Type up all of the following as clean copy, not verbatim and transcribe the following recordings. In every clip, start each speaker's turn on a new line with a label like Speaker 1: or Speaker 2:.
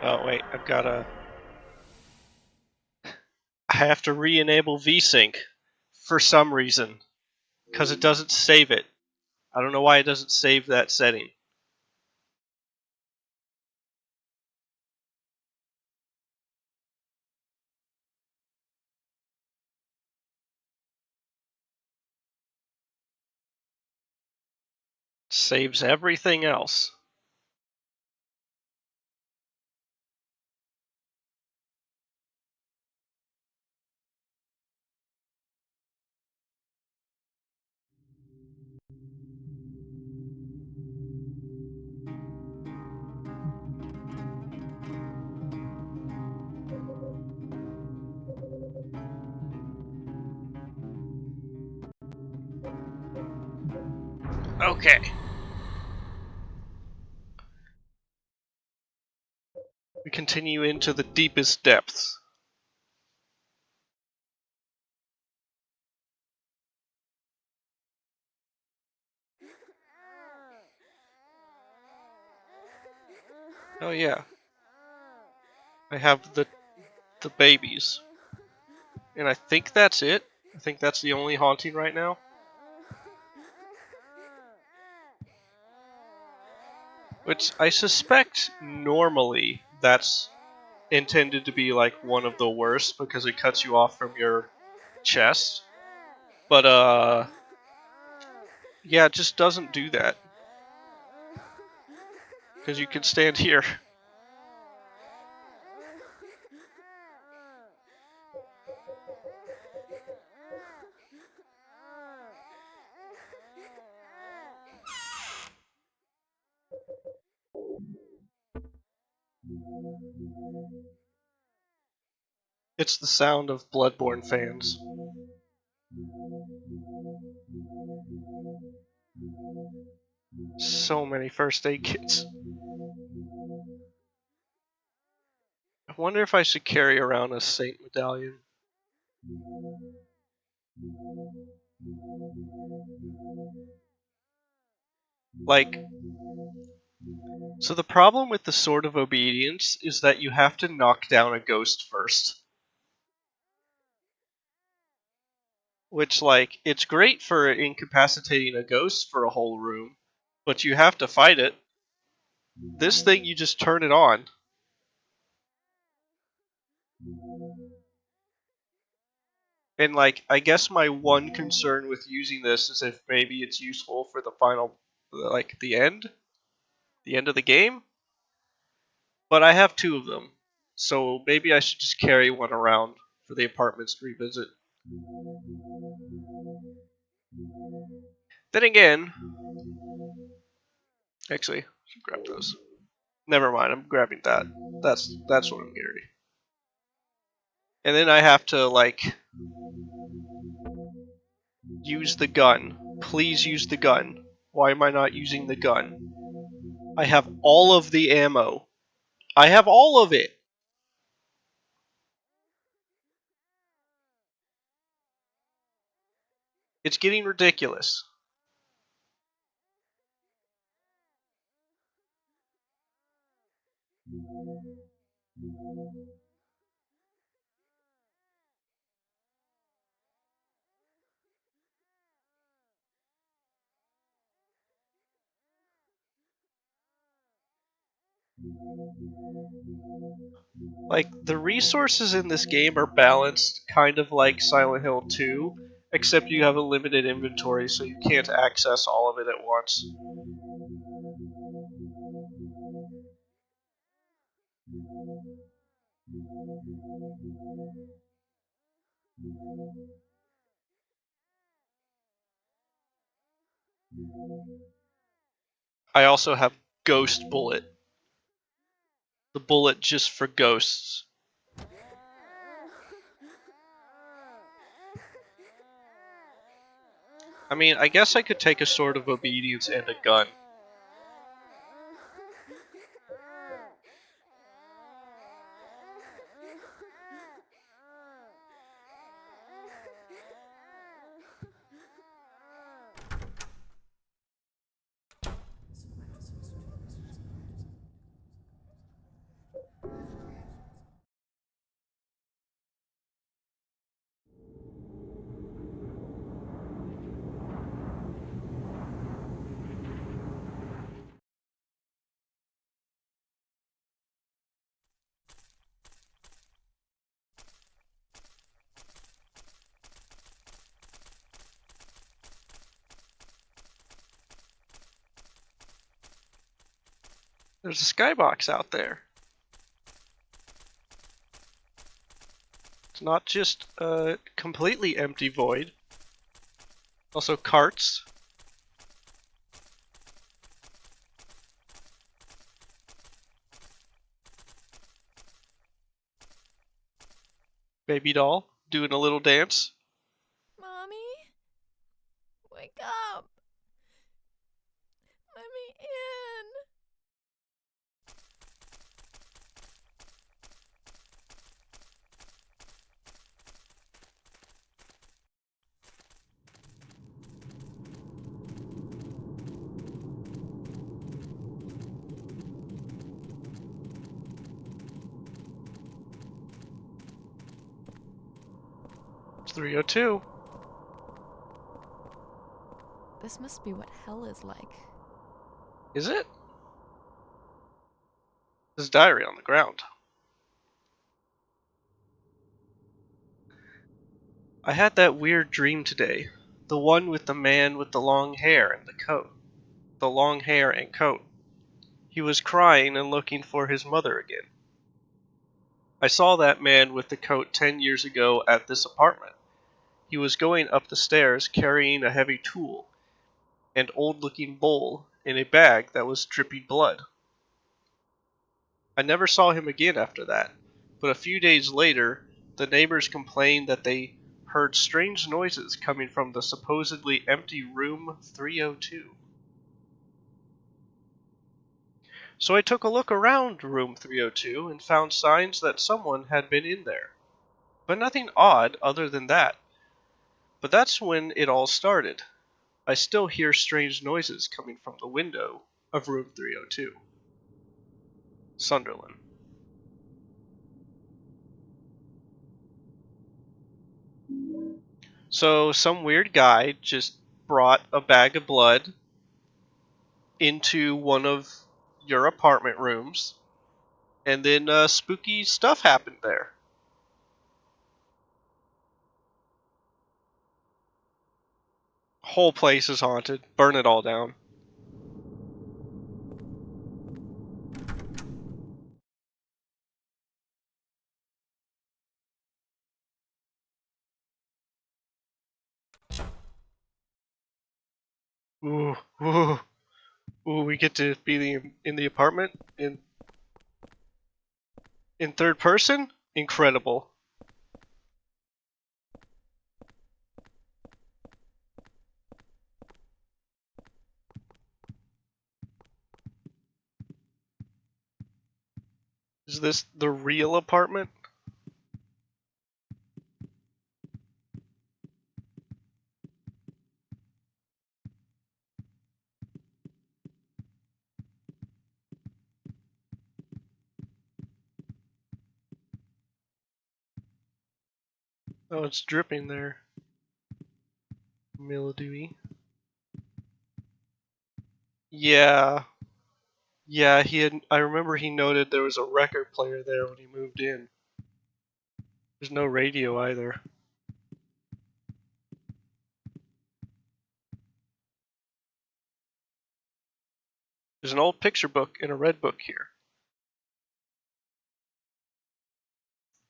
Speaker 1: Oh wait, I have to re-enable VSync for some reason. Because it doesn't save it. I don't know why it doesn't save that setting. It saves everything else. Okay. We continue into the deepest depths. Oh yeah. I have the babies. And I think that's it. I think that's the only haunting right now. Which I suspect normally that's intended to be like one of the worst because it cuts you off from your chest. But yeah, it just doesn't do that. Because you can stand here. It's the sound of Bloodborne fans. So many first aid kits. I wonder if I should carry around a saint medallion. Like, so the problem with the Sword of Obedience is that you have to knock down a ghost first. Which, like, it's great for incapacitating a ghost for a whole room, but you have to fight it. This thing, you just turn it on. And, like, I guess my one concern with using this is if maybe it's useful for the final, like, the end of the game. But I have two of them, so maybe I should just carry one around for the apartments to revisit. Then again, actually, I should grab those. Never mind, I'm grabbing that. That's what I'm carrying. And then I have to, like, use the gun. Please use the gun. Why am I not using the gun? I have all of the ammo. I have all of it. It's getting ridiculous. Like, the resources in this game are balanced kind of like Silent Hill 2, except you have a limited inventory, so you can't access all of it at once. I also have Ghost Bullet. The bullet just for ghosts. I mean, I guess I could take a Sword of Obedience and a gun. There's a skybox out there. It's not just a completely empty void. Also carts. Baby doll doing a little dance.
Speaker 2: Mommy? Wake up! Let me in!
Speaker 1: It's 302.
Speaker 2: This must be what hell is like.
Speaker 1: Is it? There's diary on the ground. I had that weird dream today. The one with the man with the long hair and the coat. The long hair and coat. He was crying and looking for his mother again. I saw that man with the coat 10 years ago at this apartment. He was going up the stairs carrying a heavy tool, an old-looking bowl, in a bag that was dripping blood. I never saw him again after that, but a few days later, the neighbors complained that they heard strange noises coming from the supposedly empty room 302. So I took a look around room 302 and found signs that someone had been in there. But nothing odd other than that. But that's when it all started. I still hear strange noises coming from the window of room 302. Sunderland. So some weird guy just brought a bag of blood into one of your apartment rooms, and then spooky stuff happened there. Whole place is haunted. Burn it all down. Ooh, ooh, ooh! We get to be in the apartment in third person. Incredible. Is this the real apartment? Oh, it's dripping there. Mildewy. Yeah. Yeah, he had. I remember he noted there was a record player there when he moved in. There's no radio either. There's an old picture book and a red book here.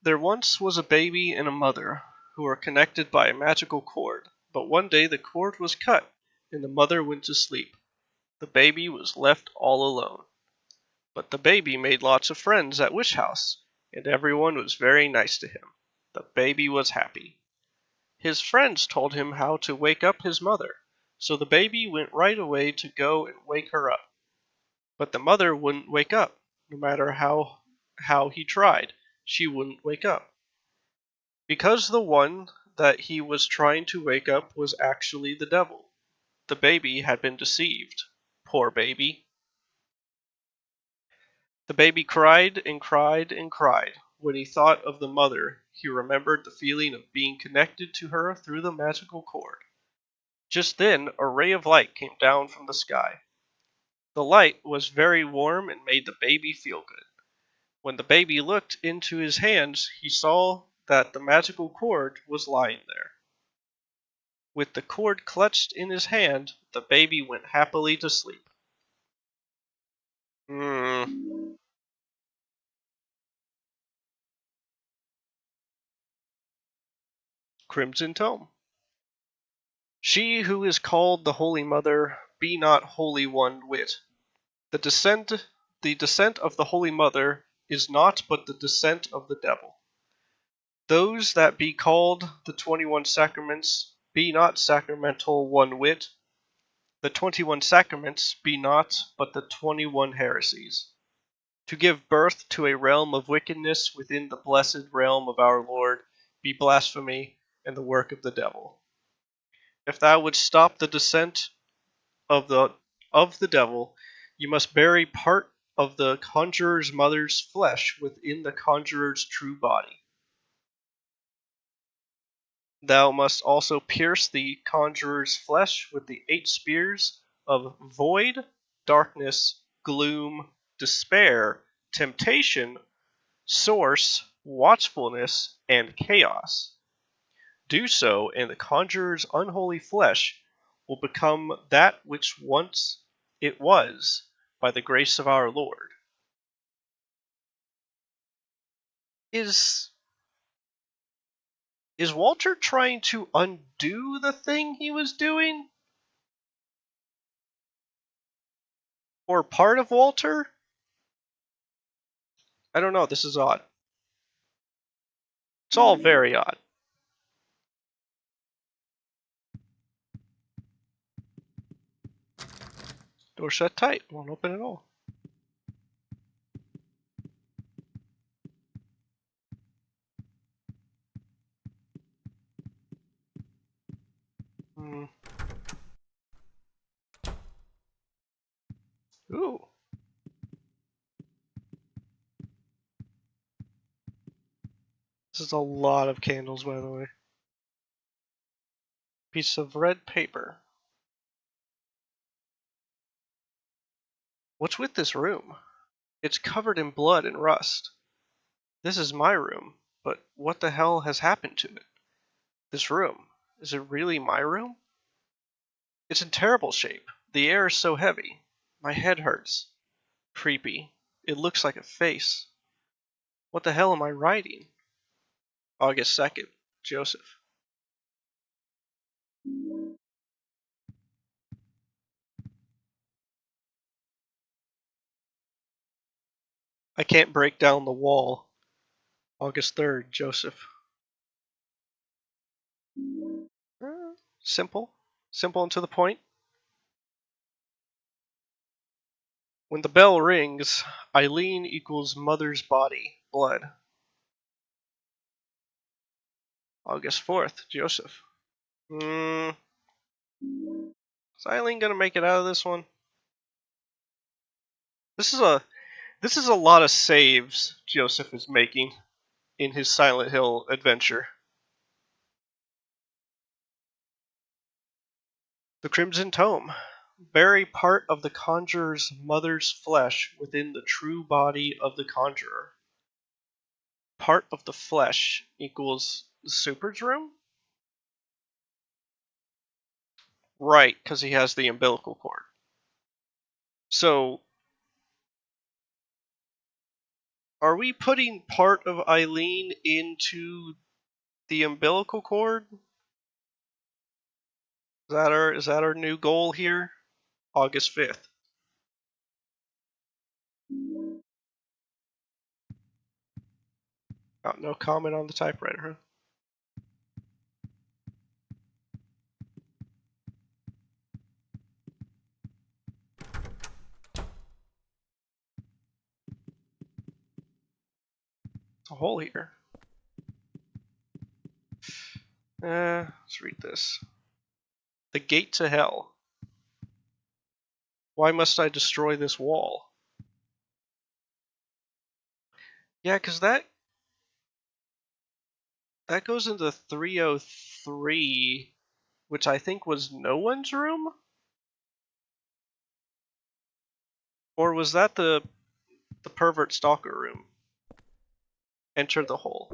Speaker 1: There once was a baby and a mother who were connected by a magical cord, but one day the cord was cut and the mother went to sleep. The baby was left all alone. But the baby made lots of friends at Wish House, and everyone was very nice to him. The baby was happy. His friends told him how to wake up his mother, so the baby went right away to go and wake her up. But the mother wouldn't wake up, no matter how he tried. She wouldn't wake up. Because the one that he was trying to wake up was actually the devil. The baby had been deceived. Poor baby. The baby cried and cried and cried. When he thought of the mother, he remembered the feeling of being connected to her through the magical cord. Just then, a ray of light came down from the sky. The light was very warm and made the baby feel good. When the baby looked into his hands, he saw that the magical cord was lying there. With the cord clutched in his hand, the baby went happily to sleep. Hmm. Crimson Tome. She who is called the Holy Mother, be not holy one whit. The descent of the Holy Mother is naught but the descent of the devil. Those that be called the 21 Sacraments be not sacramental one whit. The 21 Sacraments be naught but the 21 heresies. To give birth to a realm of wickedness within the blessed realm of our Lord be blasphemy and the work of the devil. If thou wouldst stop the descent of the devil, you must bury part of the conjurer's mother's flesh within the conjurer's true body. Thou must also pierce the conjurer's flesh with the 8 spears of void, darkness, gloom, despair, temptation, source, watchfulness, and chaos. Do so, and the conjurer's unholy flesh will become that which once it was, by the grace of our Lord. Is is Walter trying to undo the thing he was doing? Or part of Walter? I don't know, this is odd. It's all very odd. Door shut tight, won't open at all. Hmm. Ooh. This is a lot of candles, by the way. Piece of red paper. What's with this room? It's covered in blood and rust. This is my room, but what the hell has happened to it? This room. Is it really my room? It's in terrible shape. The air is so heavy. My head hurts. Creepy. It looks like a face. What the hell am I writing? August 2nd. Joseph. I can't break down the wall. August 3rd. Joseph. Simple. Simple and to the point. When the bell rings, Eileen equals mother's body. Blood. August 4th. Joseph. Is Eileen gonna make it out of this one? This is a This is a lot of saves Joseph is making in his Silent Hill adventure. The Crimson Tome. Bury part of the conjurer's mother's flesh within the true body of the conjurer. Part of the flesh equals the super's room? Right, because he has the umbilical cord. So, are we putting part of Eileen into the umbilical cord? Is that our new goal here? August 5th. Oh, no comment on the typewriter, huh? It's a hole here. Let's read this. The gate to hell. Why must I destroy this wall? Yeah, because that goes into 303, which I think was no one's room? Or was that the pervert stalker room? Enter the hole.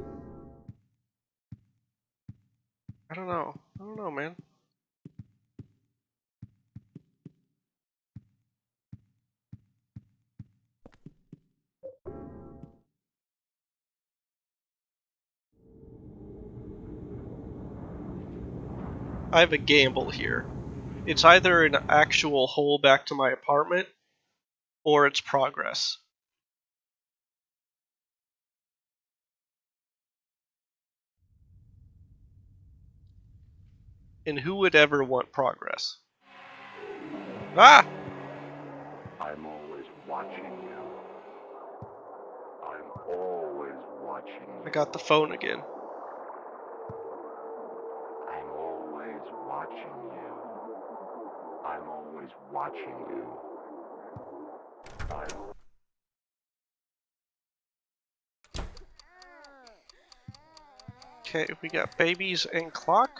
Speaker 1: I don't know. I don't know, man. I have a gamble here. It's either an actual hole back to my apartment, or it's progress. And who would ever want progress? Ah!
Speaker 3: I'm always watching you. I'm always watching
Speaker 1: I
Speaker 3: you.
Speaker 1: got the phone again.
Speaker 3: I'm always watching you. I'm always watching you. I'm
Speaker 1: Okay, we got babies and clock.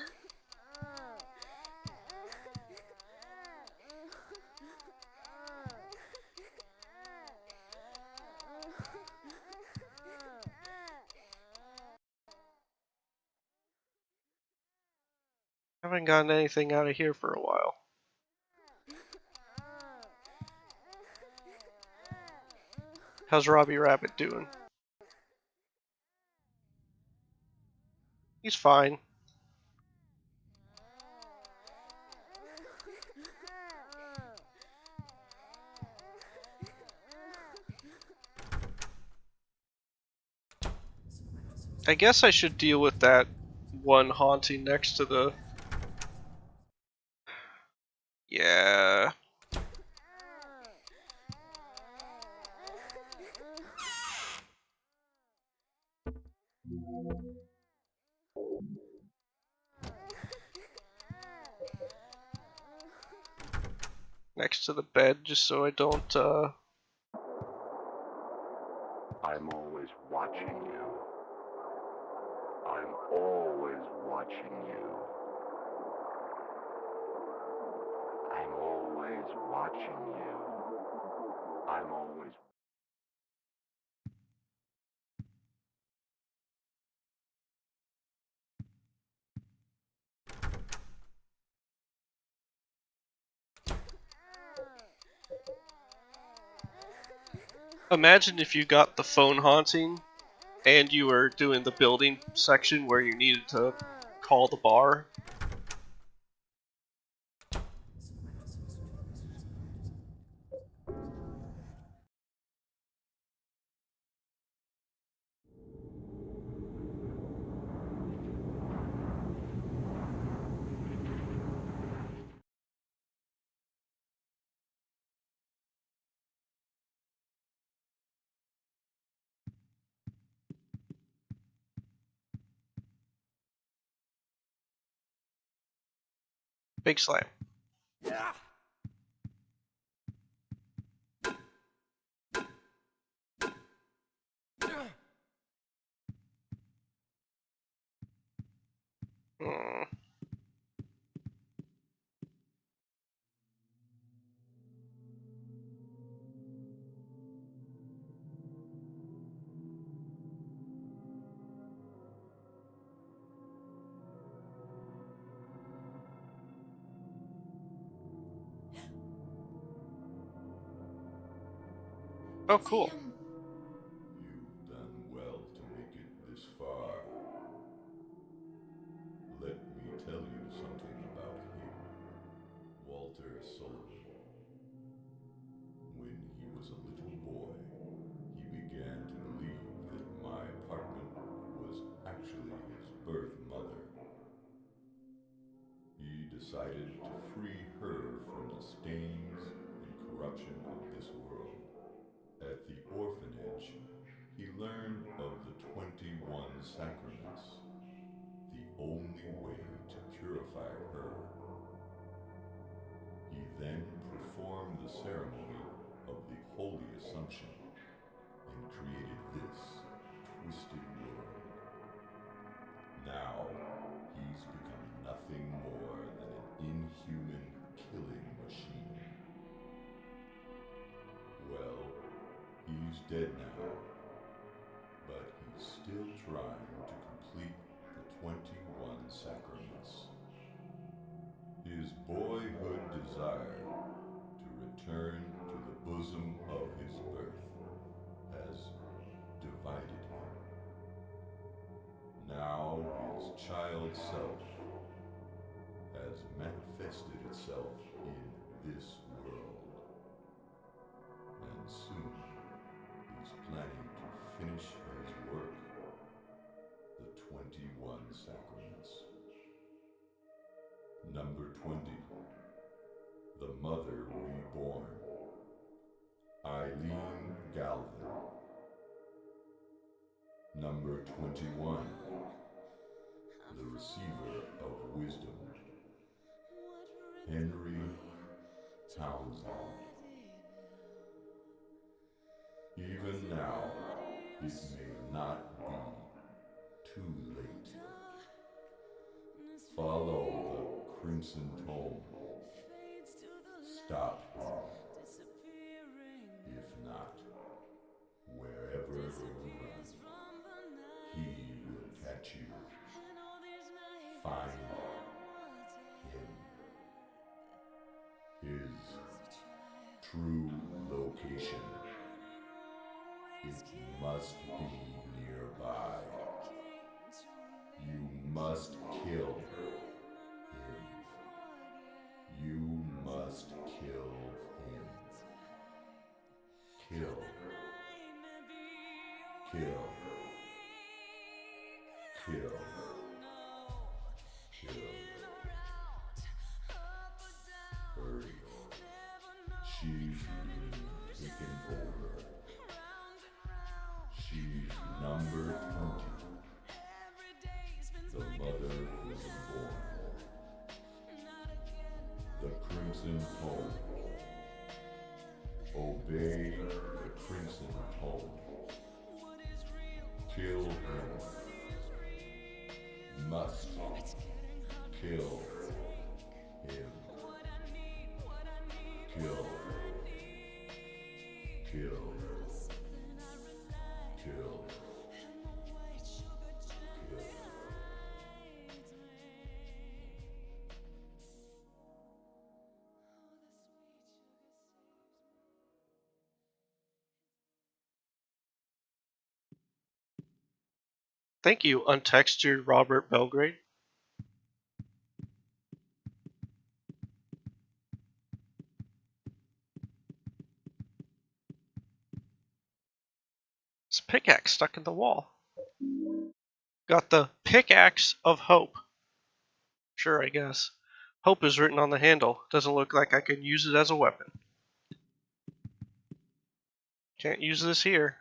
Speaker 1: Haven't gotten anything out of here for a while. How's Robbie Rabbit doing? He's fine. I guess I should deal with that one haunting next to the... Yeah. Next to the bed, just so I don't,
Speaker 3: I'm always watching you. I'm always watching you. I'm always watching you. I'm always.
Speaker 1: Imagine if you got the phone haunting and you were doing the building section where you needed to call the bar. Big slam. Hmm. Oh,
Speaker 2: It's
Speaker 1: cool.
Speaker 2: him.
Speaker 4: You've done well to make it this far. Let me tell you something about him, Walter Sullivan. When he was a little boy, he began to believe that my apartment was actually his birth mother. He decided to free her from the stains and corruption of this world. At the orphanage, he learned of the 21 sacraments, the only way to purify her. He then performed the ceremony of the Holy Assumption and created this twisted world. Now, he's become nothing more than an inhuman killing machine. Well, he's dead now, but he's still trying to complete the 21 sacraments. His boyhood desire to return to the bosom of his birth has divided him. Now his child self has manifested itself in this world. And soon he's planning to finish his work, the 21 Sacraments. Number 20, The Mother Reborn, Eileen Galvin. Number 21, The Receiver of Wisdom, Henry Townsend. Even now, it may not be too late. Follow the crimson tome. Stop him. If not, wherever you run, he will catch you. Find him. His true location. It must be nearby. You must kill him. You must kill him. Kill. Kill. Kill. Kill. Hurry. She's being taken over. She's number 20. The mother was born. The crimson tome. Obey the crimson tome. Kill him. Must kill him. Kill. Kill. Kill.
Speaker 1: Thank you, untextured Robert Belgrade. This pickaxe stuck in the wall. Got the pickaxe of hope. Sure, I guess. Hope is written on the handle. Doesn't look like I can use it as a weapon. Can't use this here.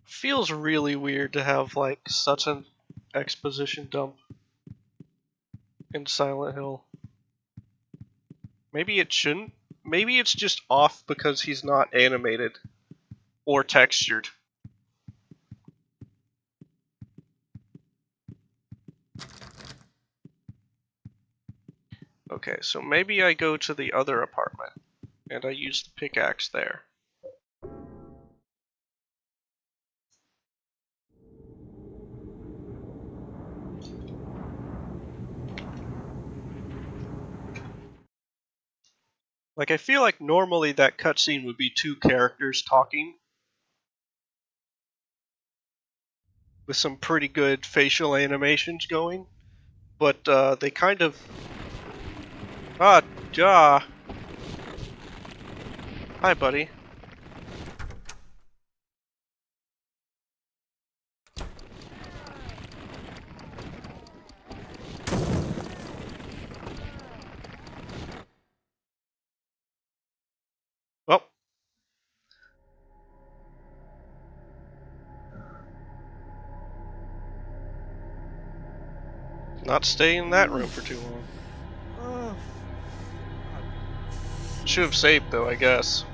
Speaker 1: Feels really weird to have like such an exposition dump in Silent Hill. Maybe it shouldn't. Maybe it's just off because he's not animated or textured. Okay, so maybe I go to the other apartment and I use the pickaxe there. Like, I feel like normally that cutscene would be two characters talking with some pretty good facial animations going, but they kind of... Hi, buddy. Well, not staying in that room for too long. Should have saved though, I guess.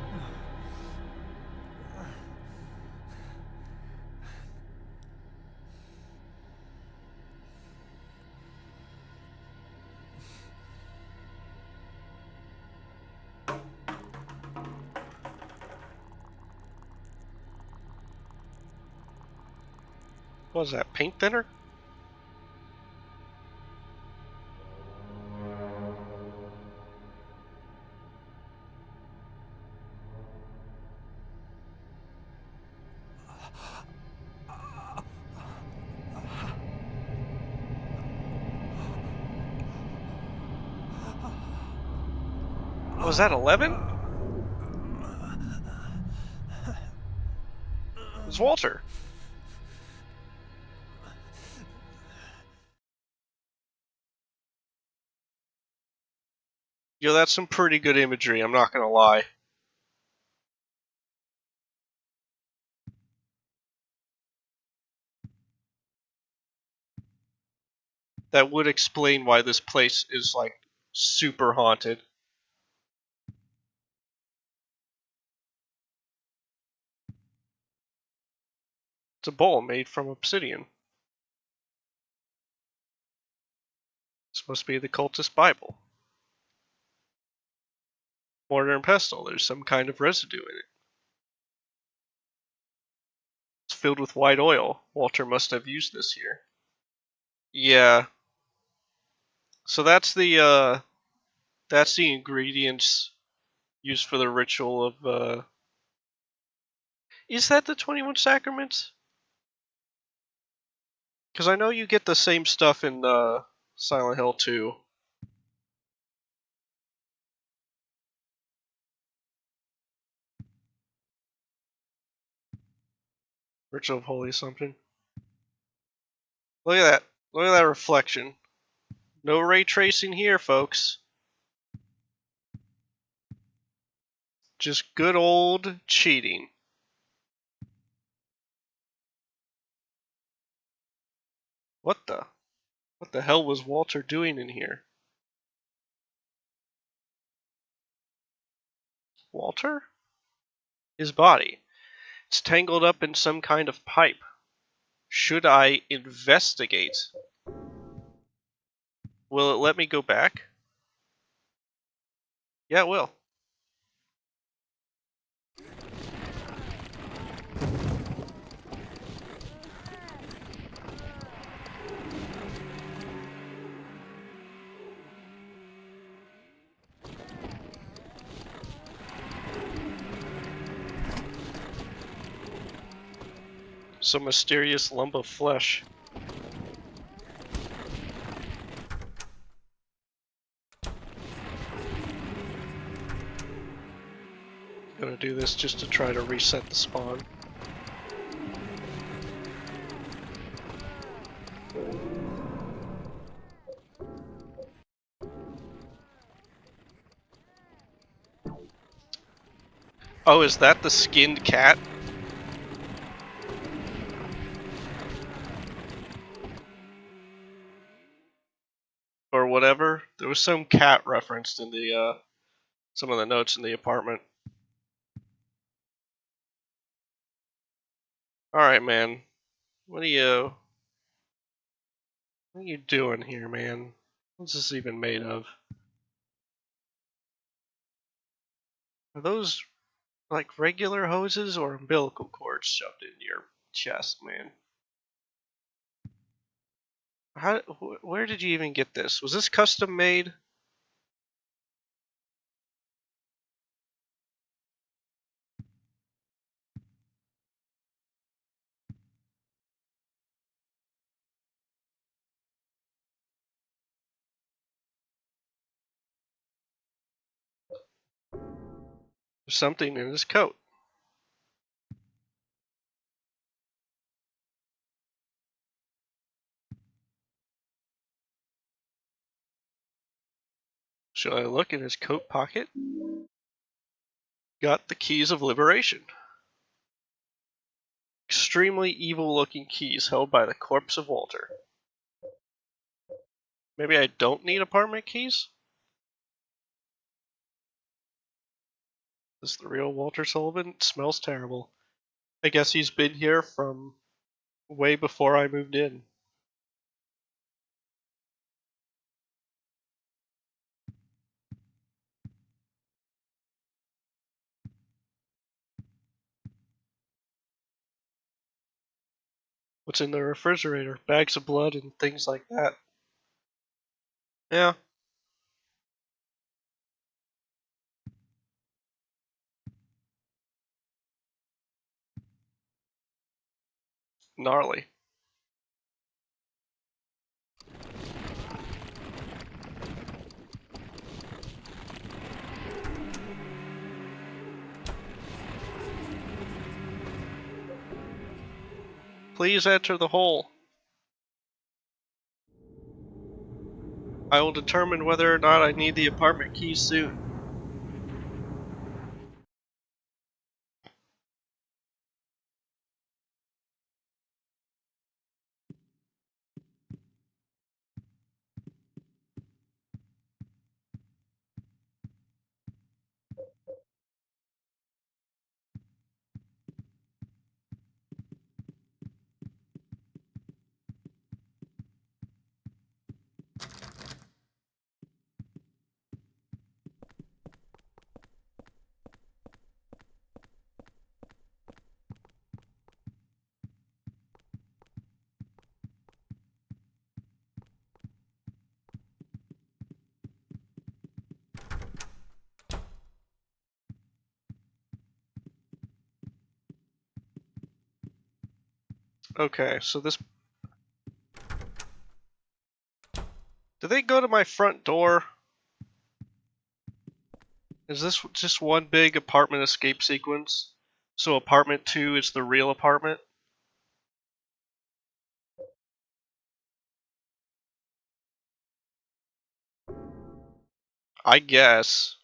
Speaker 1: What is that, paint thinner? Was that 11? It's Walter. Yo, that's some pretty good imagery, I'm not gonna lie. That would explain why this place is, like, super haunted. It's a bowl made from obsidian. This must be the cultist Bible. Mortar and pestle, there's some kind of residue in it. It's filled with white oil. Walter must have used this here. Yeah. So that's the ingredients used for the ritual of is that the 21 sacraments? Because I know you get the same stuff in Silent Hill 2. Ritual of Holy something. Look at that. Look at that reflection. No ray tracing here, folks. Just good old cheating. What the hell was Walter doing in here? Walter? His body. It's tangled up in some kind of pipe. Should I investigate? Will it let me go back? Yeah, it will. Some mysterious lump of flesh. Gonna do this just to try to reset the spawn. Oh, is that the skinned cat? Or whatever? There was some cat referenced in the some of the notes in the apartment. Alright, man. What are you doing here, man? What's this even made of? Are those like regular hoses or umbilical cords shoved in your chest, man? Where did you even get this? Was this custom made? There's something in his coat. Should I look in his coat pocket? Got the keys of liberation. Extremely evil-looking keys held by the corpse of Walter. Maybe I don't need apartment keys? Is this the real Walter Sullivan? It smells terrible. I guess he's been here from way before I moved in. what's in the refrigerator. Bags of blood and things like that. Yeah. Gnarly. Please enter the hole. I will determine whether or not I need the apartment keys soon. Okay, so this... Do they go to my front door? Is this just one big apartment escape sequence? So apartment 2 is the real apartment? I guess.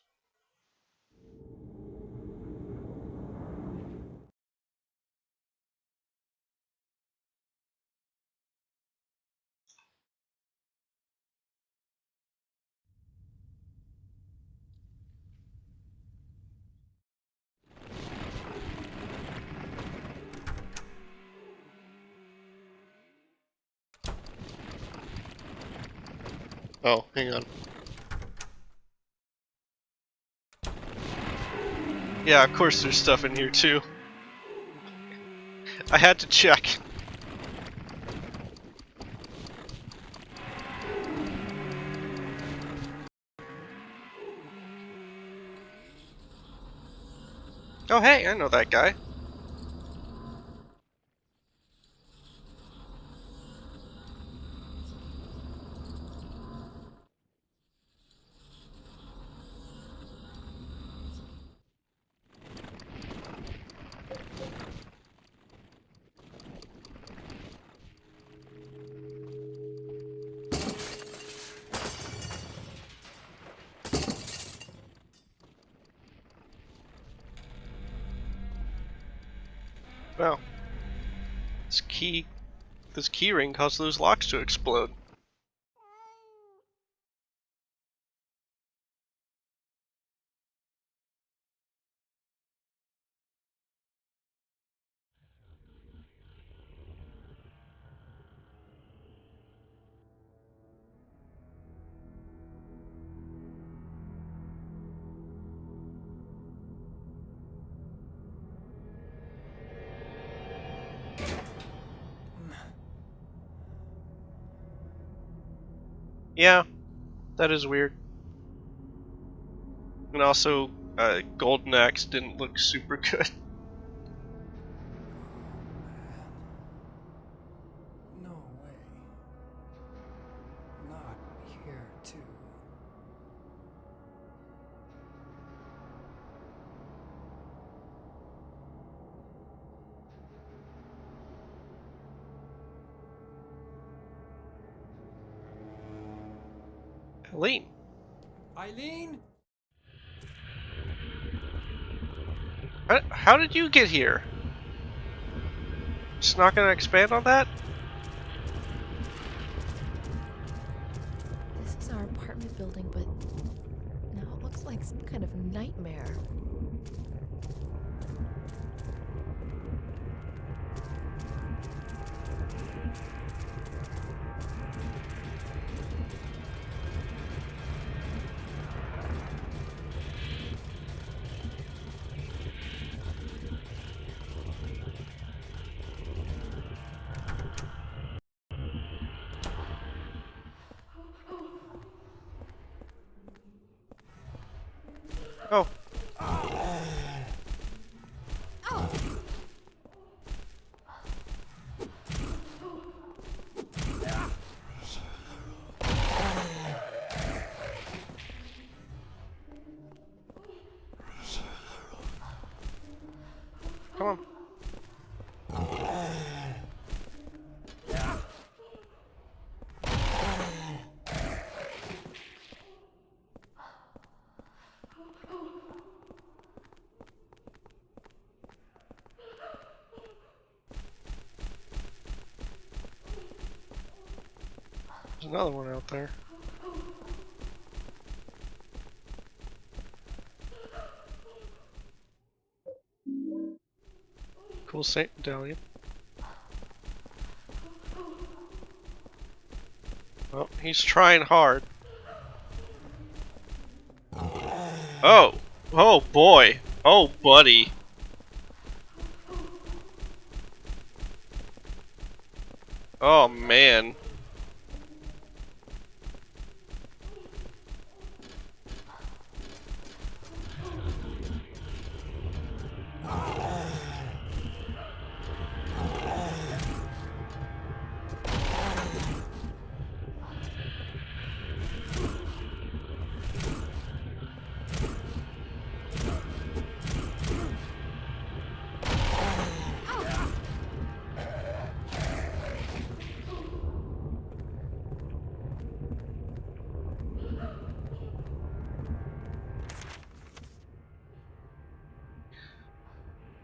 Speaker 1: Oh, hang on. Yeah, of course there's stuff in here too. I had to check. Oh hey, I know that guy. Well, this key ring caused those locks to explode. Yeah, that is weird. And also, Golden Axe didn't look super good.
Speaker 5: No way. Not here, too.
Speaker 1: Eileen,
Speaker 5: Eileen?
Speaker 1: how did you get here? Just not gonna expand on that?
Speaker 2: This is our apartment building, but now it looks like some kind of nightmare.
Speaker 1: Oh. Come on. There's another one out there. Cool saint medallion. Well, he's trying hard. Oh! Oh boy! Oh buddy! Oh man.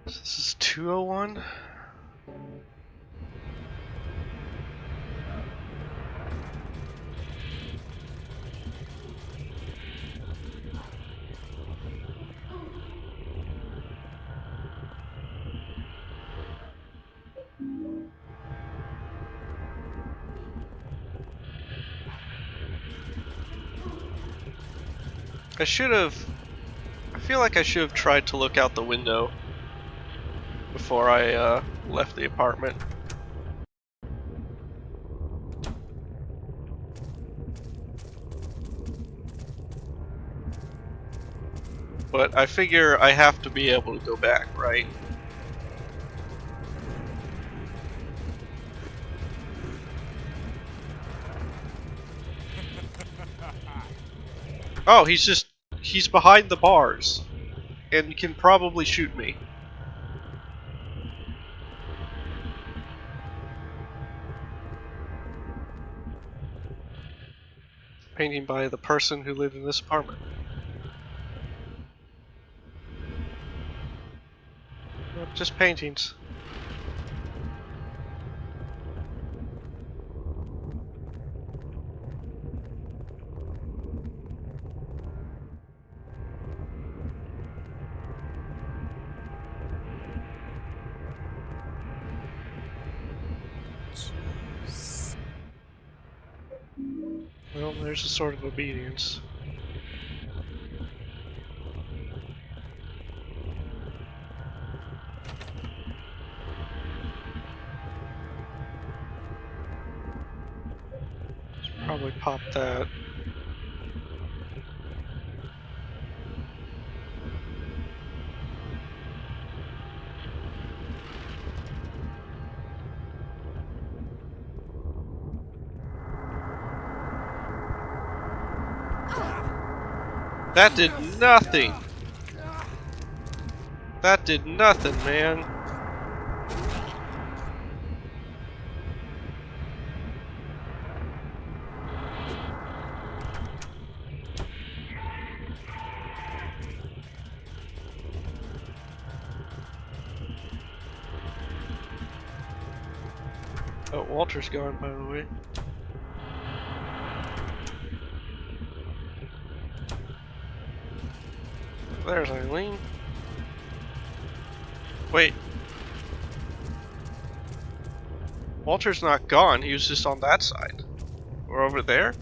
Speaker 1: This is 201? I feel like I should have tried to look out the window before I left the apartment. But I figure I have to be able to go back, right? Oh, he's behind the bars and can probably shoot me. Painting by the person who lived in this apartment. Nope, just paintings. Well, there's a sort of obedience. Should probably pop that. That did nothing! That did nothing, man! Oh, Walter's gone, by the way. There's Eileen. Wait. Walter's not gone, he was just on that side. Or over there?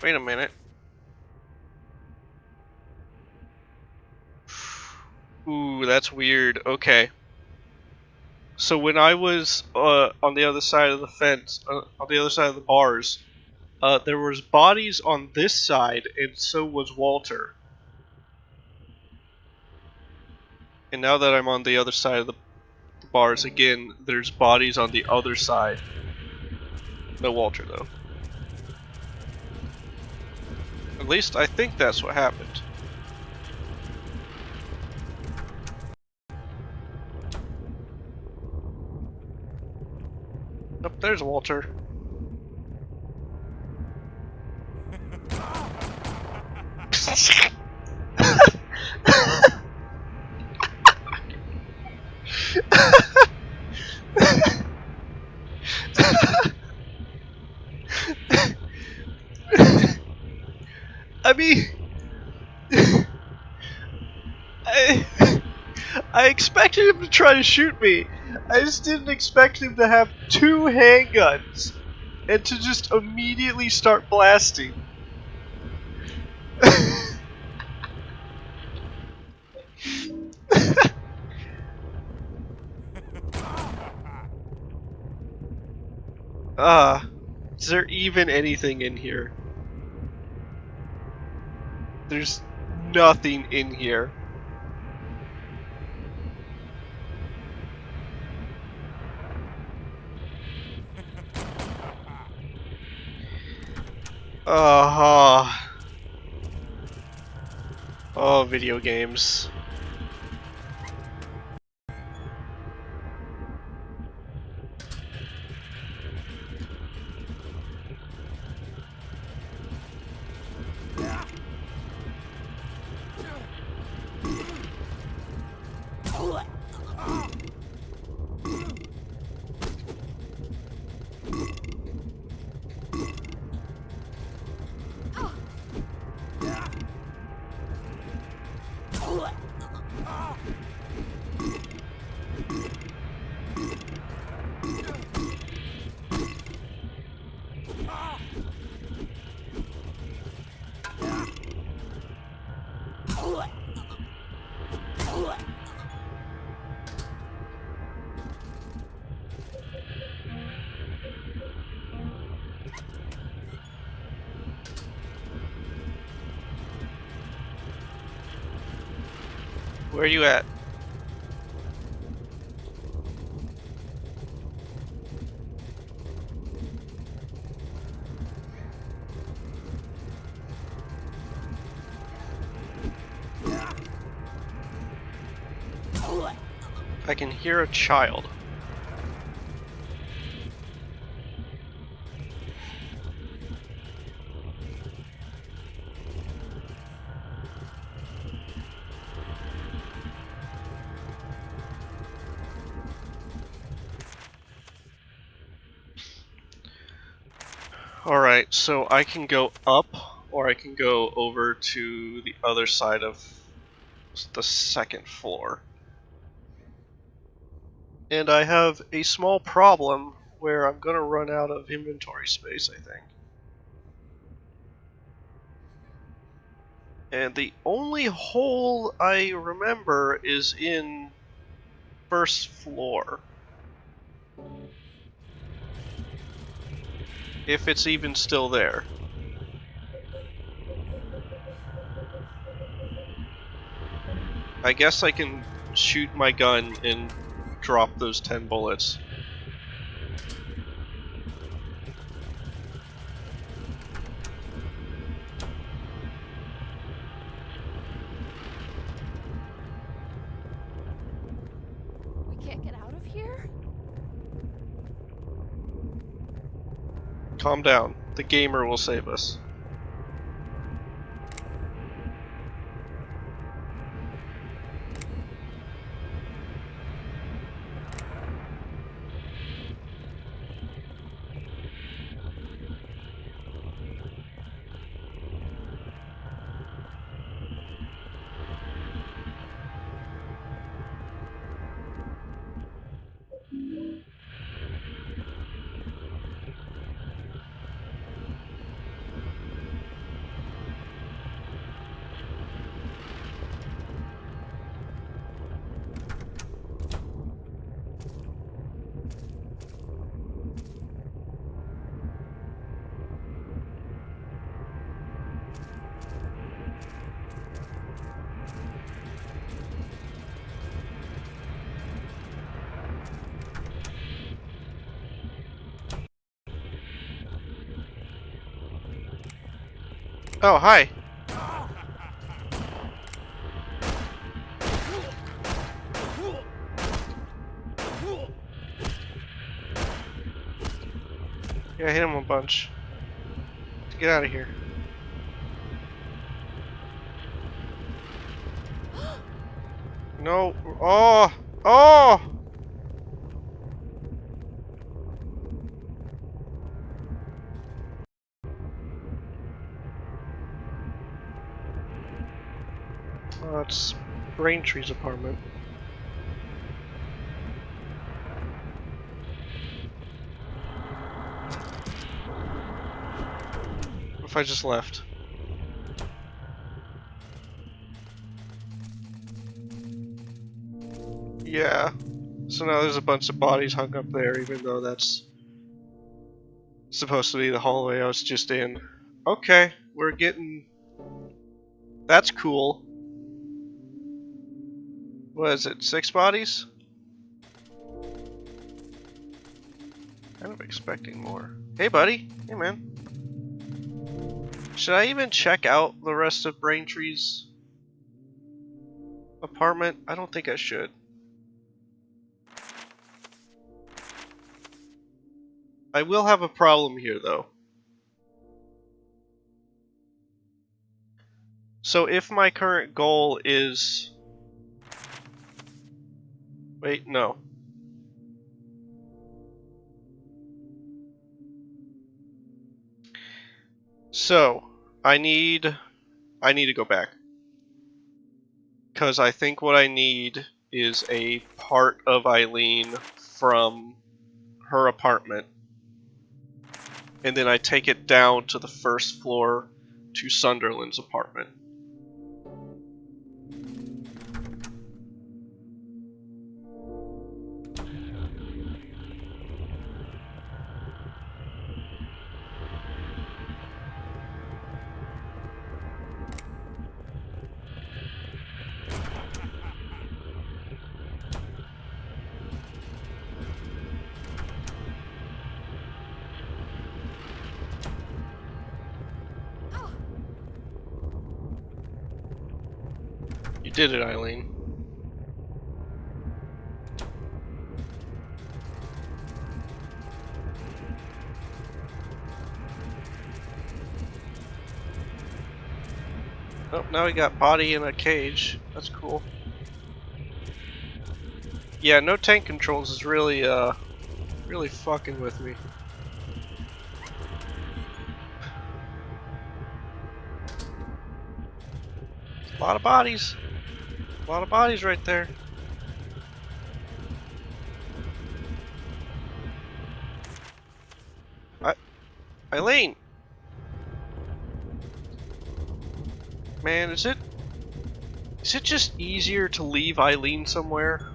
Speaker 1: Wait a minute. Ooh, that's weird. Okay. So when I was on the other side of the fence, on the other side of the bars, There was bodies on this side, and so was Walter. And now that I'm on the other side of the bars again, there's bodies on the other side. No Walter, though. At least I think that's what happened. Oh, there's Walter. I mean, I, I expected him to try to shoot me. I just didn't expect him to have 2 handguns and to just immediately start blasting. Ah, is there even anything in here? There's nothing in here. Uh-huh. Oh, video games. Where are you at? I can hear a child. Alright, so I can go up, or I can go over to the other side of the second floor. And I have a small problem where I'm gonna run out of inventory space, I think. And the only hole I remember is in first floor. If it's even still there. I guess I can shoot my gun and drop those 10 bullets.
Speaker 2: We can't get out of here?
Speaker 1: Calm down. The gamer will save us. Oh, hi. Yeah, I hit him a bunch. Get out of here. No. Oh! Oh! Oh, it's Braintree's apartment. What if I just left? Yeah. So now there's a bunch of bodies hung up there, even though that's supposed to be the hallway I was just in. Okay, we're getting... That's cool. What is it, 6 bodies? Kind of expecting more. Hey, buddy. Hey, man. Should I even check out the rest of Braintree's apartment? I don't think I should. I will have a problem here, though. So if my current goal is... Wait, no. So, I need to go back. Because I think what I need is a part of Eileen from her apartment. And then I take it down to the first floor to Sunderland's apartment. You did it, Eileen. Oh, now we got body in a cage. That's cool. Yeah, no tank controls is really, really fucking with me. A lot of bodies. A lot of bodies right there. Eileen! Man, is it just easier to leave Eileen somewhere?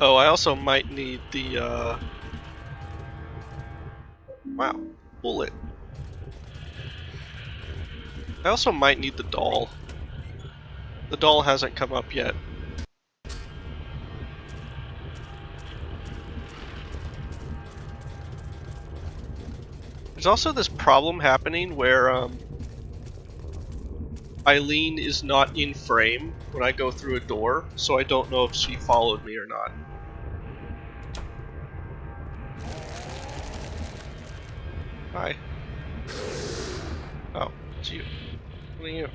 Speaker 1: Oh, I also might need the, wow, bullet. I also might need the doll. The doll hasn't come up yet. There's also this problem happening where, Eileen is not in frame when I go through a door, so I don't know if she followed me or not. Hi. Oh, it's you. What are you?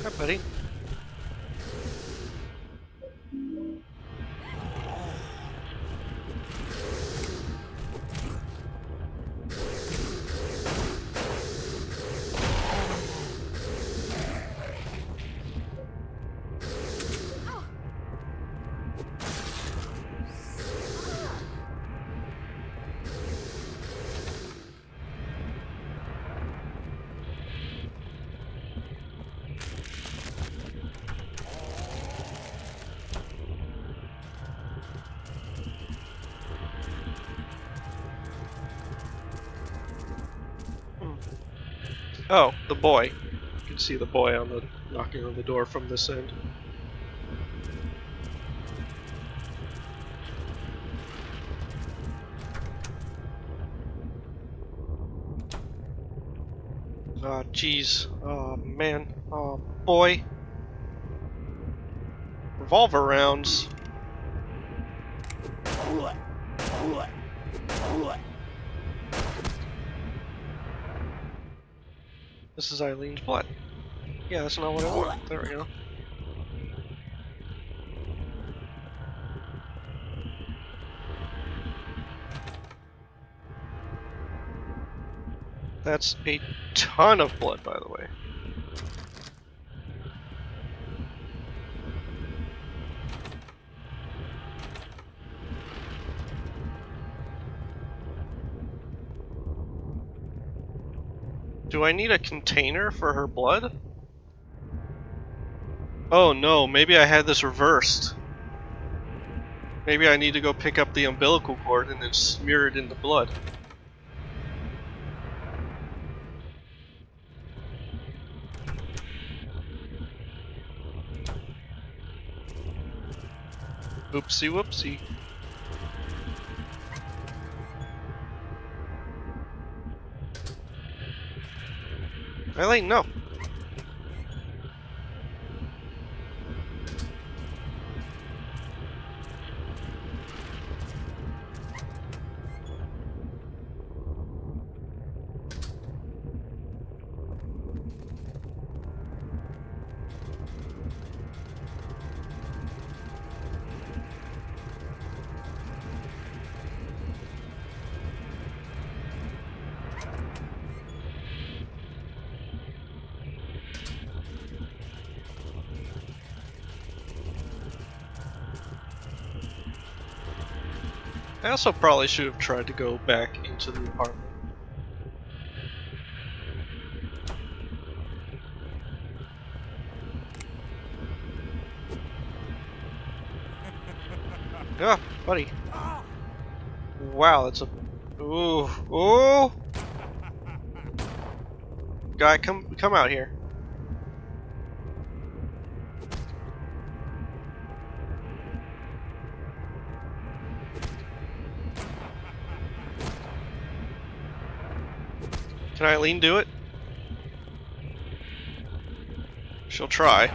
Speaker 1: Hi, buddy. Oh, the boy. You can see the boy on the knocking on the door from this end. Oh, jeez. Oh, man. Oh, boy. Revolver rounds. This is Eileen's blood. Yeah, that's not what I want. There we go. That's a ton of blood, by the way. Do I need a container for her blood? Oh no, maybe I had this reversed. Maybe I need to go pick up the umbilical cord and then smear it in the blood. Oopsie whoopsie. Eileen, no. I also probably should have tried to go back into the apartment. Ah, buddy. Wow, that's a... Ooh, ooh! Guy, come out here. Can Eileen do it? She'll try.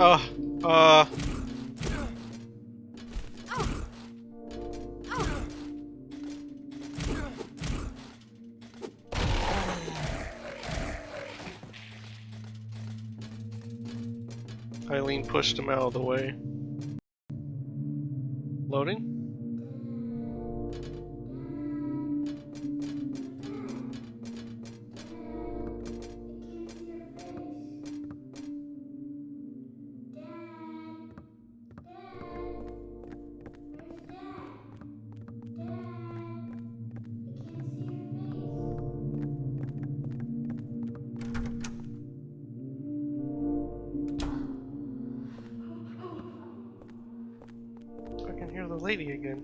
Speaker 1: Uh, uh... Eileen pushed him out of the way. Loading? I can hear the lady again.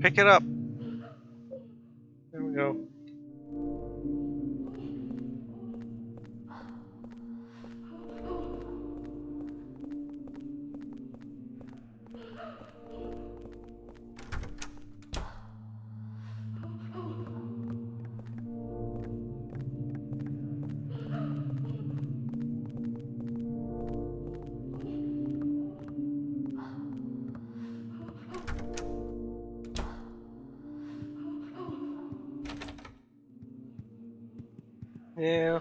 Speaker 1: Pick it up. There we go. Yeah.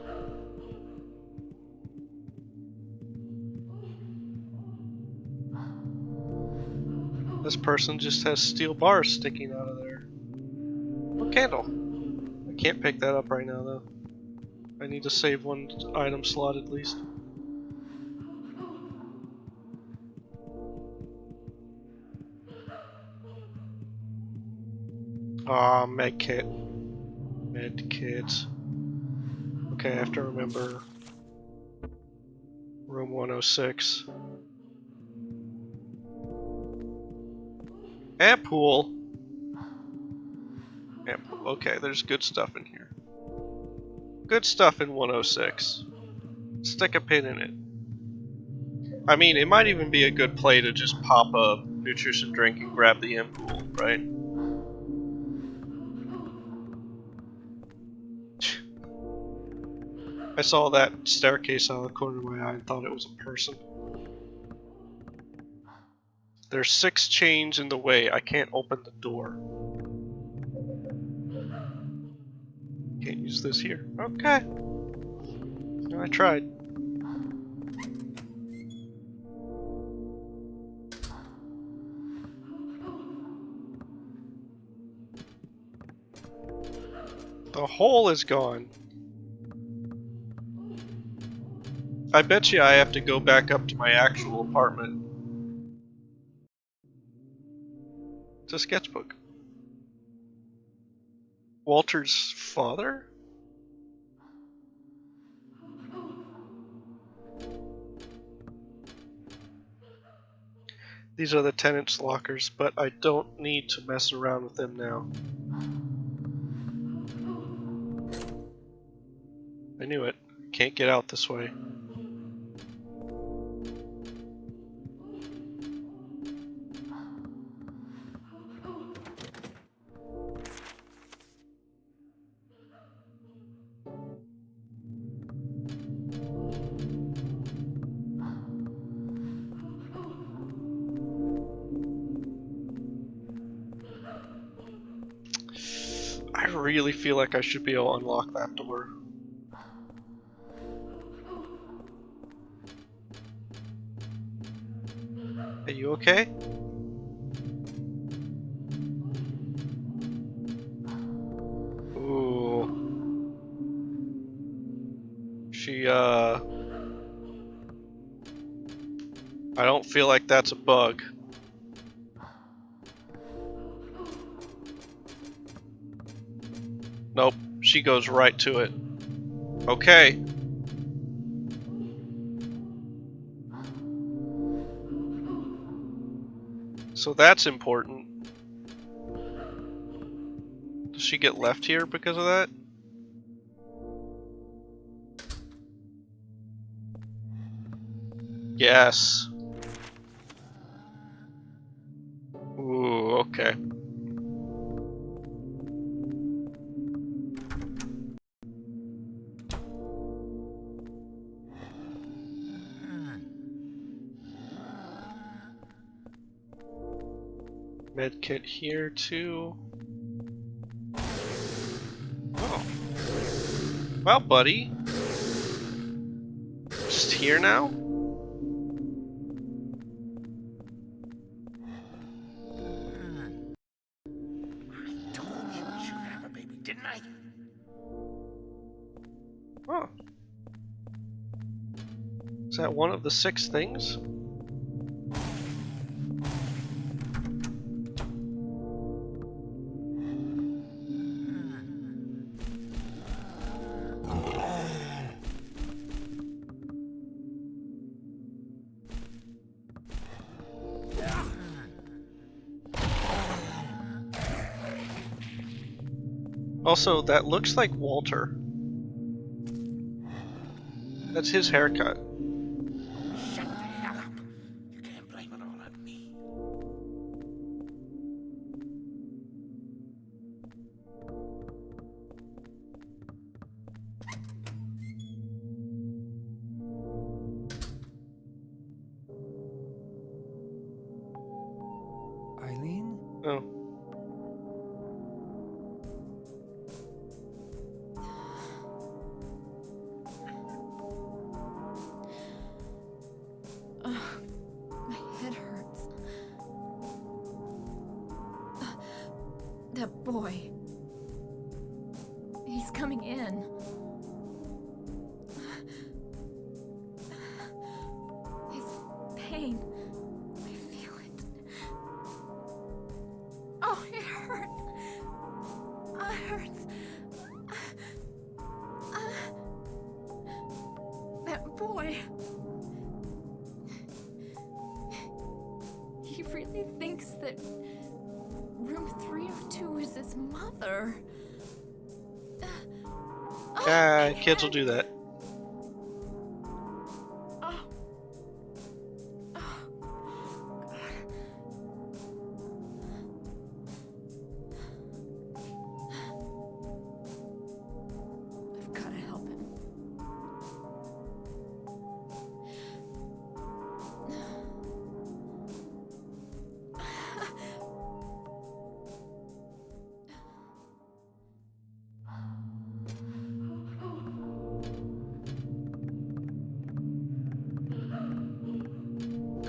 Speaker 1: This person just has steel bars sticking out of there. Oh, candle. I can't pick that up right now, though. I need to save one item slot at least. Ah, medkit. Medkit. Okay, I have to remember room 106. And pool. And pool. Okay, there's good stuff in here. Good stuff in 106. Stick a pin in it. I mean, it might even be a good play to just pop a nutrition drink and grab the M pool, right? I saw that staircase out of the corner of my eye and thought it was a person. There's 6 chains in the way. I can't open the door. Can't use this here. Okay. I tried. The hole is gone. I bet you I have to go back up to my actual apartment. It's a sketchbook. Walter's father? These are the tenants' lockers, but I don't need to mess around with them now. I knew it. Can't get out this way. I really feel like I should be able to unlock that door. Are you okay? Ooh. She, I don't feel like that's a bug. Nope, she goes right to it. Okay. So that's important. Does she get left here because of that? Yes. Ooh, okay. Medkit here too. Oh. Well, buddy. Just here now?
Speaker 3: Told you we should have a baby, didn't I?
Speaker 1: Oh. Is that one of the 6 things? Also, that looks like Walter. That's his haircut.
Speaker 3: Shut the hell up. You can't blame it all on me.
Speaker 5: Eileen?
Speaker 1: Oh.
Speaker 2: My head hurts. That boy. He's coming in. His pain. I feel it. Oh, it hurts. It hurts. That boy. He really thinks that room 302 is his mother.
Speaker 1: Kids will do that.
Speaker 2: Oh. Oh. God. I've got to help him.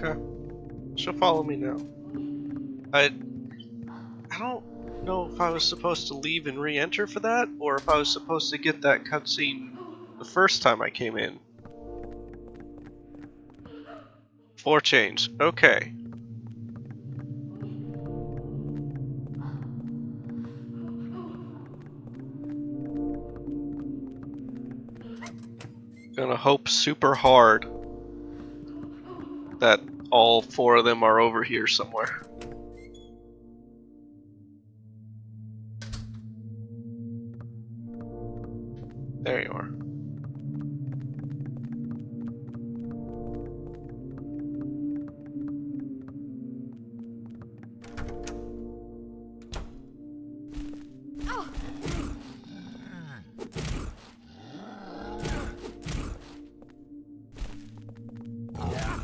Speaker 1: Okay. She'll follow me now. I don't know if I was supposed to leave and re-enter for that, or if I was supposed to get that cutscene the first time I came in. 4 chains. Okay. Gonna hope super hard that all 4 of them are over here somewhere. There you are.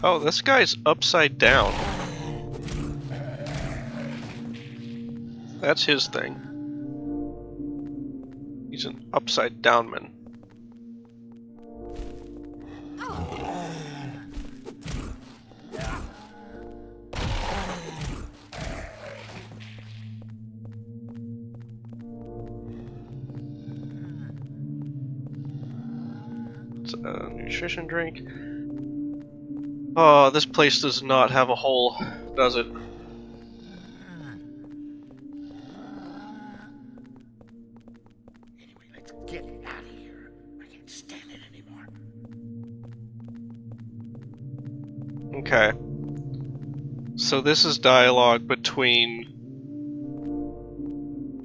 Speaker 1: Oh, this guy's upside down. That's his thing. He's an upside down man. It's a nutrition drink. Oh, this place does not have a hole, does it?
Speaker 3: Anyway, let's get out of here. I can't stand it anymore.
Speaker 1: Okay. So this is dialogue between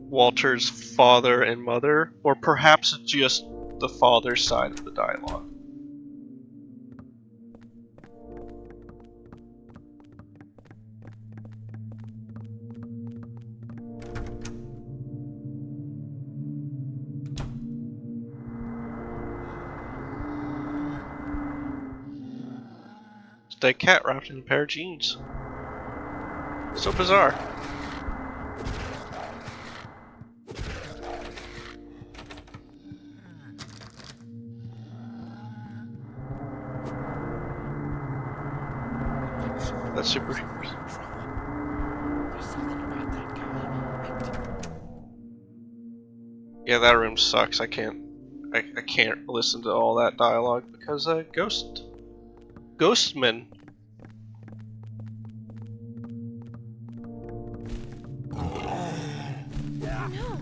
Speaker 1: Walter's father and mother, or perhaps just the father's side of the dialogue. It's a dead cat wrapped in a pair of jeans. So bizarre. That's super.
Speaker 3: There's something about that guy.
Speaker 1: Yeah, that room sucks. I can't listen to all that dialogue because Ghostman.
Speaker 2: No.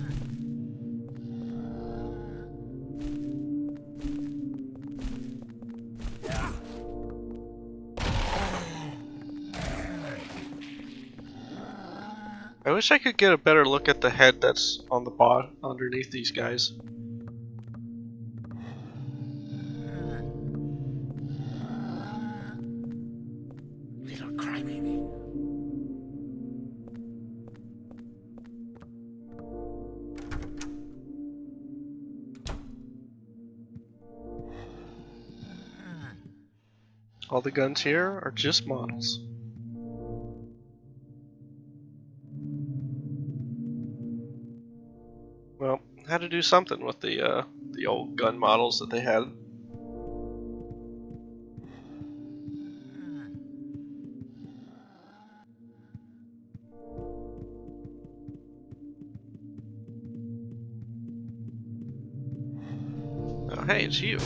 Speaker 1: I wish I could get a better look at the head that's on the bottom underneath these guys.
Speaker 3: Little crybaby.
Speaker 1: All the guns here are just models. Well, had to do something with the old gun models that they had. Oh, hey, it's you.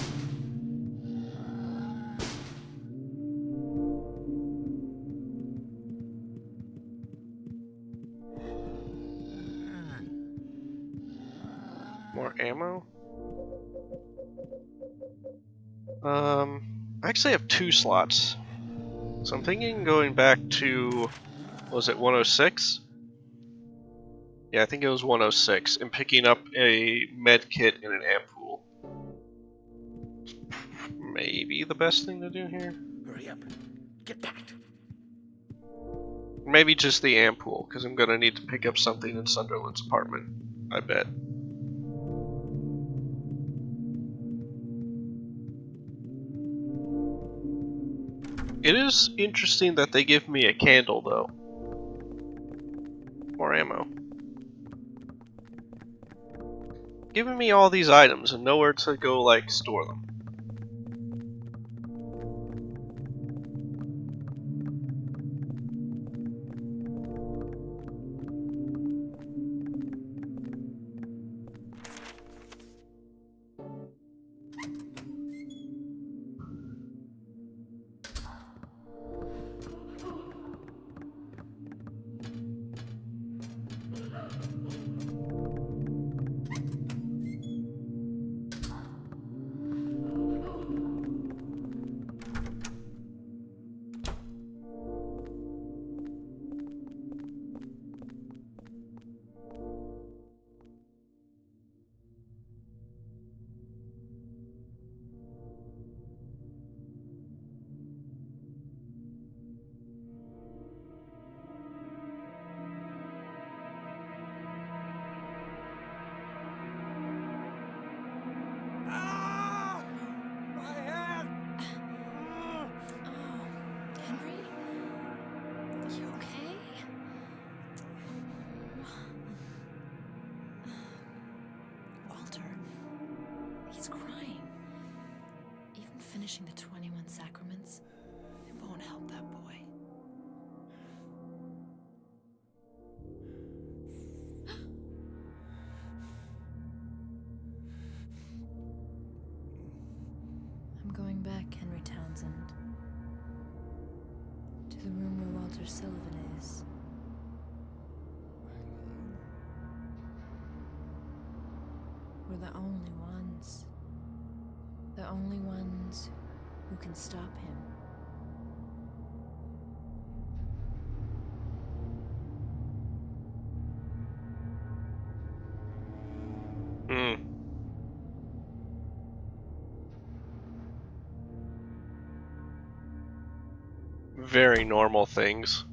Speaker 1: More ammo? I actually have 2 slots. So I'm thinking going back to, was it 106? Yeah, I think it was 106, and picking up a med kit and an ampoule. Maybe the best thing to do here?
Speaker 3: Hurry up. Get packed.
Speaker 1: Maybe just the ampoule, because I'm gonna need to pick up something in Sunderland's apartment, I bet. It is interesting that they give me a candle, though. More ammo. Giving me all these items and nowhere to go, like, store them.
Speaker 5: Ah! My head!
Speaker 2: Oh, Henry? You okay? Walter, he's crying. Even finishing the 21 sacraments, it won't help that boy. I'm going back, Henry Townsend. To the room where Walter Sullivan is. We're the only ones. The only ones who can stop him.
Speaker 1: Very normal things.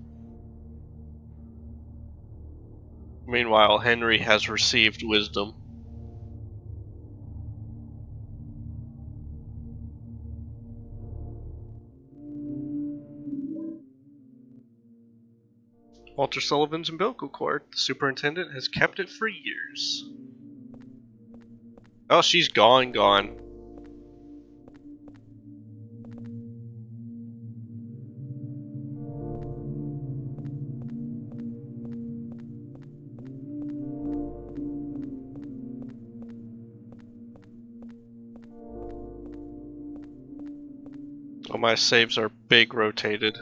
Speaker 1: Meanwhile, Henry has received wisdom. Walter Sullivan's umbilical cord. The superintendent has kept it for years. Oh, she's gone. Oh, my saves are big rotated.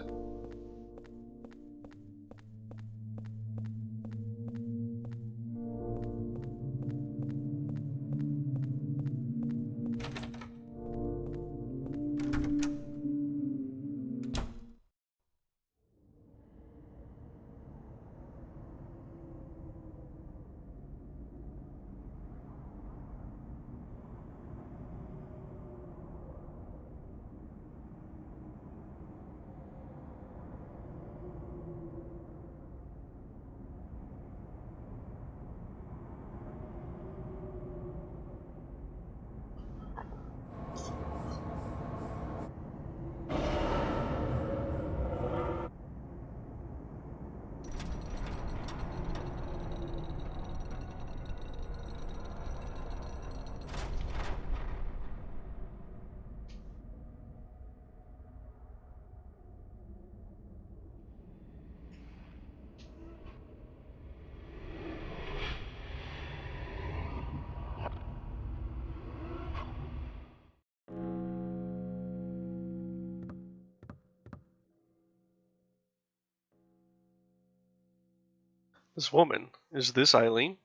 Speaker 1: This woman, is this Eileen?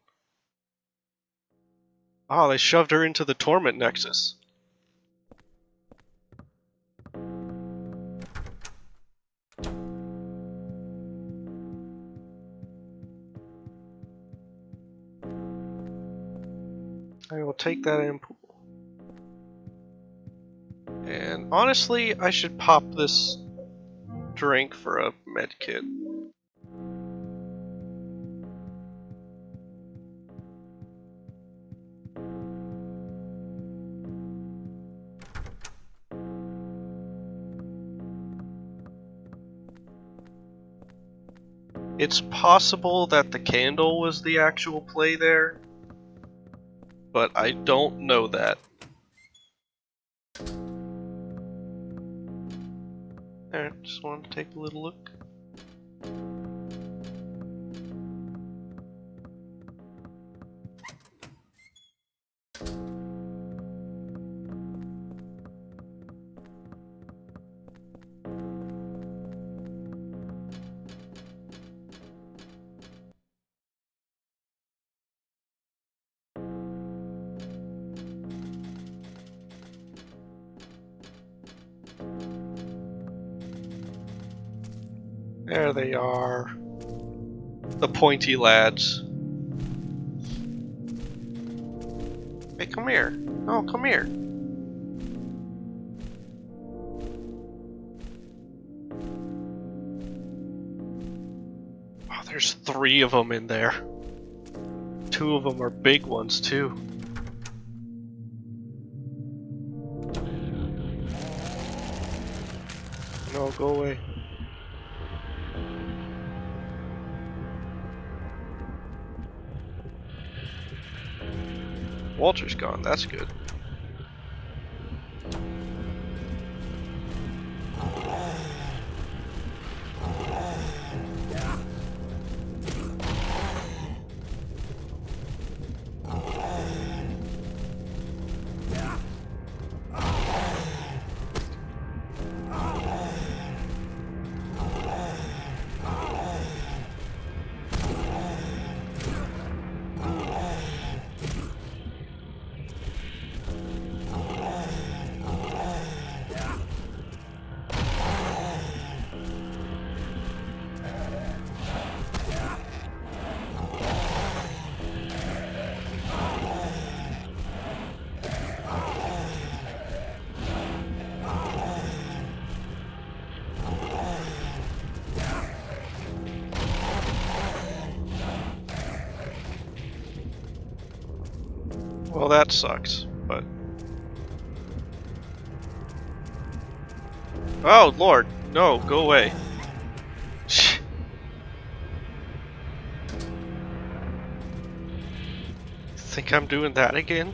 Speaker 1: Oh, they shoved her into the torment nexus. I will take that ampoule. And honestly, I should pop this drink for a med kit. It's possible that the candle was the actual play there, but I don't know that. Alright, just wanted to take a little look. There they are. The pointy lads. Hey, come here. Oh, come here. Oh, there's 3 of them in there. 2 of them are big ones, too. No, go away. Walter's gone, that's good. Well, that sucks, but... Oh, Lord! No, go away. Think I'm doing that again?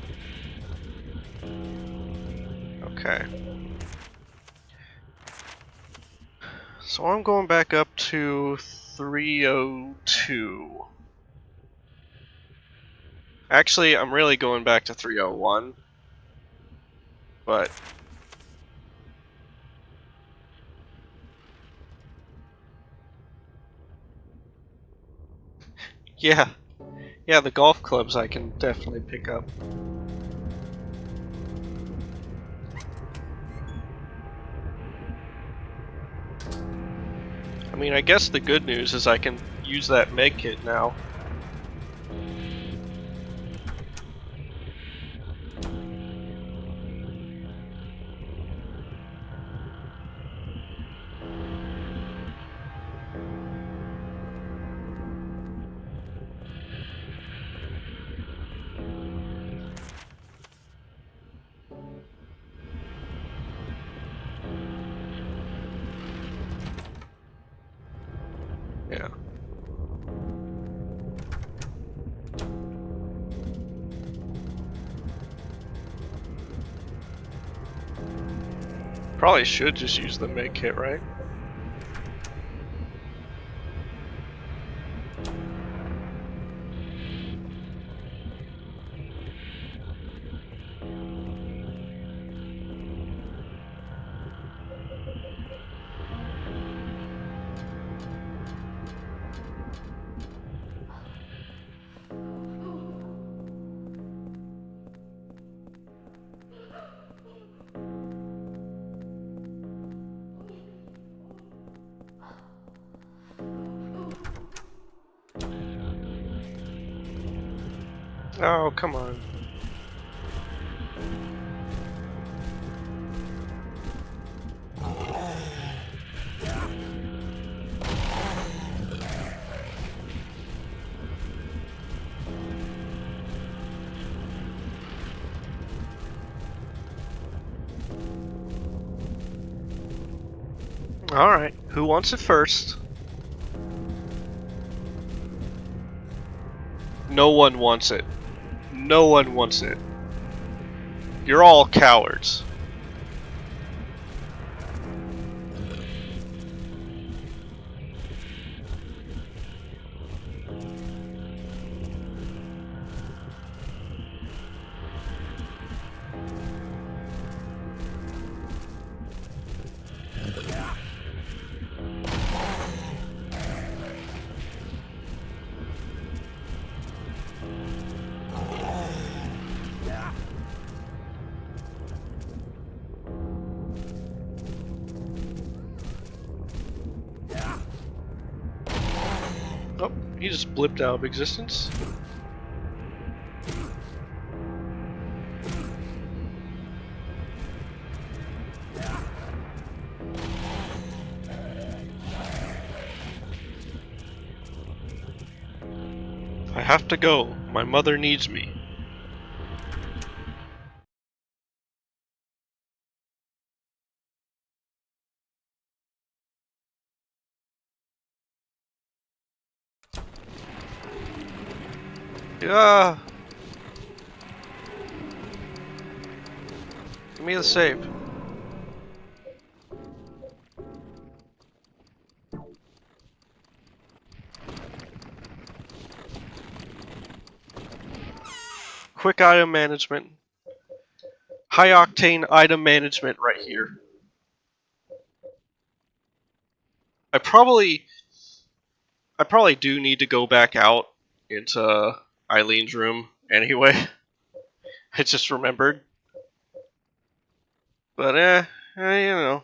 Speaker 1: Okay. So I'm going back up to 302. Actually, I'm really going back to 301. But... yeah. Yeah, the golf clubs I can definitely pick up. I mean, I guess the good news is I can use that med kit now. Yeah. Probably should just use the med kit, right? Oh, come on. Alright, who wants it first? No one wants it. No one wants it. You're all cowards. Oh, he just blipped out of existence. I have to go. My mother needs me. Yeah. Give me the save. Quick item management. High octane item management right here. I probably do need to go back out into Eileen's room anyway. I just remembered. But you know.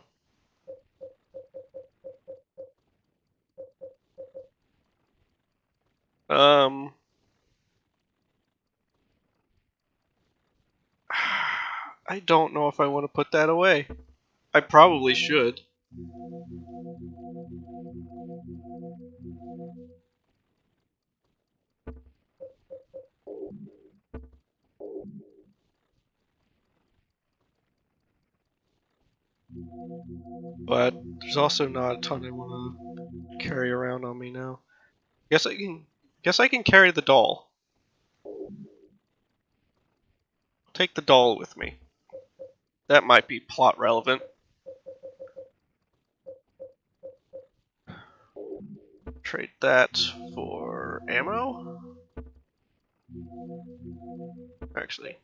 Speaker 1: Um I don't know if I want to put that away. I probably should. But there's also not a ton I want to carry around on me now. Guess I can carry the doll. Take the doll with me. That might be plot relevant. Trade that for ammo. Actually,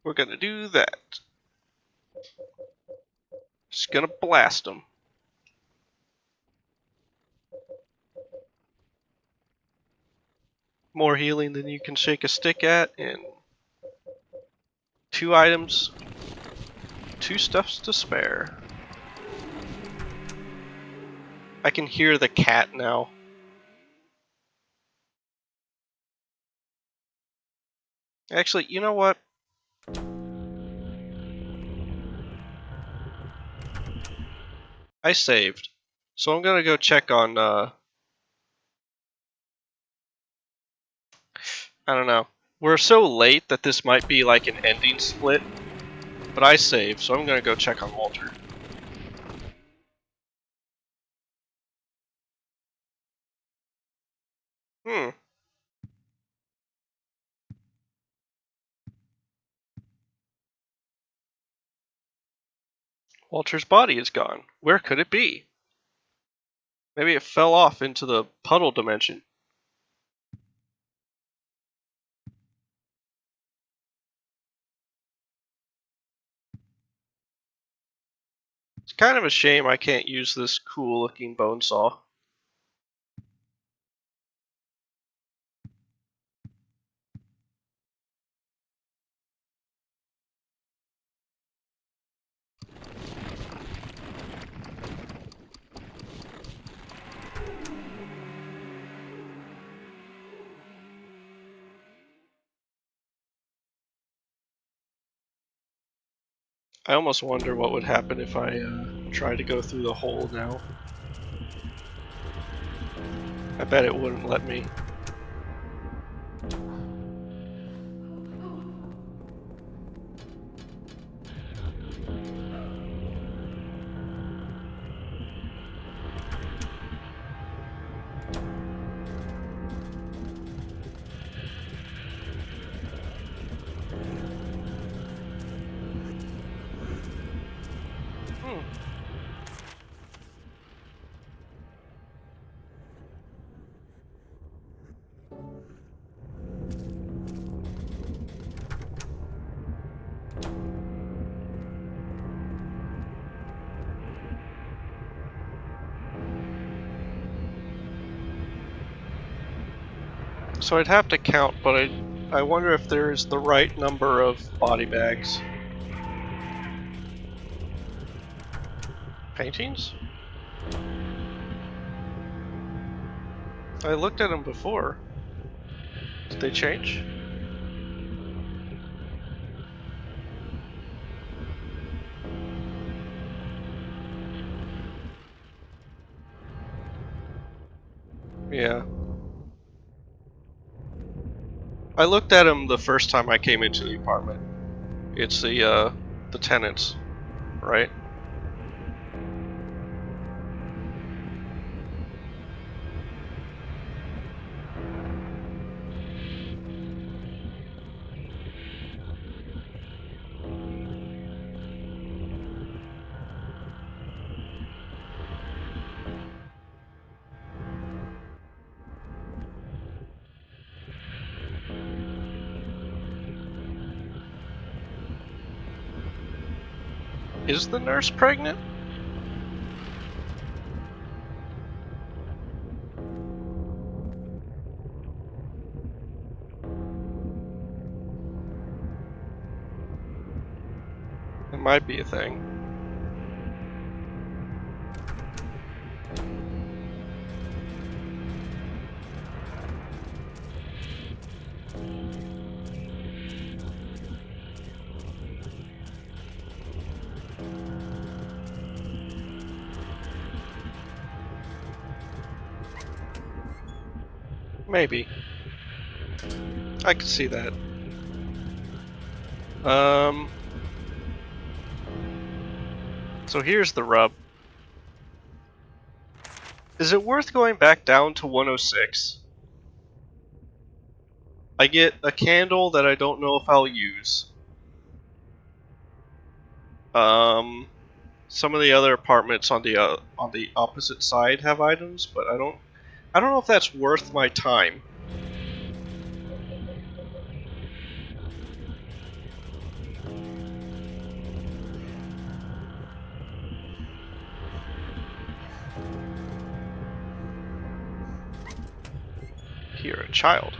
Speaker 1: we're gonna do that. Just gonna blast them. More healing than you can shake a stick at, and 2 items, 2 stuffs to spare. I can hear the cat now. Actually, you know what? I saved. So I'm gonna go check on, I don't know. We're so late that this might be like an ending split, but I saved, so I'm gonna go check on Walter. Hmm. Walter's body is gone. Where could it be? Maybe it fell off into the puddle dimension. It's kind of a shame I can't use this cool looking bone saw. I almost wonder what would happen if I tried to go through the hole now. I bet it wouldn't let me. So I'd have to count, but I wonder if there's the right number of body bags. Paintings? I looked at them before. Did they change? Yeah. I looked at them the first time I came into the apartment. It's the tenants, right? Is the nurse pregnant? It might be a thing. Maybe. I could see that. So here's the rub. Is it worth going back down to 106? I get a candle that I don't know if I'll use. Some of the other apartments on the opposite side have items, but I don't know if that's worth my time. Here, a child.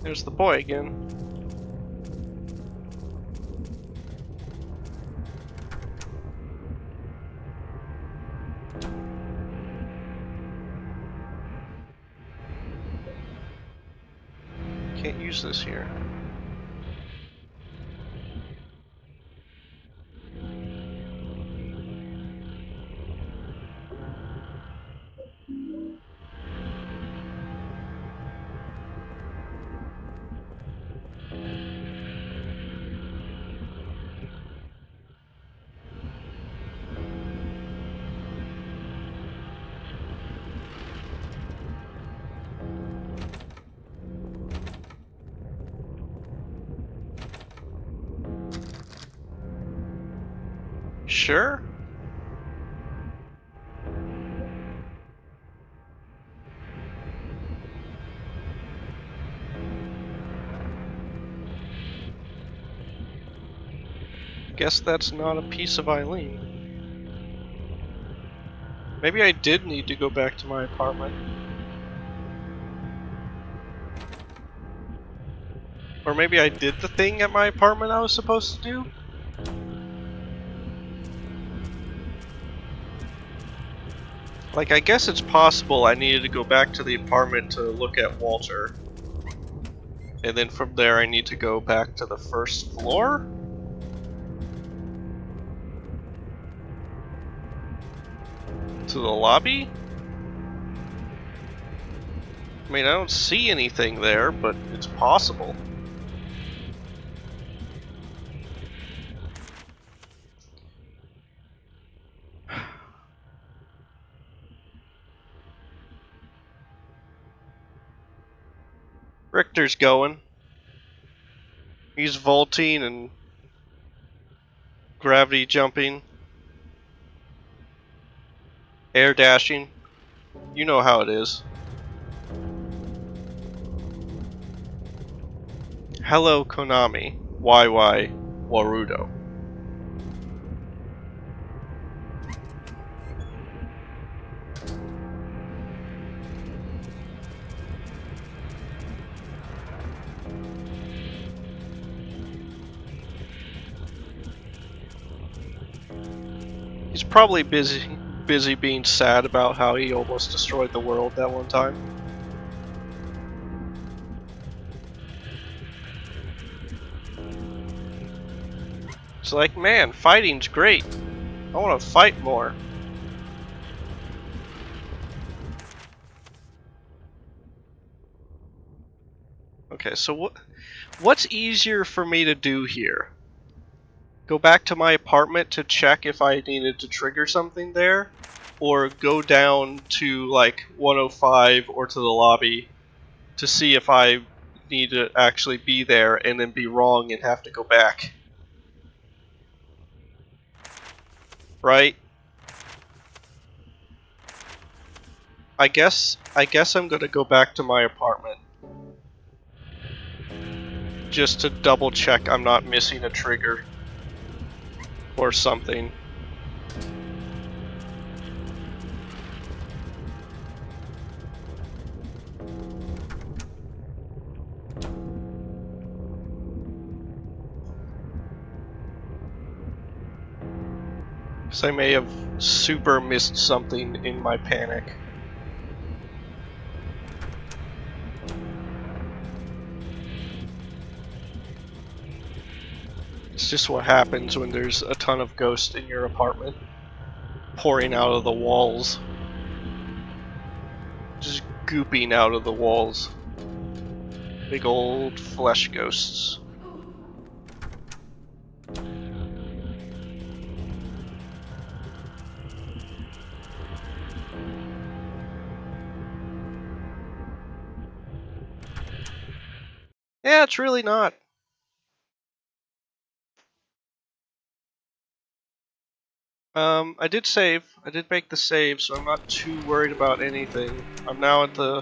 Speaker 1: There's the boy again. Can't use this here. Sure. Guess that's not a piece of Eileen. Maybe I did need to go back to my apartment. Or maybe I did the thing at my apartment I was supposed to do? Like, I guess it's possible I needed to go back to the apartment to look at Walter. And then from there I need to go back to the first floor? To the lobby? I mean, I don't see anything there, but it's possible. Richter's going. He's vaulting and gravity jumping, air dashing. You know how it is. Hello, Konami. YY Warudo. He's probably busy being sad about how he almost destroyed the world that one time. It's like, man, fighting's great. I want to fight more. Okay, so what's easier for me to do here? Go back to my apartment to check if I needed to trigger something there? Or go down to, like, 105 or to the lobby to see if I need to actually be there and then be wrong and have to go back? Right? I guess I'm gonna go back to my apartment. Just to double check I'm not missing a trigger. Or something. Because I may have super missed something in my panic. It's just what happens when there's a ton of ghosts in your apartment. Pouring out of the walls. Just gooping out of the walls. Big old flesh ghosts. Yeah, it's really not. I did save. I did make the save, so I'm not too worried about anything. I'm now at the...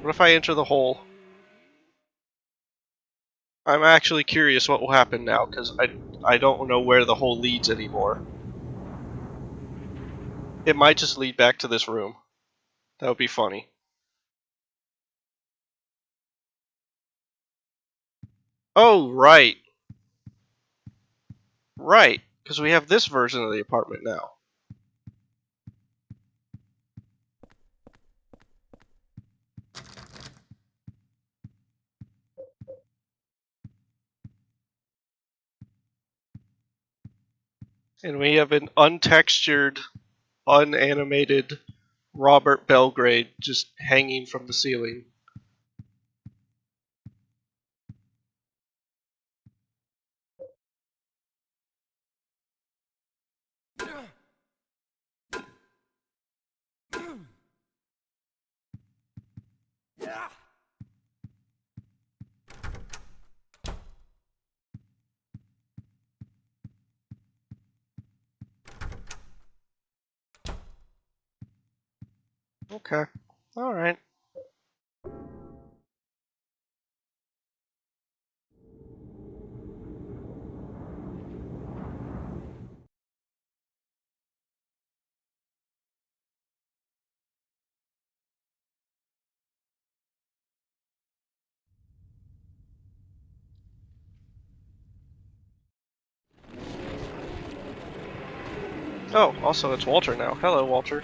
Speaker 1: What if I enter the hole? I'm actually curious what will happen now, because I don't know where the hole leads anymore. It might just lead back to this room. That would be funny. Oh, right. Right, because we have this version of the apartment now. And we have an untextured, unanimated Robert Belgrade just hanging from the ceiling. Okay. Alright. Oh, also it's Walter now. Hello, Walter.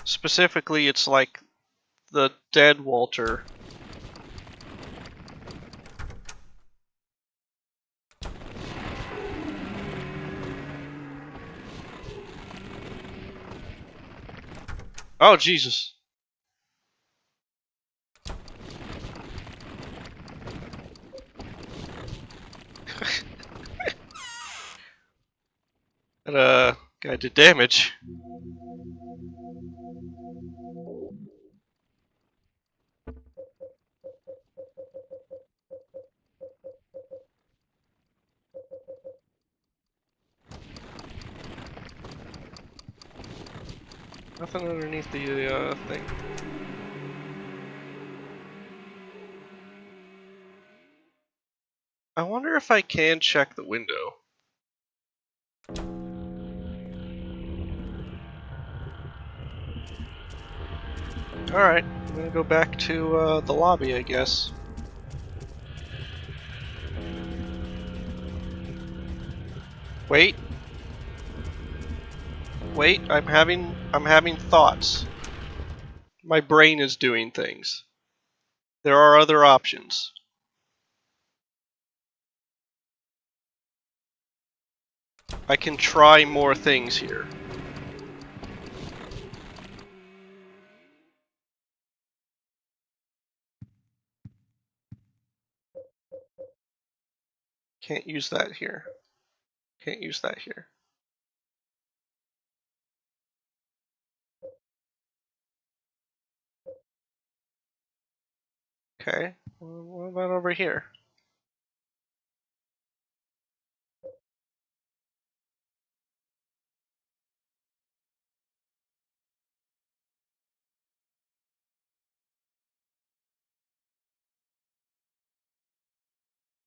Speaker 1: Specifically, it's like the dead Walter. Oh, Jesus. That guy did damage. Nothing underneath the thing. I wonder if I can check the window. Alright, I'm gonna go back to the lobby, I guess. Wait. Wait, I'm having thoughts. My brain is doing things. There are other options. I can try more things here. Can't use that here. Can't use that here. Okay. Well, what about over here?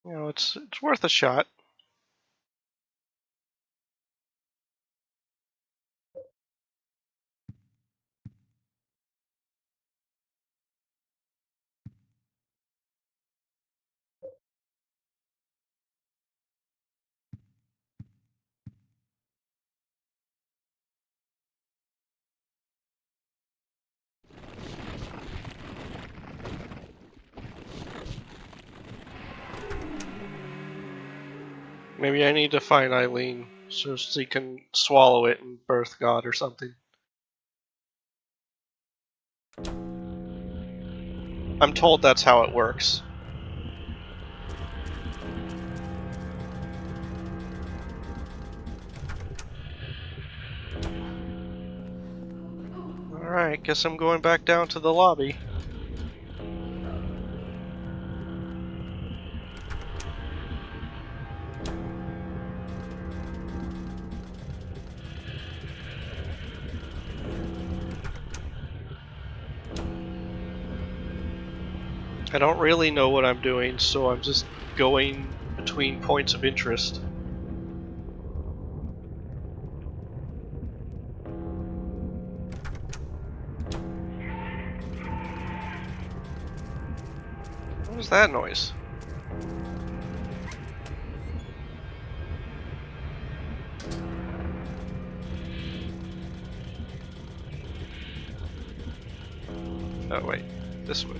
Speaker 1: You know, it's worth a shot. Maybe I need to find Eileen so she can swallow it and birth God or something. I'm told that's how it works. Alright, guess I'm going back down to the lobby. I don't really know what I'm doing, so I'm just going between points of interest. What was that noise? Oh wait, this way.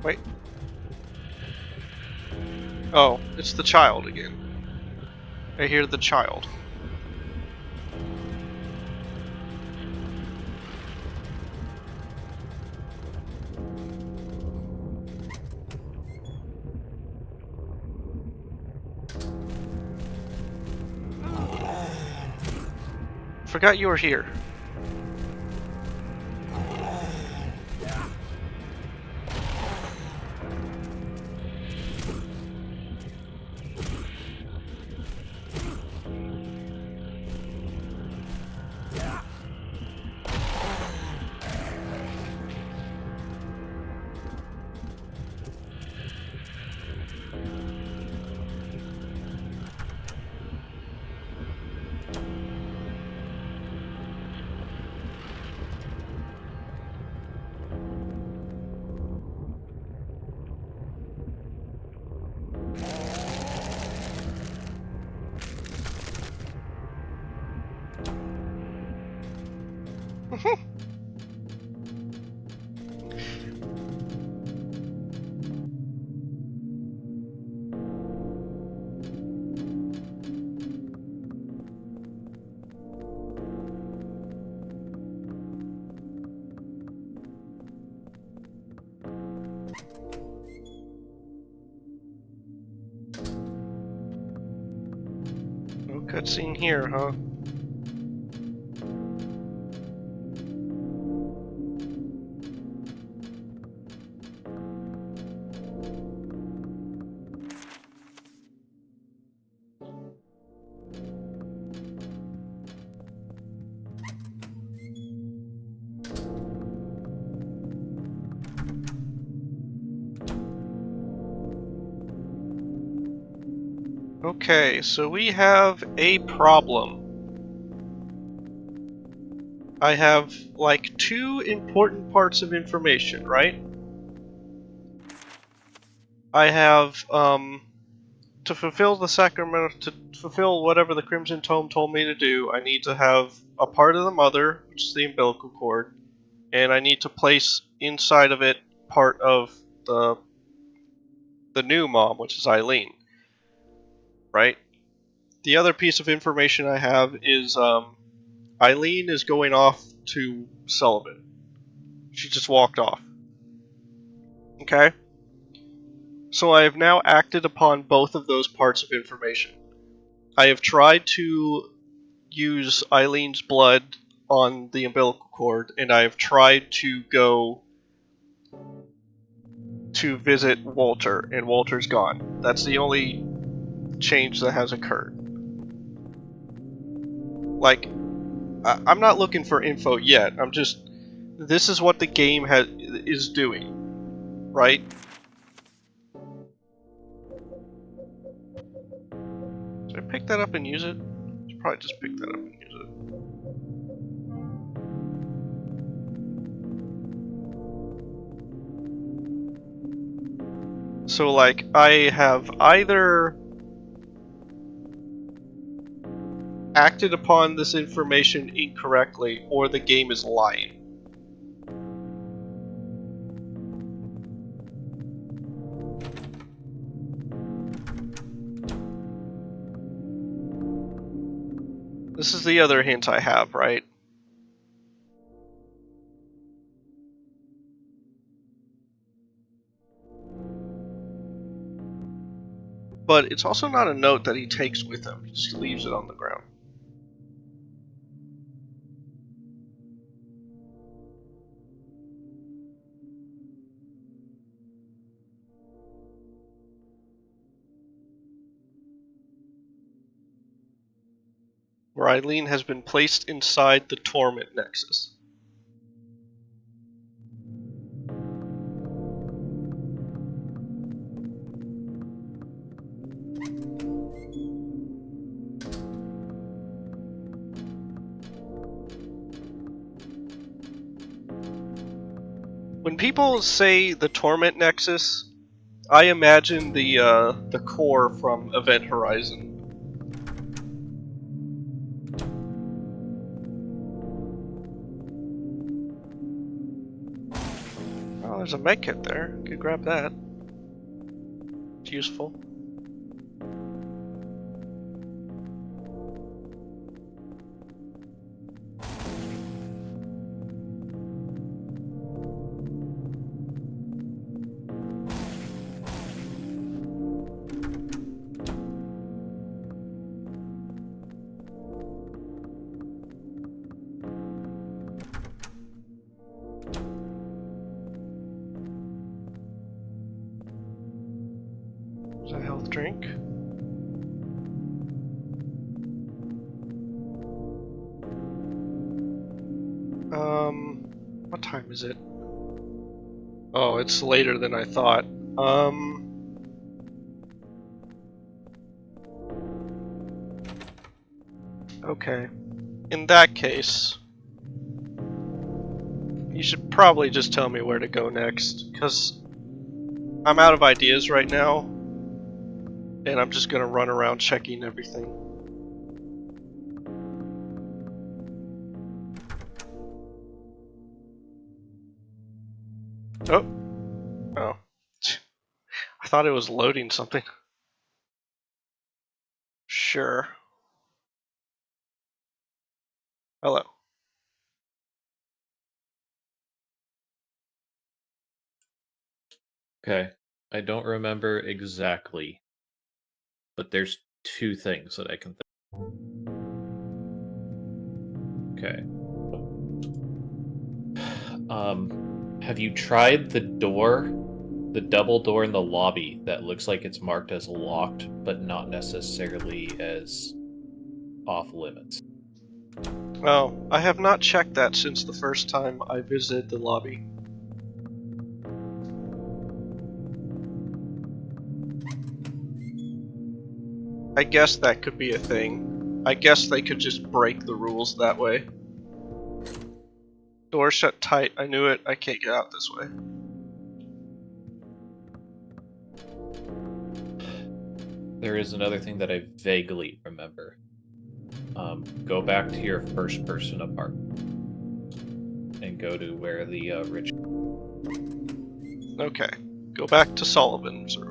Speaker 1: Wait. Oh, it's the child again. I hear the child. Forgot you were here. No cutscene here, huh? Okay, so we have a problem. I have, like, two important parts of information, right? I have, to fulfill the sacrament, to fulfill whatever the Crimson Tome told me to do, I need to have a part of the mother, which is the umbilical cord, and I need to place inside of it part of the new mom, which is Eileen, right? The other piece of information I have is Eileen is going off to Sullivan. She just walked off. Okay? So I have now acted upon both of those parts of information. I have tried to use Eileen's blood on the umbilical cord, and I have tried to go to visit Walter, and Walter's gone. That's the only change that has occurred. Like, I'm not looking for info yet. I'm just, this is what the game is doing, right? Should I pick that up and use it? I should probably just pick that up and use it. So, like, I have either acted upon this information incorrectly, or the game is lying. This is the other hint I have, right? But it's also not a note that he takes with him. He just leaves it on the ground. Where Eileen has been placed inside the Torment Nexus. When people say the Torment Nexus, I imagine the core from Event Horizon. Oh, there's a medkit there. Could grab that. It's useful. There's a health drink. What time is it? Oh, it's later than I thought. Okay. In that case, you should probably just tell me where to go next, because I'm out of ideas right now, and I'm just gonna run around checking everything. Oh. Oh. I thought it was loading something. Sure. Hello.
Speaker 6: Okay. I don't remember exactly, but there's two things that I can think. Okay. Have you tried the door, the double door in the lobby that looks like it's marked as locked, but not necessarily as off limits?
Speaker 1: Oh, I have not checked that since the first time I visited the lobby. I guess that could be a thing. I guess they could just break the rules that way. Door shut tight. I knew it. I can't get out this way.
Speaker 6: There is another thing that I vaguely remember. Go back to your first person apartment and go to where the rich.
Speaker 1: Okay. Go back to Sullivan's room.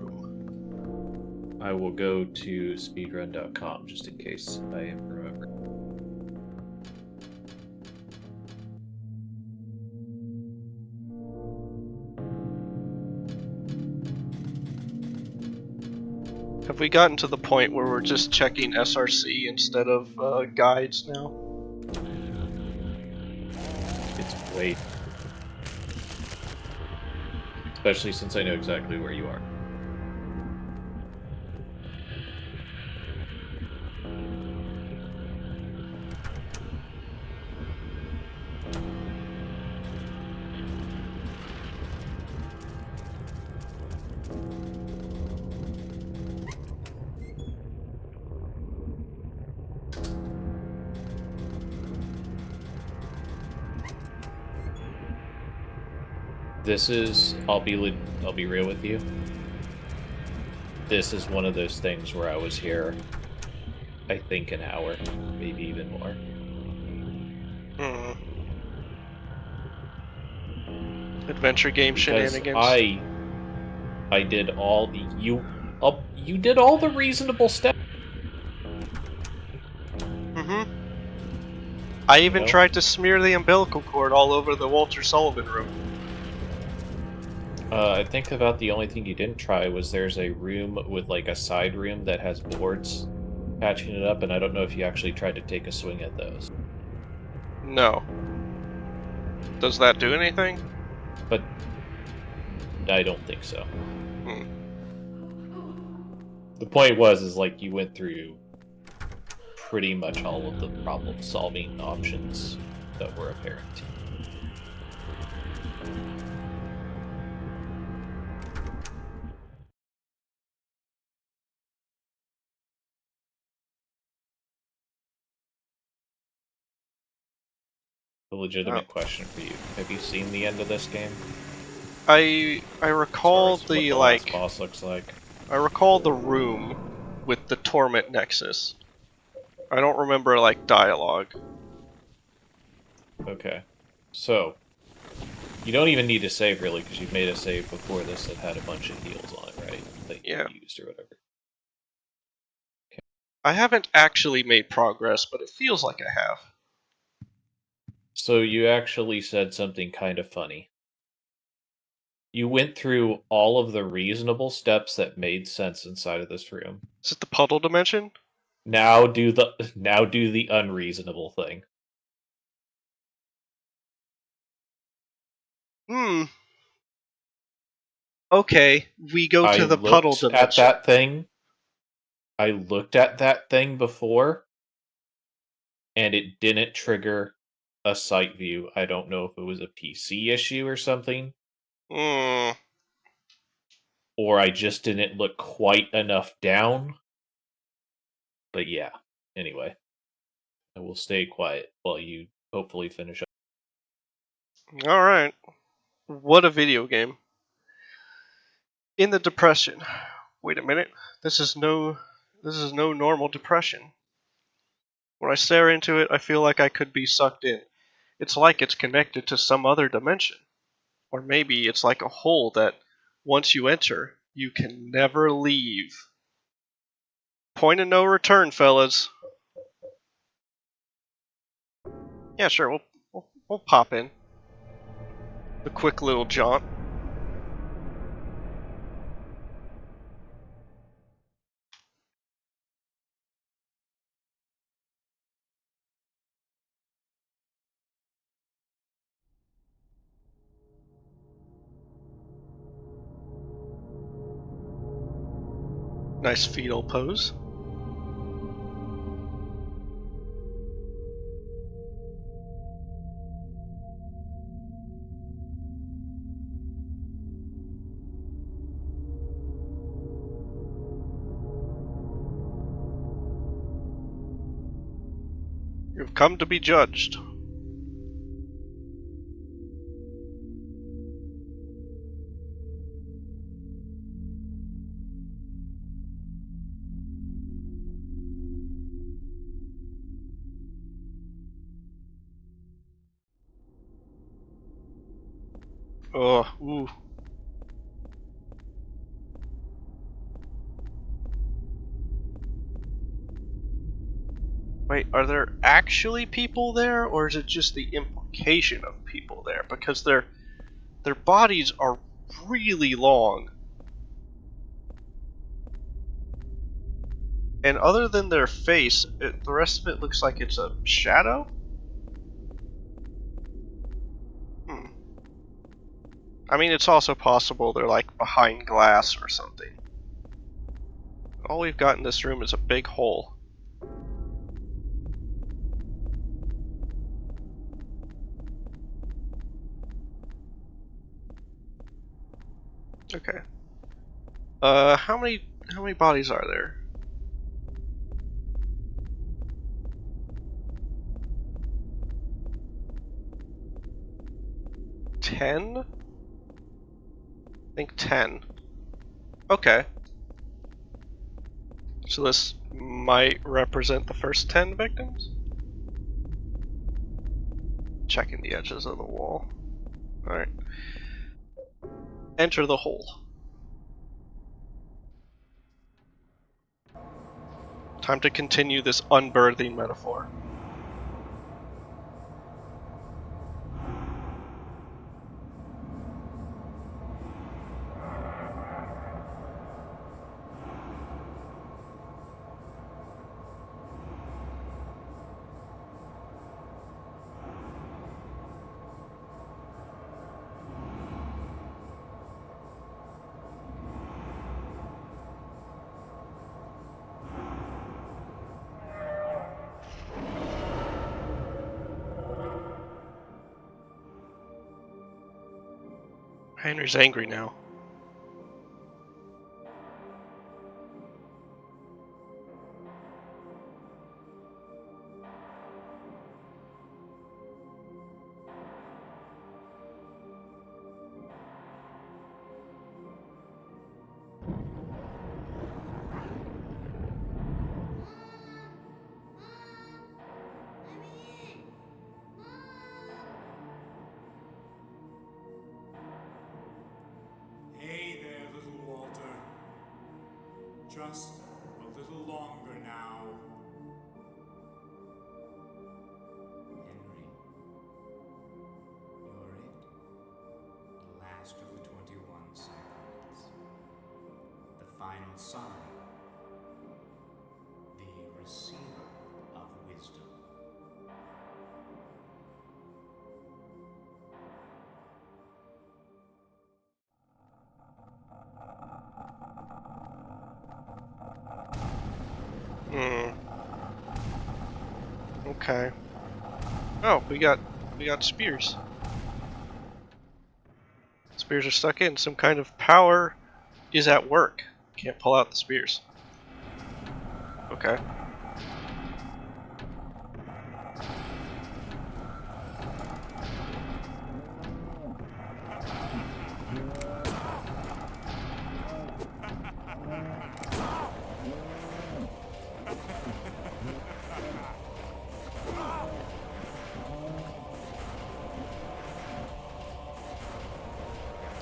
Speaker 6: I will go to speedrun.com just in case I remember.
Speaker 1: Have we gotten to the point where we're just checking SRC instead of guides now?
Speaker 6: It's way. Especially since I know exactly where you are. This is, I'll be real with you. This is one of those things where I was here, I think, an hour, maybe even more.
Speaker 1: Adventure game
Speaker 6: Because
Speaker 1: shenanigans.
Speaker 6: I did all the you did all the reasonable steps.
Speaker 1: I even
Speaker 6: You know?
Speaker 1: tried to smear the umbilical cord all over the Walter Sullivan room.
Speaker 6: I think about the only thing you didn't try was there's a room with like a side room that has boards patching it up, and I don't know if you actually tried to take a swing at those.
Speaker 1: No. Does that do anything?
Speaker 6: But I don't think so. The point is like you went through pretty much all of the problem-solving options that were apparent to you. A legitimate question for you: have you seen the end of this game?
Speaker 1: I
Speaker 6: As far
Speaker 1: recall
Speaker 6: as what
Speaker 1: the
Speaker 6: the last boss looks like.
Speaker 1: I recall the room with the Torment Nexus. I don't remember like dialogue.
Speaker 6: Okay, so you don't even need to save really because you've made a save before this that had a bunch of heals on it, right? That you
Speaker 1: Yeah.
Speaker 6: used or whatever.
Speaker 1: I haven't actually made progress, but it feels like I have.
Speaker 6: So you actually said something kind of funny. You went through all of the reasonable steps that made sense inside of this room.
Speaker 1: Is it the puddle dimension?
Speaker 6: Now do the unreasonable thing.
Speaker 1: Okay, we go
Speaker 6: I
Speaker 1: to the puddle
Speaker 6: looked at
Speaker 1: dimension.
Speaker 6: that thing. I looked at that thing before, and it didn't trigger a sight view. I don't know if it was a PC issue or something, or I just didn't look quite enough down. But yeah, anyway, I will stay quiet while you hopefully finish up.
Speaker 1: Alright. What a video game. In the depression. Wait a minute. This is no normal depression. When I stare into it, I feel like I could be sucked in. It's like it's connected to some other dimension. Or maybe it's like a hole that once you enter, you can never leave. Point of no return, fellas. Yeah, sure, we'll pop in. A quick little jaunt. Nice fetal pose. You've come to be judged. Oh, ooh. Wait, are there actually people there, or is it just the implication of people there? Because their bodies are really long. And other than their face, the rest of it looks like it's a shadow? I mean, it's also possible they're like behind glass or something. All we've got in this room is a big hole. Okay. How many bodies are there? 10? I think 10. Okay. So this might represent the first 10 victims? Checking the edges of the wall. Alright. Enter the hole. Time to continue this unbirthing metaphor. Henry's angry now.
Speaker 5: Hey there, little Walter. Just a little longer now. Henry, you're it. The last of the 21 sacraments. The final sign. The receiver of wisdom.
Speaker 1: Okay. Oh, we got spears. Spears are stuck in. Some kind of power is at work. Can't pull out the spears. Okay.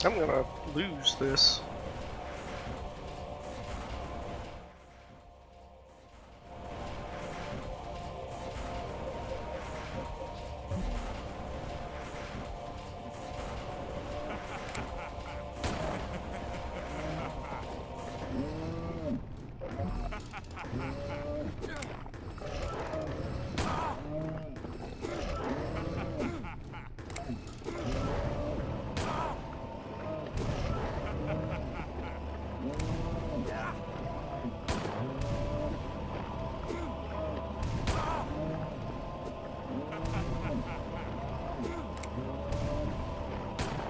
Speaker 1: I'm gonna lose this.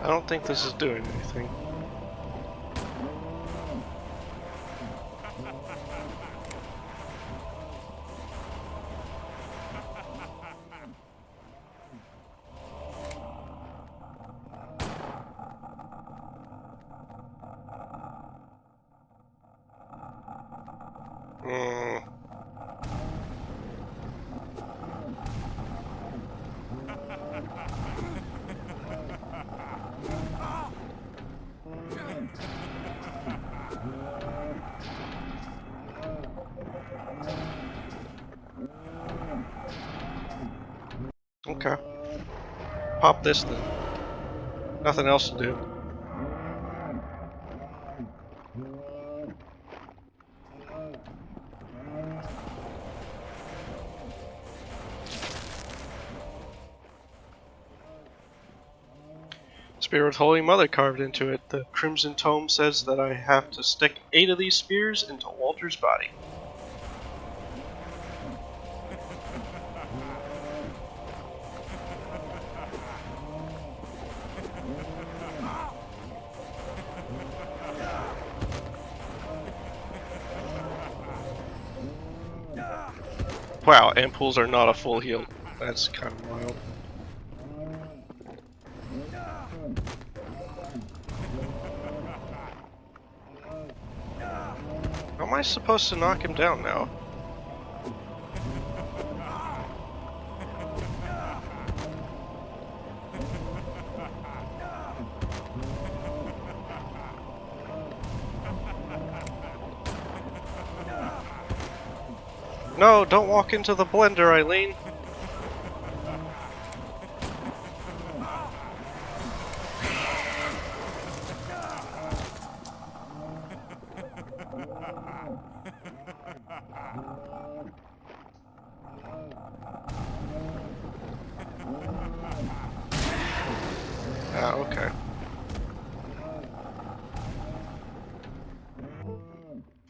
Speaker 1: I don't think this is doing anything. Mm. Okay. Pop this then. Nothing else to do. Spear with Holy Mother carved into it. The Crimson Tome says that I have to stick 8 of these spears into Walter's body. Wow, ampoules are not a full heal. That's kind of wild. How am I supposed to knock him down now? No, don't walk into the blender, Eileen. Ah, okay.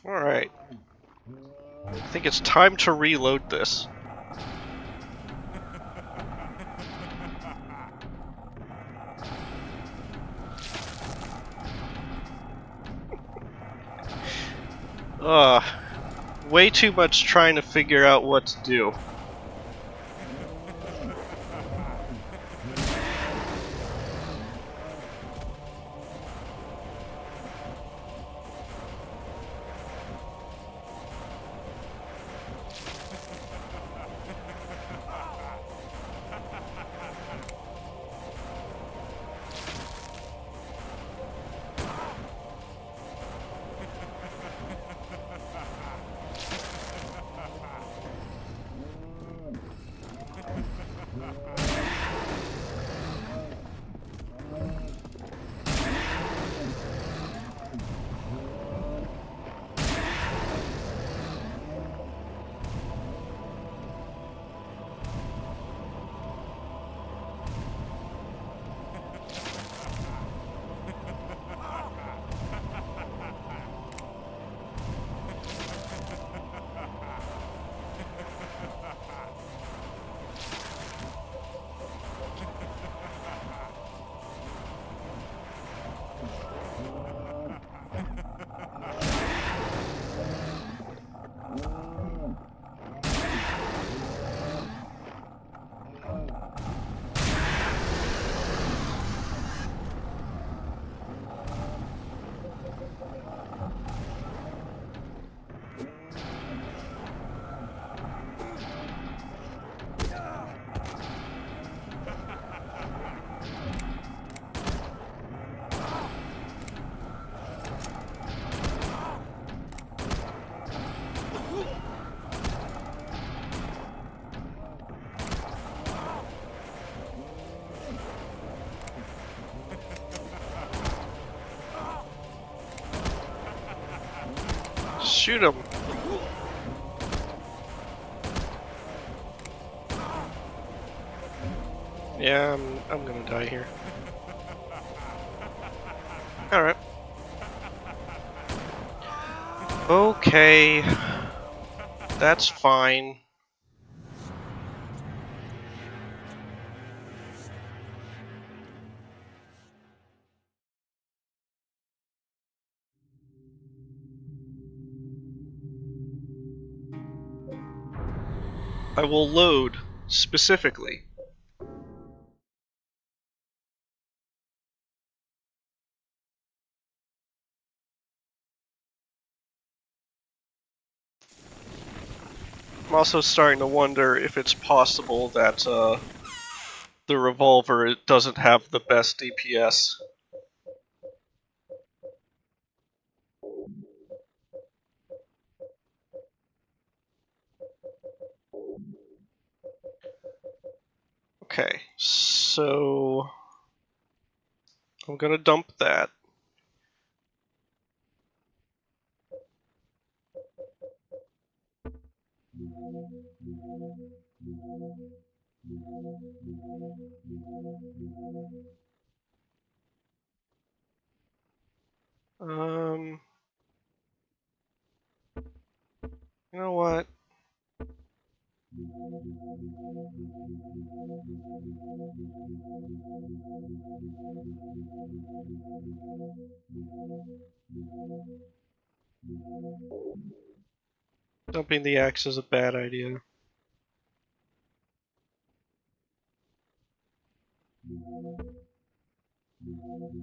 Speaker 1: Alright. I think it's time to reload this. Ugh. Way too much trying to figure out what to do. shoot him. Yeah, I'm gonna die here. Alright. Okay. That's fine. I will load specifically. I'm also starting to wonder if it's possible that the revolver doesn't have the best DPS. Okay, so I'm gonna dump that. You know what? Dumping the axe is a bad idea.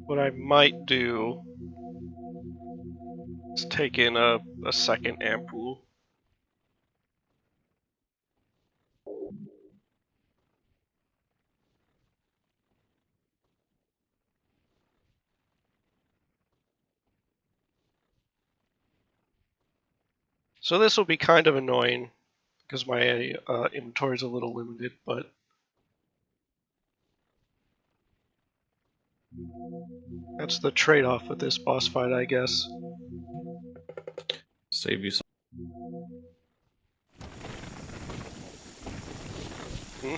Speaker 1: What I might do is take in a second ampoule. So this will be kind of annoying because my inventory is a little limited, but that's the trade-off with this boss fight, I guess.
Speaker 6: Save you some.
Speaker 1: Hmm?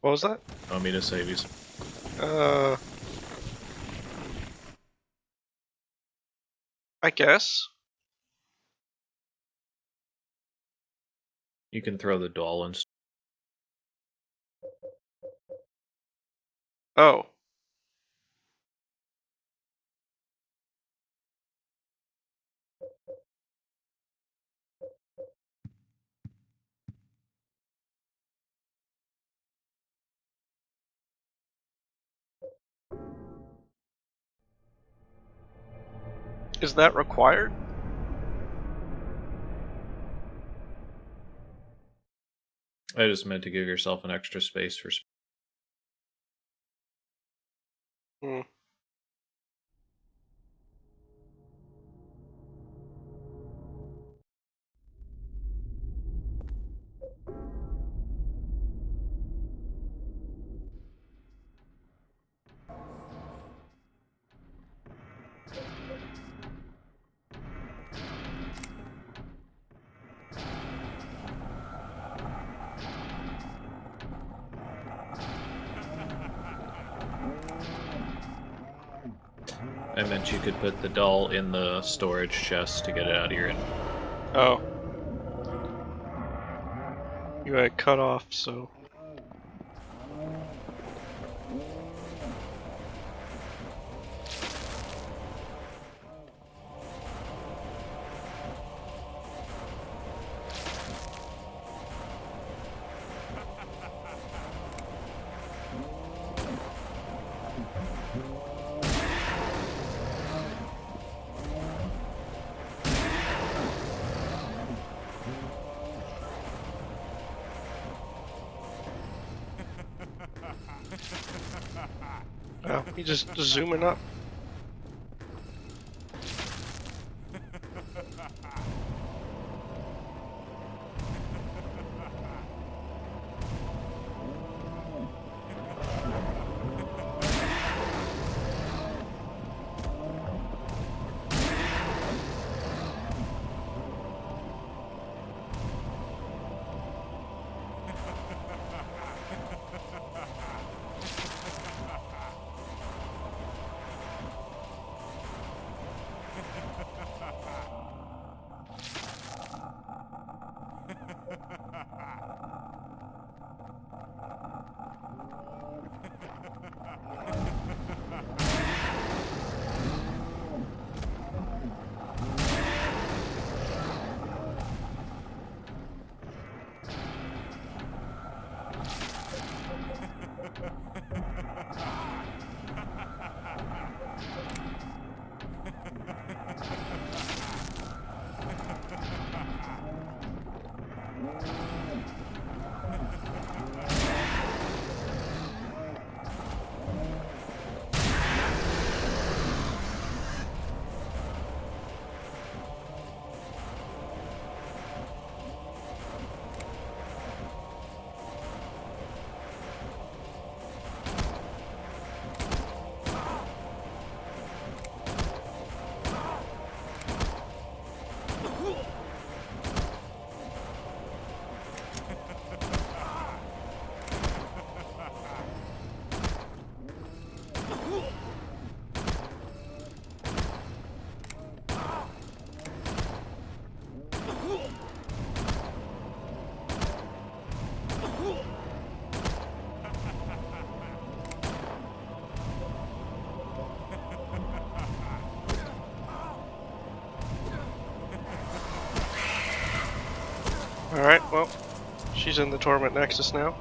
Speaker 1: What was that?
Speaker 6: Want me to save you some?
Speaker 1: I guess.
Speaker 6: You can throw the doll in.
Speaker 1: Oh. Is that required?
Speaker 6: I just meant to give yourself an extra space for.
Speaker 1: Hmm.
Speaker 6: I meant you could put the doll in the storage chest to get it out of your.
Speaker 1: Oh. You had cut off, so. Oh, you just zooming up. Alright, well, she's in the Torment Nexus now.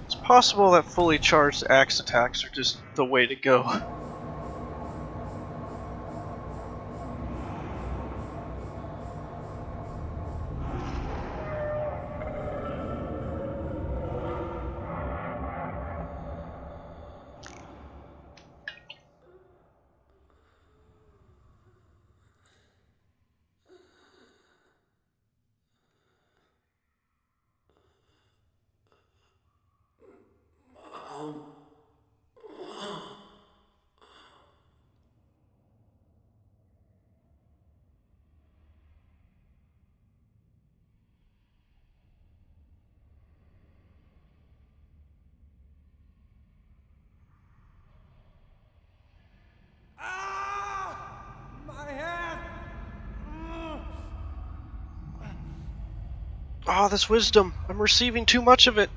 Speaker 1: It's possible that fully charged axe attacks are just the way to go. Oh, this wisdom! I'm receiving too much of it!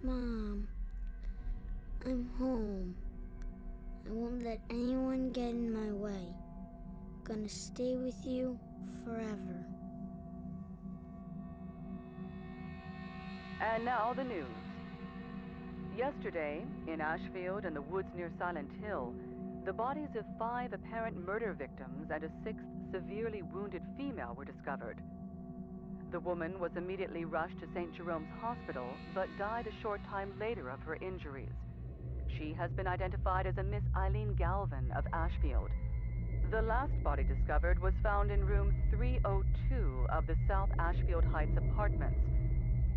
Speaker 7: Mom, I'm home. I won't let anyone get in my way. Gonna stay with you forever.
Speaker 8: And now the news. Yesterday, in Ashfield and the woods near Silent Hill, the bodies of 5 apparent murder victims and a 6th severely wounded female were discovered. The woman was immediately rushed to St. Jerome's Hospital, but died a short time later of her injuries. She has been identified as a Miss Eileen Galvin of Ashfield. The last body discovered was found in room 302 of the South Ashfield Heights apartments.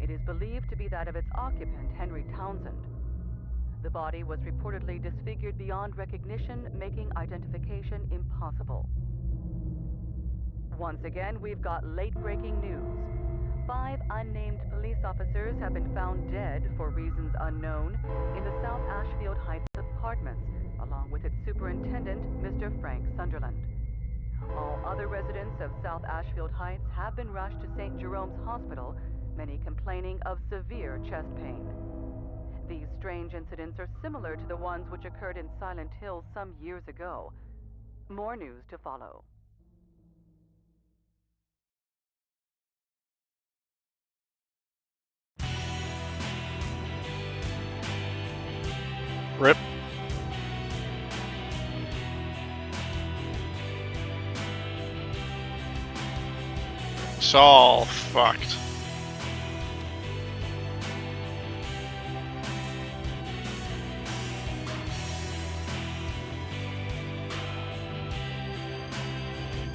Speaker 8: It is believed to be that of its occupant, Henry Townsend. The body was reportedly disfigured beyond recognition, making identification impossible. Once again, we've got late-breaking news. 5 unnamed police officers have been found dead for reasons unknown in the South Ashfield Heights apartments, along with its superintendent, Mr. Frank Sunderland. All other residents of South Ashfield Heights have been rushed to St. Jerome's Hospital, many complaining of severe chest pain. These strange incidents are similar to the ones which occurred in Silent Hill some years ago. More news to follow.
Speaker 1: Rip. It's all fucked.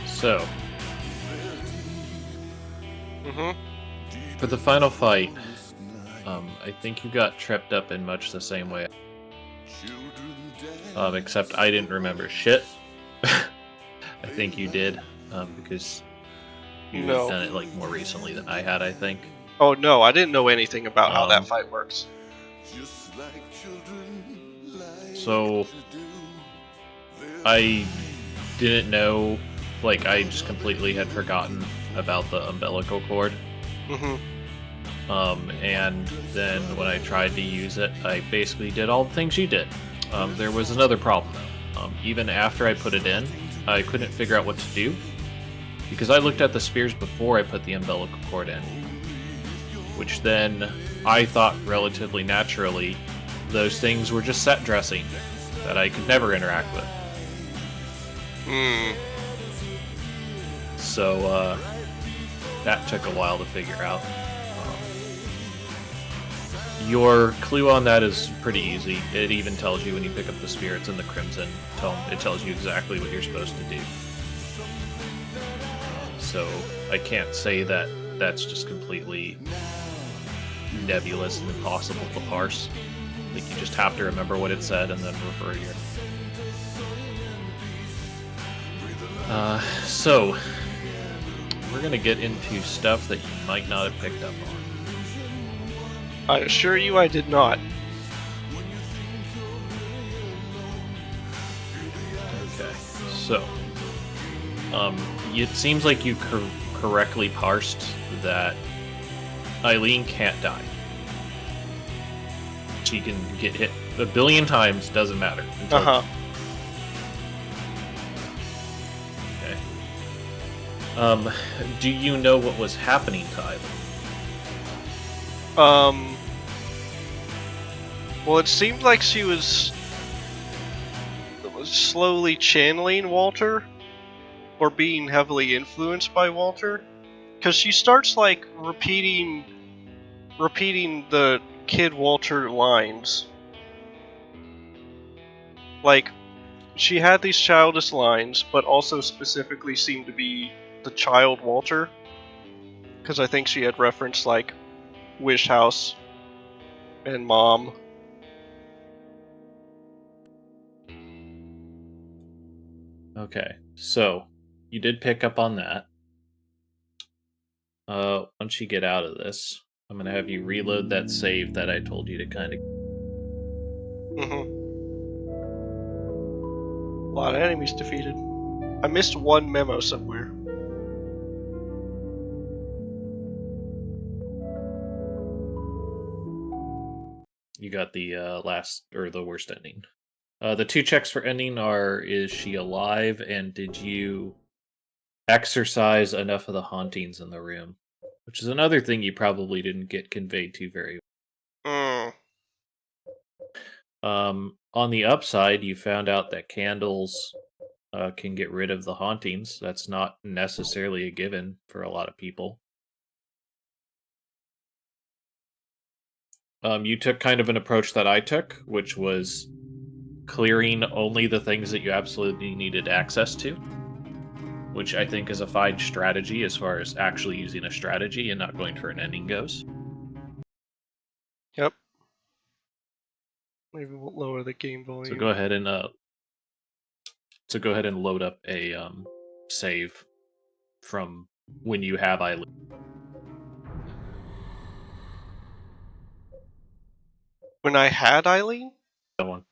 Speaker 6: So, for the final fight, I think you got tripped up in much the same way. Except I didn't remember shit. I think you did, because you had done it like more recently than I had, I think.
Speaker 1: Oh no, I didn't know anything about how that fight works.
Speaker 6: So I didn't know, like I just completely had forgotten about the umbilical cord. And then when I tried to use it, I basically did all the things you did. There was another problem though. Even after I put it in, I couldn't figure out what to do, because I looked at the spears before I put the umbilical cord in, which then I thought relatively naturally those things were just set dressing that I could never interact with. So that took a while to figure out. Your clue on that is pretty easy. It even tells you when you pick up the spirits in the Crimson Tome. It tells you exactly what you're supposed to do. So I can't say that that's just completely nebulous and impossible to parse. I think you just have to remember what it said and then refer to your... So we're gonna get into stuff that you might not have picked up on.
Speaker 1: I assure you I did not.
Speaker 6: Okay, so it seems like you correctly parsed that Eileen can't die. She can get hit a billion times, doesn't matter. Okay. Do you know what was happening to Eileen?
Speaker 1: Well, it seemed like she was slowly channeling Walter, or being heavily influenced by Walter, because she starts like repeating the Kid Walter lines. Like, she had these childish lines, but also specifically seemed to be the child Walter, because I think she had referenced like Wish House and Mom.
Speaker 6: Okay, so you did pick up on that. Once you get out of this, I'm gonna have you reload that save that I told you to kind of...
Speaker 1: A lot of enemies defeated. I missed one memo somewhere.
Speaker 6: You got the last, or the worst ending. The two checks for ending are, is she alive, and did you exercise enough of the hauntings in the room? Which is another thing you probably didn't get conveyed to very well. On the upside, you found out that candles can get rid of the hauntings. That's not necessarily a given for a lot of people. You took kind of an approach that I took, which was clearing only the things that you absolutely needed access to, which I think is a fine strategy as far as actually using a strategy and not going for an ending goes.
Speaker 1: Yep. Maybe we'll lower the game volume.
Speaker 6: So go ahead and load up a save from when you have Eileen.
Speaker 1: When I had Eileen?
Speaker 6: That one.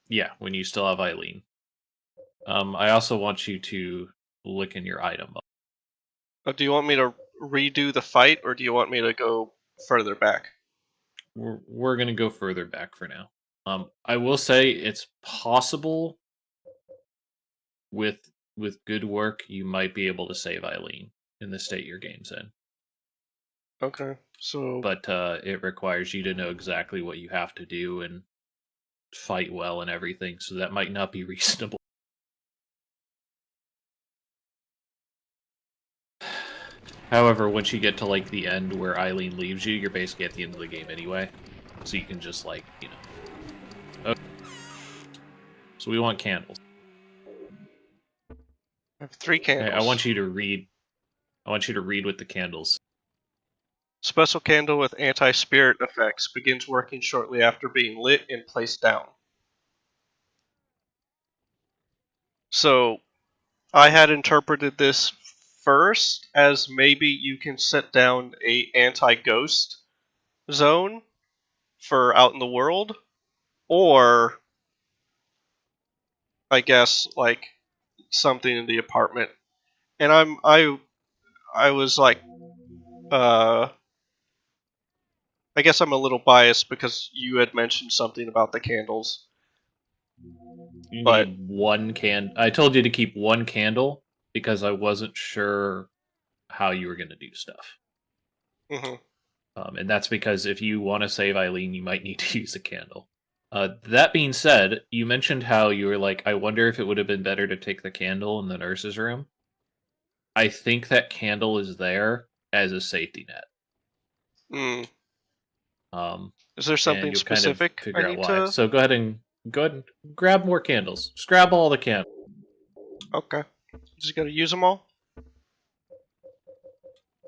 Speaker 6: Yeah, when you still have Eileen. I also want you to look in your item.
Speaker 1: Do you want me to redo the fight, or do you want me to go further back?
Speaker 6: We're gonna go further back for now. I will say it's possible with good work you might be able to save Eileen in the state your game's in.
Speaker 1: Okay, so...
Speaker 6: But it requires you to know exactly what you have to do and fight well and everything, so that might not be reasonable. However, once you get to like the end where Eileen leaves you, you're basically at the end of the game anyway. So you can just like, Okay. So we want candles.
Speaker 1: I have 3
Speaker 6: Okay,
Speaker 1: candles.
Speaker 6: I want you to read. I want you to read with the candles.
Speaker 1: Special candle with anti-spirit effects begins working shortly after being lit and placed down. So I had interpreted this first as maybe you can set down a anti-ghost zone for out in the world, or I guess like something in the apartment. And I was like, I guess I'm a little biased because you had mentioned something about the candles,
Speaker 6: You
Speaker 1: but
Speaker 6: need one I told you to keep one candle because I wasn't sure how you were going to do stuff.
Speaker 1: mhm.
Speaker 6: And that's because if you want to save Eileen, you might need to use a candle. That being said, you mentioned how you were like, I wonder if it would have been better to take the candle in the nurse's room. I think that candle is there as a safety net.
Speaker 1: Mm.
Speaker 6: Um,
Speaker 1: Is there
Speaker 6: and
Speaker 1: something
Speaker 6: you'll kind of
Speaker 1: specific I
Speaker 6: figure out
Speaker 1: need
Speaker 6: why.
Speaker 1: to?
Speaker 6: So go ahead and grab more candles. Just grab all the candles.
Speaker 1: Okay, just gotta use them all.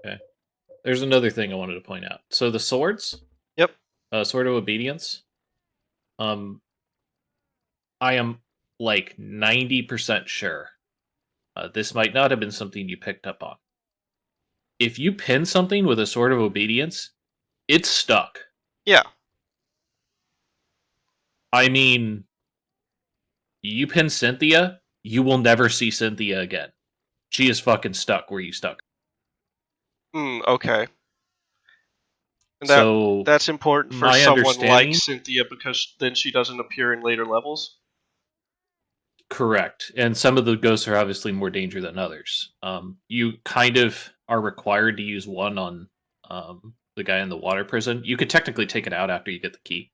Speaker 6: Okay. There's another thing I wanted to point out. So the swords,
Speaker 1: Yep.
Speaker 6: Sword of Obedience. I am like 90% sure. This might not have been something you picked up on. If you pin something with a Sword of Obedience, it's stuck.
Speaker 1: Yeah.
Speaker 6: I mean, you pin Cynthia, you will never see Cynthia again. She is fucking stuck where you stuck.
Speaker 1: Okay. And
Speaker 6: So,
Speaker 1: that's important for
Speaker 6: my
Speaker 1: someone like
Speaker 6: understanding,
Speaker 1: Cynthia because then she doesn't appear in later levels.
Speaker 6: correct. And some of the ghosts are obviously more danger than others. You kind of are required to use one on the guy in the water prison. You could technically take it out after you get the key.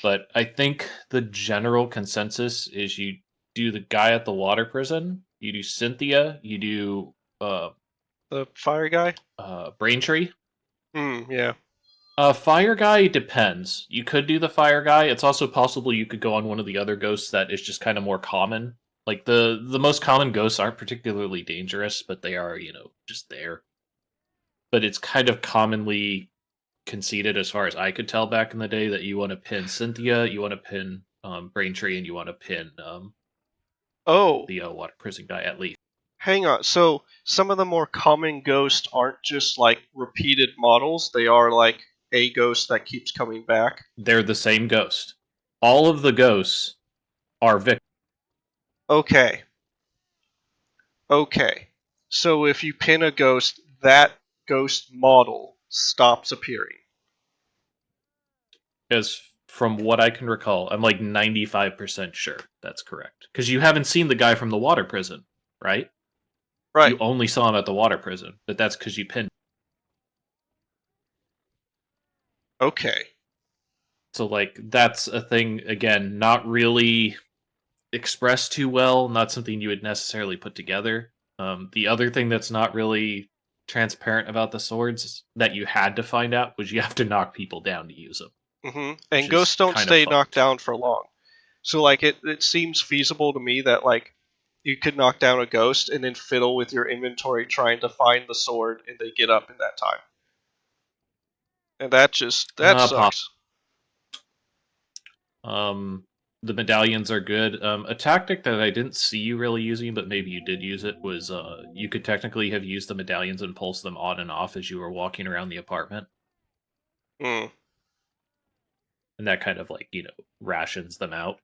Speaker 6: But I think the general consensus is you do the guy at the water prison, you do Cynthia, you do
Speaker 1: The fire guy.
Speaker 6: Braintree.
Speaker 1: Yeah.
Speaker 6: Fire guy depends. You could do the fire guy. It's also possible you could go on one of the other ghosts that is just kind of more common. Like the most common ghosts aren't particularly dangerous, but they are, just there. But it's kind of commonly conceded, as far as I could tell back in the day, that you want to pin Cynthia, you want to pin Braintree, and you want to pin
Speaker 1: Oh,
Speaker 6: the water prison guy at least.
Speaker 1: hang on. So some of the more common ghosts aren't just like repeated models. They are like a ghost that keeps coming back.
Speaker 6: They're the same ghost. All of the ghosts are victims.
Speaker 1: Okay. Okay. So if you pin a ghost, that ghost model stops appearing.
Speaker 6: As from what I can recall, I'm like 95% sure that's correct. Because you haven't seen the guy from the water prison, right?
Speaker 1: Right.
Speaker 6: You only saw him at the water prison, but that's because you pinned.
Speaker 1: Okay.
Speaker 6: So, like, that's a thing, again, not really expressed too well, not something you would necessarily put together. The other thing that's not really transparent about the swords that you had to find out was you have to knock people down to use them,
Speaker 1: And
Speaker 6: which
Speaker 1: ghosts
Speaker 6: is
Speaker 1: don't
Speaker 6: kind of
Speaker 1: stay knocked
Speaker 6: fucked.
Speaker 1: down for long. So like it seems feasible to me that like you could knock down a ghost and then fiddle with your inventory trying to find the sword and they get up in that time. And that
Speaker 6: Pop.
Speaker 1: sucks.
Speaker 6: Um, the medallions are good. A tactic that I didn't see you really using, but maybe you did use it, was you could technically have used the medallions and pulse them on and off as you were walking around the apartment.
Speaker 1: Mm.
Speaker 6: And that kind of like, rations them out.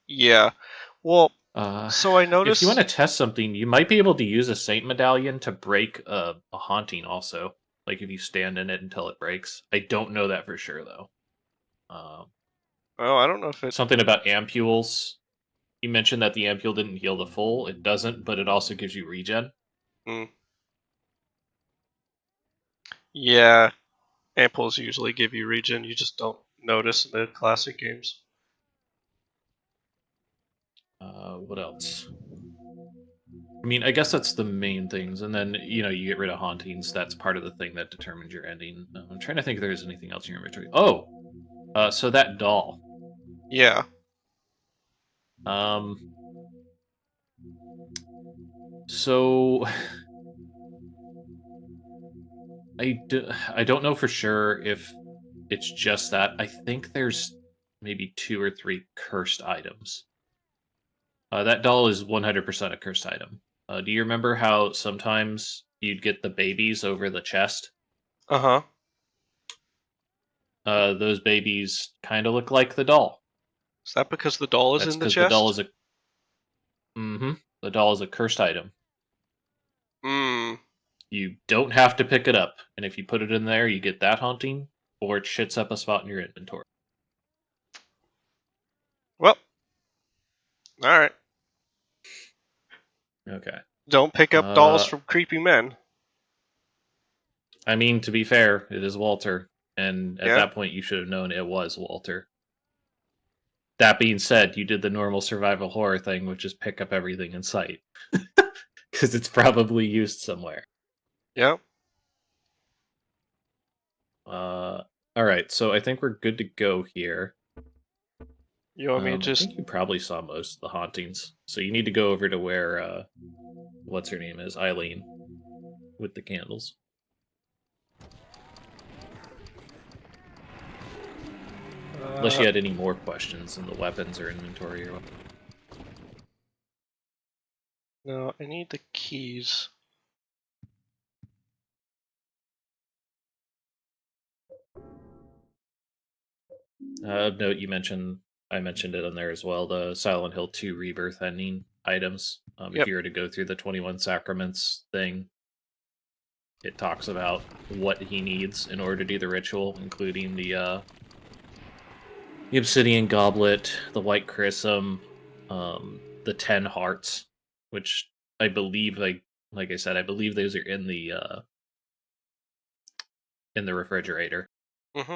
Speaker 1: Yeah. Well,
Speaker 6: Uh,
Speaker 1: so I
Speaker 6: if you want
Speaker 1: noticed.
Speaker 6: to test something, you might be able to use a Saint medallion to break a haunting also. Like if you stand in it until it breaks. I don't know that for sure though. Um,
Speaker 1: Oh, I don't know if it.
Speaker 6: Something about ampules. You mentioned that the ampule didn't heal the full. It doesn't, but it also gives you regen.
Speaker 1: Mm. Yeah, ampoules usually give you regen. You just don't notice in the classic games.
Speaker 6: What else? I mean, I guess that's the main things, and then you get rid of hauntings. That's part of the thing that determines your ending. I'm trying to think if there's anything else in your inventory. Oh, so that doll.
Speaker 1: Yeah.
Speaker 6: So I don't know for sure if it's just that. I think there's maybe 2 or 3 cursed items. That doll is 100% a cursed item. Do you remember how sometimes you'd get the babies over the chest?
Speaker 1: Uh-huh.
Speaker 6: Those babies kind of look like the doll.
Speaker 1: Is that because the doll is
Speaker 6: That's
Speaker 1: in the
Speaker 6: because the doll
Speaker 1: chest?
Speaker 6: is a the doll is a cursed item.
Speaker 1: Hmm.
Speaker 6: You don't have to pick it up, and if you put it in there, you get that haunting, or it shits up a spot in your inventory.
Speaker 1: Well. Alright.
Speaker 6: Okay.
Speaker 1: Don't pick up dolls from creepy men.
Speaker 6: I mean, to be fair, it is Walter, and at
Speaker 1: Yeah.
Speaker 6: that point, you should have known it was Walter. That being said, you did the normal survival horror thing, which is pick up everything in sight. Because it's probably used somewhere.
Speaker 1: Yep.
Speaker 6: Alright, so I think we're good to go here.
Speaker 1: You want me to
Speaker 6: I
Speaker 1: just...
Speaker 6: think you probably saw most of the hauntings. So you need to go over to where, what's her name is? Eileen. With the candles. Unless you had any more questions in the weapons or inventory or what.
Speaker 1: No, I need the keys.
Speaker 6: Note I mentioned it on there as well, the Silent Hill 2 Rebirth ending items.
Speaker 1: Yep.
Speaker 6: If you were to go through the 21 Sacraments thing, it talks about what he needs in order to do the ritual, including the obsidian goblet, the white chrism, the 10 hearts, which I believe, like I said, I believe those are in the refrigerator.
Speaker 1: Mm-hmm.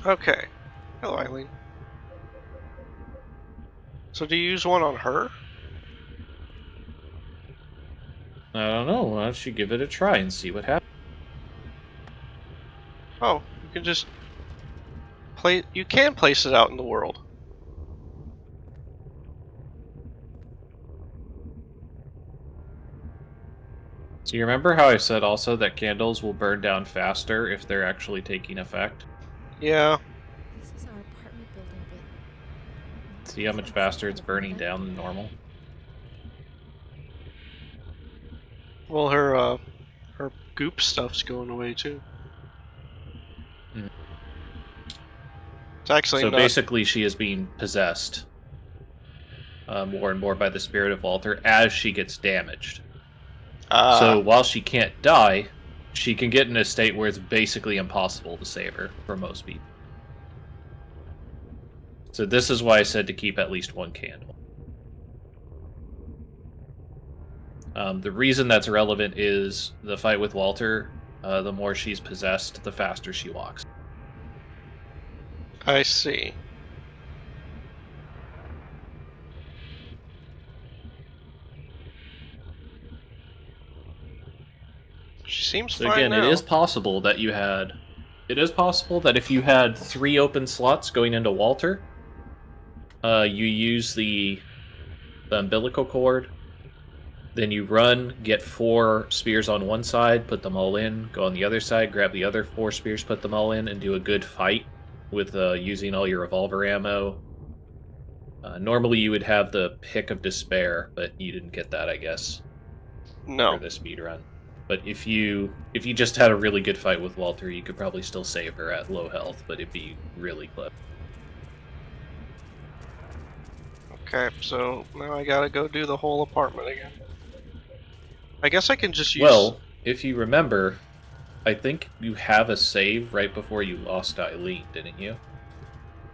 Speaker 1: Okay. Hello, Eileen. So do you use one on her?
Speaker 6: I don't know. Why don't you give it a try and see what happens?
Speaker 1: Oh, you can just you can place it out in the world.
Speaker 6: So you remember how I said also that candles will burn down faster if they're actually taking effect?
Speaker 1: Yeah.
Speaker 2: This is our apartment building, but
Speaker 6: See how much faster it's burning down than normal?
Speaker 1: Well, her goop stuff's going away too.
Speaker 6: Mm.
Speaker 1: It's actually
Speaker 6: So
Speaker 1: not.
Speaker 6: basically she is being possessed more and more by the spirit of Walter as she gets damaged. So while she can't die, she can get in a state where it's basically impossible to save her for most people. So this is why I said to keep at least one candle. The reason that's relevant is the fight with Walter, the more she's possessed, the faster she walks.
Speaker 1: I see. She seems
Speaker 6: So
Speaker 1: fine
Speaker 6: again,
Speaker 1: now.
Speaker 6: it is possible that if you had 3 open slots going into Walter, you use the umbilical cord, then you run, get 4 spears on one side, put them all in, go on the other side, grab the other 4 spears, put them all in, and do a good fight with using all your revolver ammo. Normally you would have the Pick of Despair, but you didn't get that, I guess,
Speaker 1: No.
Speaker 6: for the speed run. But if you just had a really good fight with Walter, you could probably still save her at low health, but it'd be really close.
Speaker 1: Okay, so now I gotta go do the whole apartment again. I guess I can just use...
Speaker 6: Well, if you remember, I think you have a save right before you lost Eileen, didn't you?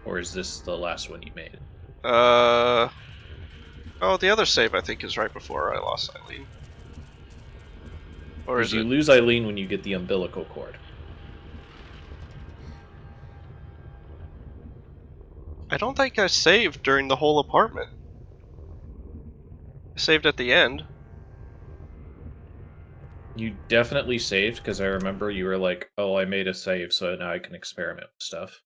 Speaker 6: Or is this the last one you made?
Speaker 1: Oh, the other save I think is right before I lost Eileen. Or
Speaker 6: Because
Speaker 1: is
Speaker 6: you
Speaker 1: it?
Speaker 6: lose Eileen when you get the umbilical cord.
Speaker 1: I don't think I saved during the whole apartment. I saved at the end.
Speaker 6: You definitely saved, because I remember you were like, oh, I made a save, so now I can experiment with stuff.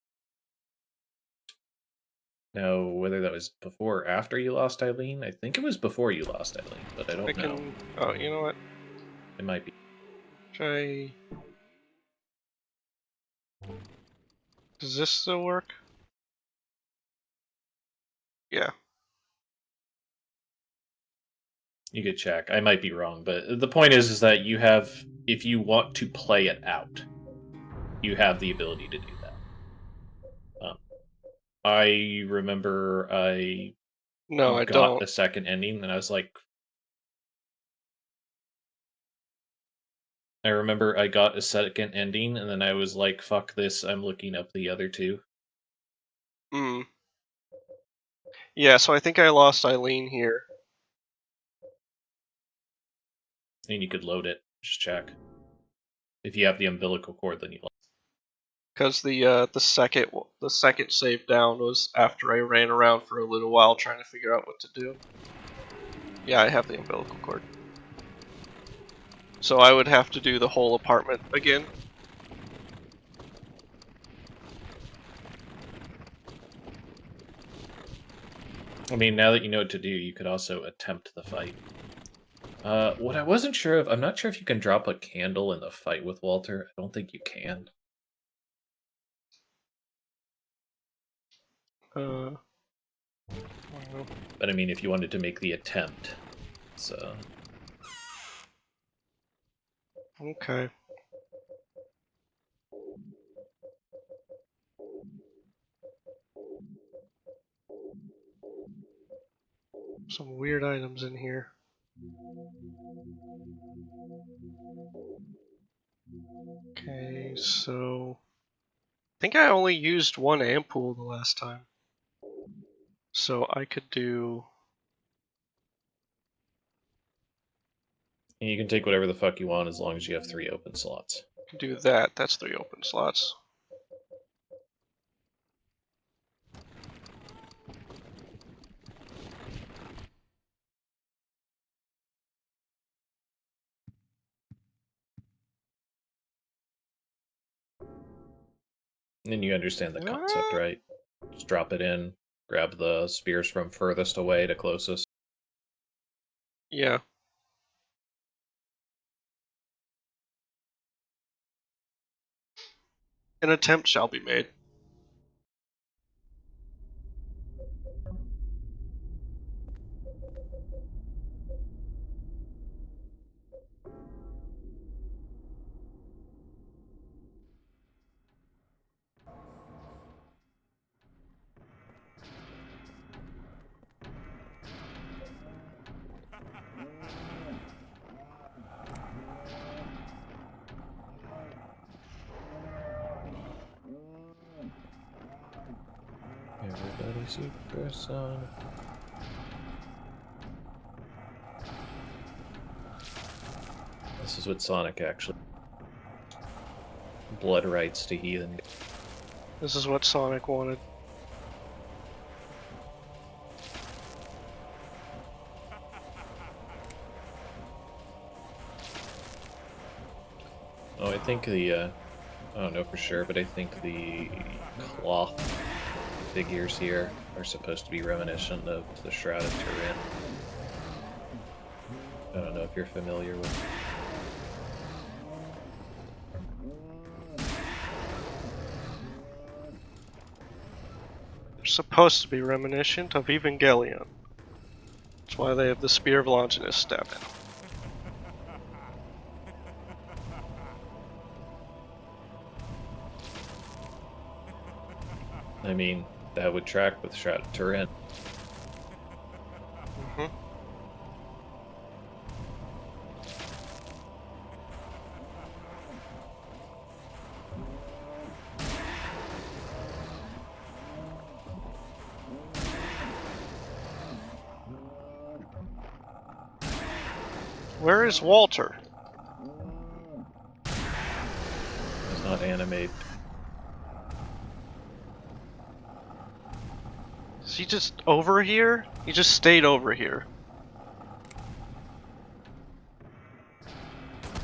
Speaker 6: Now, whether that was before or after you lost Eileen, I think it was before you lost Eileen, but I don't know.
Speaker 1: Oh, you know what?
Speaker 6: It might be.
Speaker 1: Try. Does this still work? Yeah.
Speaker 6: You could check. I might be wrong, but the point is that you have, if you want to play it out, you have the ability to do that. I remember I
Speaker 1: No, I
Speaker 6: got
Speaker 1: don't.
Speaker 6: the second ending, and I was like, I remember I got a second ending, and then I was like, fuck this, I'm looking up the other two.
Speaker 1: Hmm. Yeah, so I think I lost Eileen here.
Speaker 6: And you could load it. Just check. If you have the umbilical cord, then you lost.
Speaker 1: Because the second save down was after I ran around for a little while trying to figure out what to do. Yeah, I have the umbilical cord. So I would have to do the whole apartment again.
Speaker 6: I mean, now that you know what to do, you could also attempt the fight. What I wasn't sure of, I'm not sure if you can drop a candle in the fight with Walter. I don't think you can. But I mean, if you wanted to make the attempt, so.
Speaker 1: Okay. Some weird items in here. Okay, so I think I only used one ampoule the last time. So I could do.
Speaker 6: And you can take whatever the fuck you want as long as you have 3 open slots.
Speaker 1: Do that. That's 3 open slots.
Speaker 6: And you understand the concept, right? Just drop it in, grab the spears from furthest away to closest.
Speaker 1: Yeah. An attempt shall be made.
Speaker 6: Everybody supersonic. This is what Sonic actually. Blood rights to heathen.
Speaker 1: This is what Sonic wanted.
Speaker 6: Oh, I think the, I don't know for sure, but I think the cloth figures here are supposed to be reminiscent of the Shroud of Turin. I don't know if you're familiar with.
Speaker 1: They're supposed to be reminiscent of Evangelion. That's why they have the Spear of Longinus step.
Speaker 6: I mean, that would track with Shroud of Turin.
Speaker 1: Mm-hmm. Where is Walter?
Speaker 6: It's not animate.
Speaker 1: Is he just over here? He just stayed over here.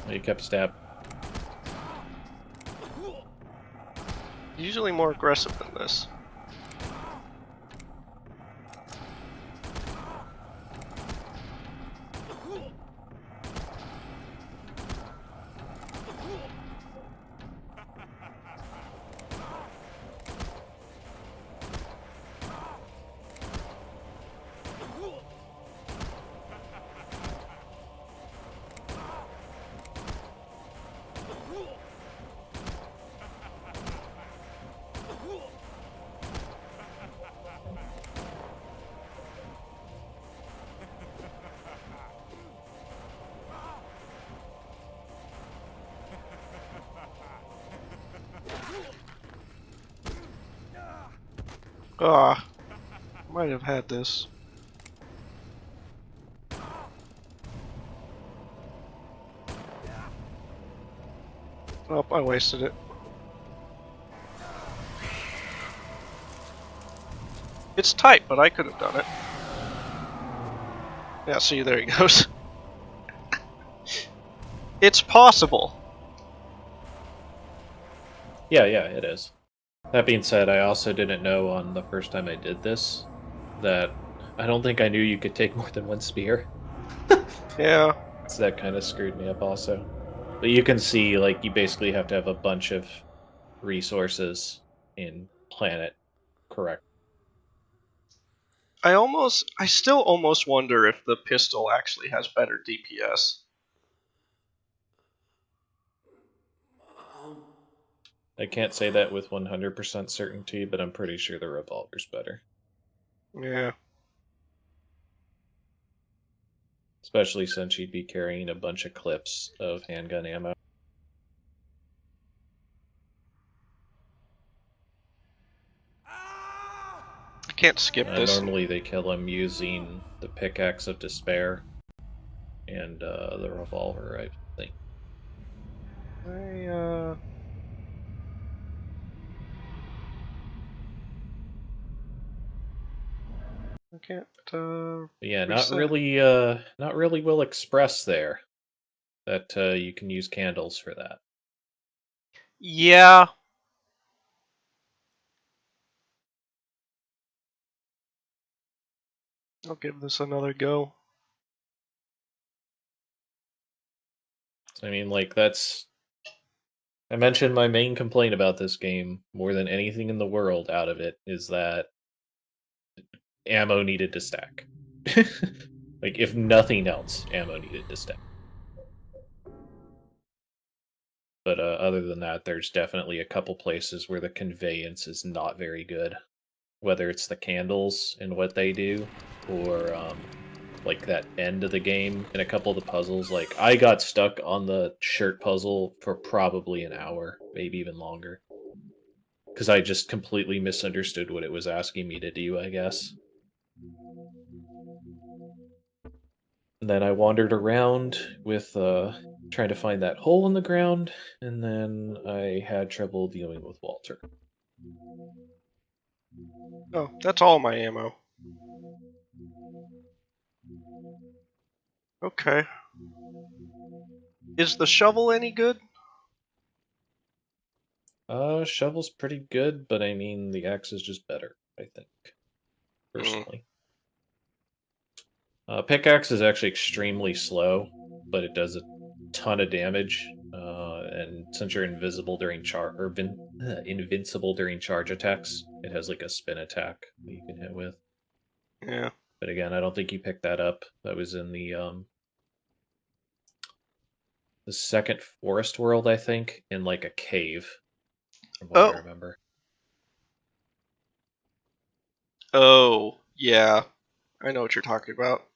Speaker 6: He kept stabbing.
Speaker 1: Usually more aggressive than this. Ah, might have had this. Oh, I wasted it. It's tight, but I could have done it. Yeah, see, there he goes. It's possible.
Speaker 6: Yeah, it is. That being said, I also didn't know on the first time I did this that I don't think I knew you could take more than one spear.
Speaker 1: Yeah.
Speaker 6: So that kind of screwed me up also. But you can see, like, you basically have to have a bunch of resources and plan it correct.
Speaker 1: I still almost wonder if the pistol actually has better DPS.
Speaker 6: I can't say that with 100% certainty, but I'm pretty sure the revolver's better.
Speaker 1: Yeah.
Speaker 6: Especially since you'd be carrying a bunch of clips of handgun ammo.
Speaker 1: I can't skip this.
Speaker 6: Normally they kill him using the pickaxe of despair and the revolver, I think.
Speaker 1: I can't,
Speaker 6: But yeah,
Speaker 1: reset.
Speaker 6: not really well expressed there. That you can use candles for that.
Speaker 1: Yeah. I'll give this another go.
Speaker 6: I mean, like, that's... I mentioned my main complaint about this game, more than anything in the world out of it, is that ammo needed to stack. Like, if nothing else, ammo needed to stack. But other than that, there's definitely a couple places where the conveyance is not very good. Whether it's the candles and what they do, or like that end of the game in a couple of the puzzles. Like, I got stuck on the shirt puzzle for probably an hour, maybe even longer. Because I just completely misunderstood what it was asking me to do, I guess. And then I wandered around with trying to find that hole in the ground, and then I had trouble dealing with Walter.
Speaker 1: Oh, that's all my ammo. Okay. Is the shovel any good?
Speaker 6: Shovel's pretty good, but I mean, the axe is just better, I think, personally. Pickaxe is actually extremely slow, but it does a ton of damage. And since you're invisible during invincible during charge attacks, it has like a spin attack that you can hit with.
Speaker 1: Yeah.
Speaker 6: But again, I don't think you picked that up. That was in the second forest world, I think, in like a cave, from what I
Speaker 1: Oh.
Speaker 6: remember.
Speaker 1: Oh, yeah. I know what you're talking about.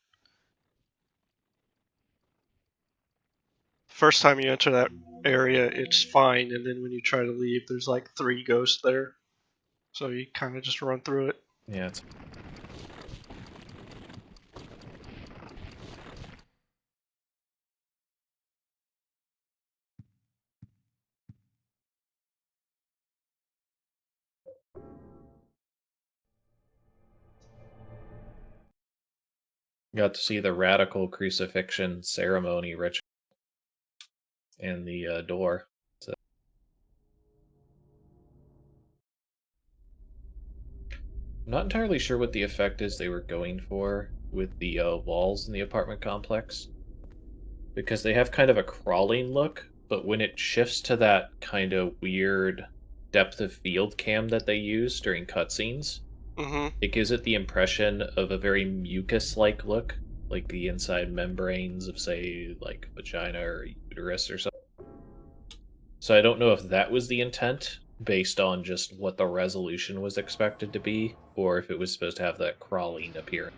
Speaker 1: First time you enter that area, it's fine, and then when you try to leave, there's like 3 ghosts there. So you kind of just run through it.
Speaker 6: Yeah, it's Got to see the radical crucifixion ceremony ritual and the door. So, I'm not entirely sure what the effect is they were going for with the walls in the apartment complex, because they have kind of a crawling look, but when it shifts to that kind of weird depth of field cam that they use during cutscenes,
Speaker 1: Mm-hmm.
Speaker 6: it gives it the impression of a very mucus-like look, like the inside membranes of, say, like vagina or uterus or something. So I don't know if that was the intent, based on just what the resolution was expected to be, or if it was supposed to have that crawling appearance.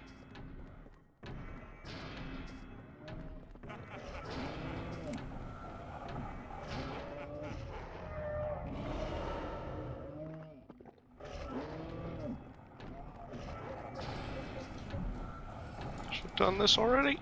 Speaker 1: Should have done this already.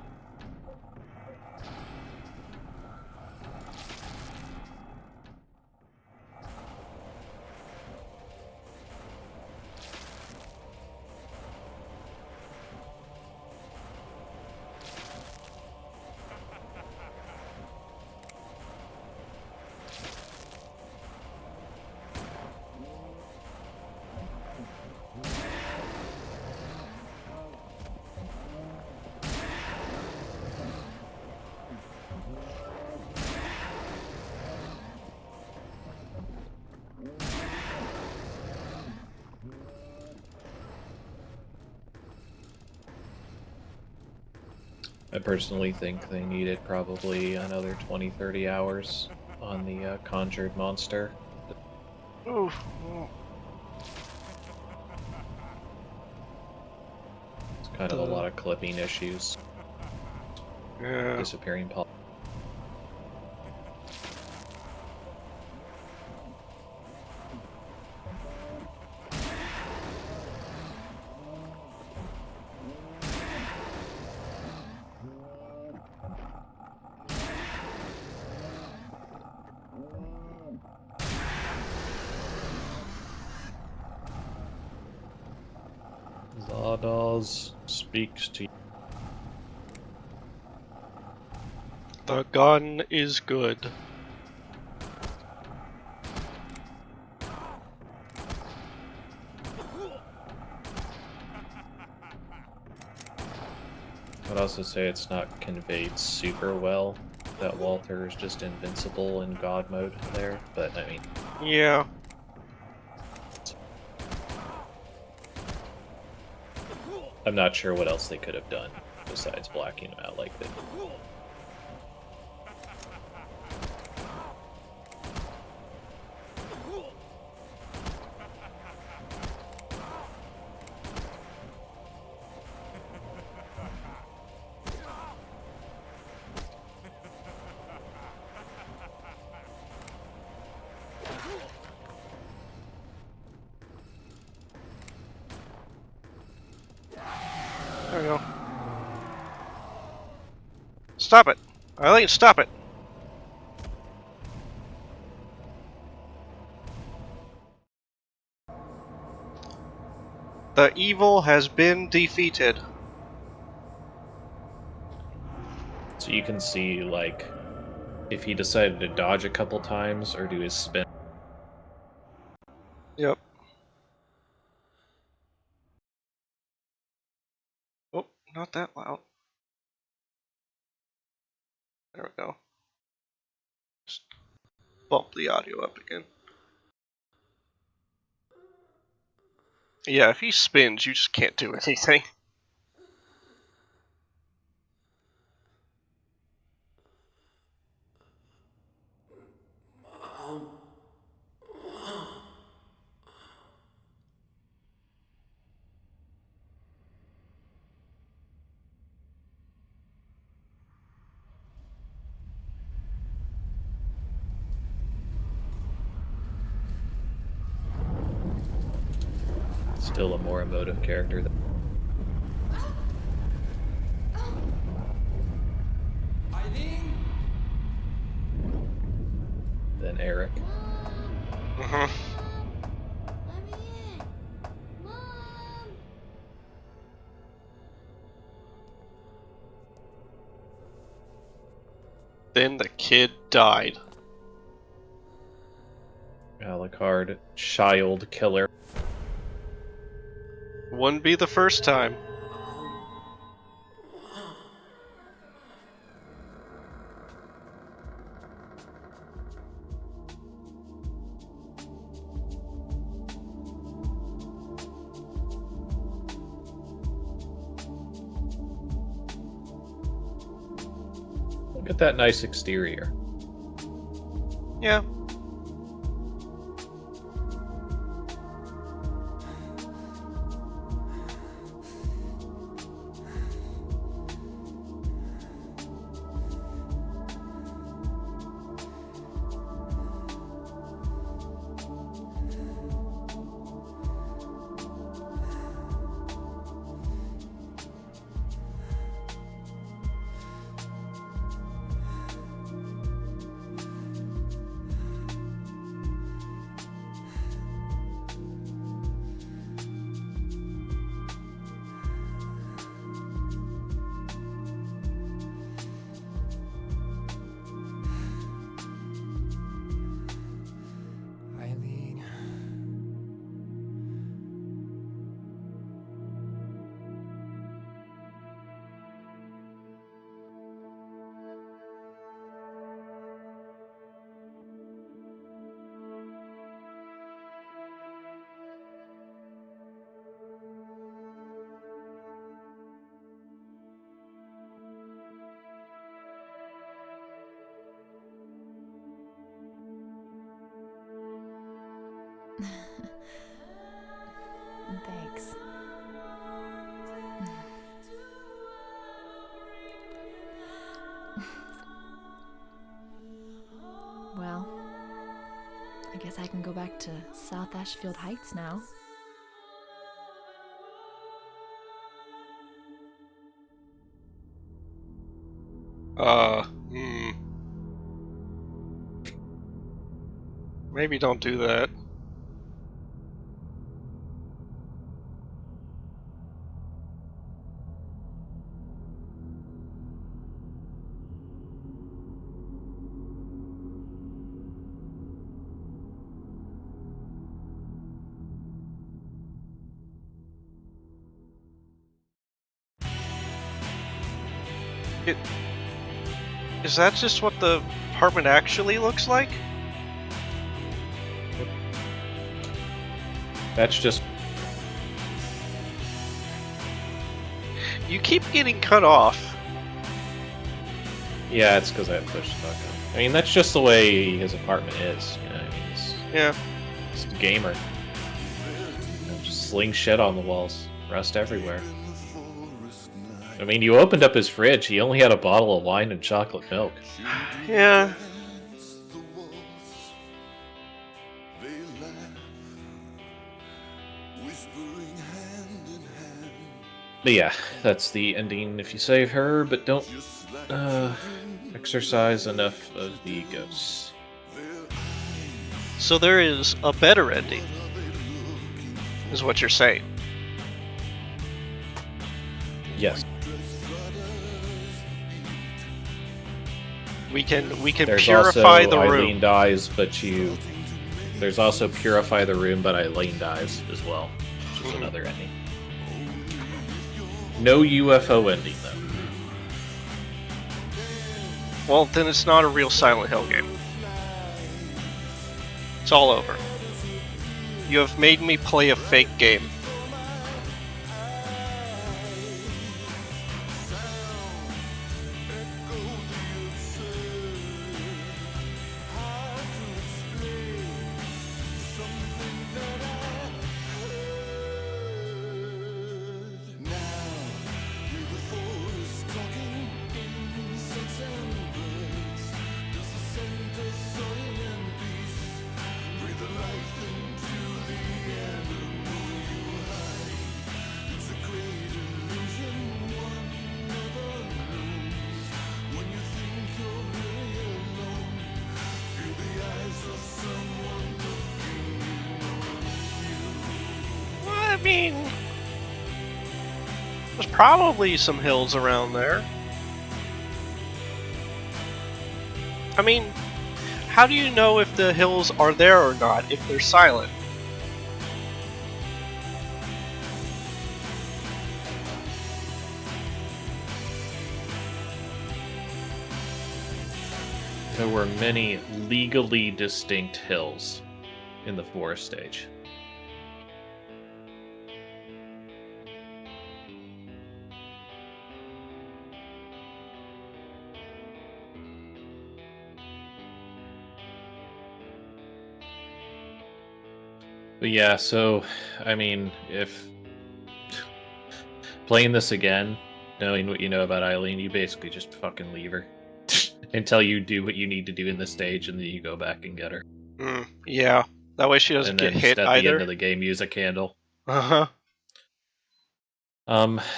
Speaker 6: I personally think they needed probably another 20-30 hours on the conjured monster.
Speaker 1: Oof.
Speaker 6: It's kind of a lot of clipping issues,
Speaker 1: Yeah.
Speaker 6: disappearing pop. Zardoz speaks to you.
Speaker 1: The gun is good.
Speaker 6: I'd also say it's not conveyed super well that Walter is just invincible in God mode there, but I mean,
Speaker 1: Yeah.
Speaker 6: I'm not sure what else they could have done besides blacking him out like that.
Speaker 1: There we go. Stop it! Eileen, stop it! The evil has been defeated.
Speaker 6: So you can see, like, if he decided to dodge a couple times or do his spin.
Speaker 1: Yep. Oh, not that loud. There we go. Just bump the audio up again. Yeah, if he spins, you just can't do anything.
Speaker 6: Still a more emotive character than Eric.
Speaker 1: Mm-hmm.
Speaker 7: Let me in! Mom!
Speaker 1: Then the kid died.
Speaker 6: Alucard, child killer.
Speaker 1: Wouldn't be the first time.
Speaker 6: Look at that nice exterior.
Speaker 1: Yeah.
Speaker 5: Eileen.
Speaker 2: Thanks. Well, I guess I can go back to South Ashfield Heights now.
Speaker 1: Maybe don't do that. Is that just what the apartment actually looks like?
Speaker 6: That's just...
Speaker 1: You keep getting cut off.
Speaker 6: Yeah, it's because I have push stuck on. I mean, that's just the way his apartment is. You know, I mean,
Speaker 1: Yeah.
Speaker 6: he's a gamer. You know, just sling shit on the walls. Rust everywhere. I mean, you opened up his fridge, he only had a bottle of wine and chocolate milk.
Speaker 1: Yeah.
Speaker 6: But yeah, that's the ending if you save her, but don't exercise enough of the ghosts.
Speaker 1: So there is a better ending, is what you're saying.
Speaker 6: Yes.
Speaker 1: We can
Speaker 6: There's
Speaker 1: purify
Speaker 6: also
Speaker 1: the room.
Speaker 6: Eileen dies, but you... There's also Purify the Room, but Eileen dies as well, which is another ending. No UFO ending, though.
Speaker 1: Well, then it's not a real Silent Hill game. It's all over. You have made me play a fake game. I mean, there's probably some hills around there. I mean, how do you know if the hills are there or not if they're silent?
Speaker 6: There were many legally distinct hills in the forest stage. But yeah, so I mean, if playing this again, knowing what you know about Eileen, you basically just fucking leave her until you do what you need to do in the stage, and then you go back and get her.
Speaker 1: Yeah, that way she doesn't
Speaker 6: And
Speaker 1: get
Speaker 6: then just
Speaker 1: hit
Speaker 6: at the end
Speaker 1: either.
Speaker 6: of the game, use a candle.
Speaker 1: Uh-huh.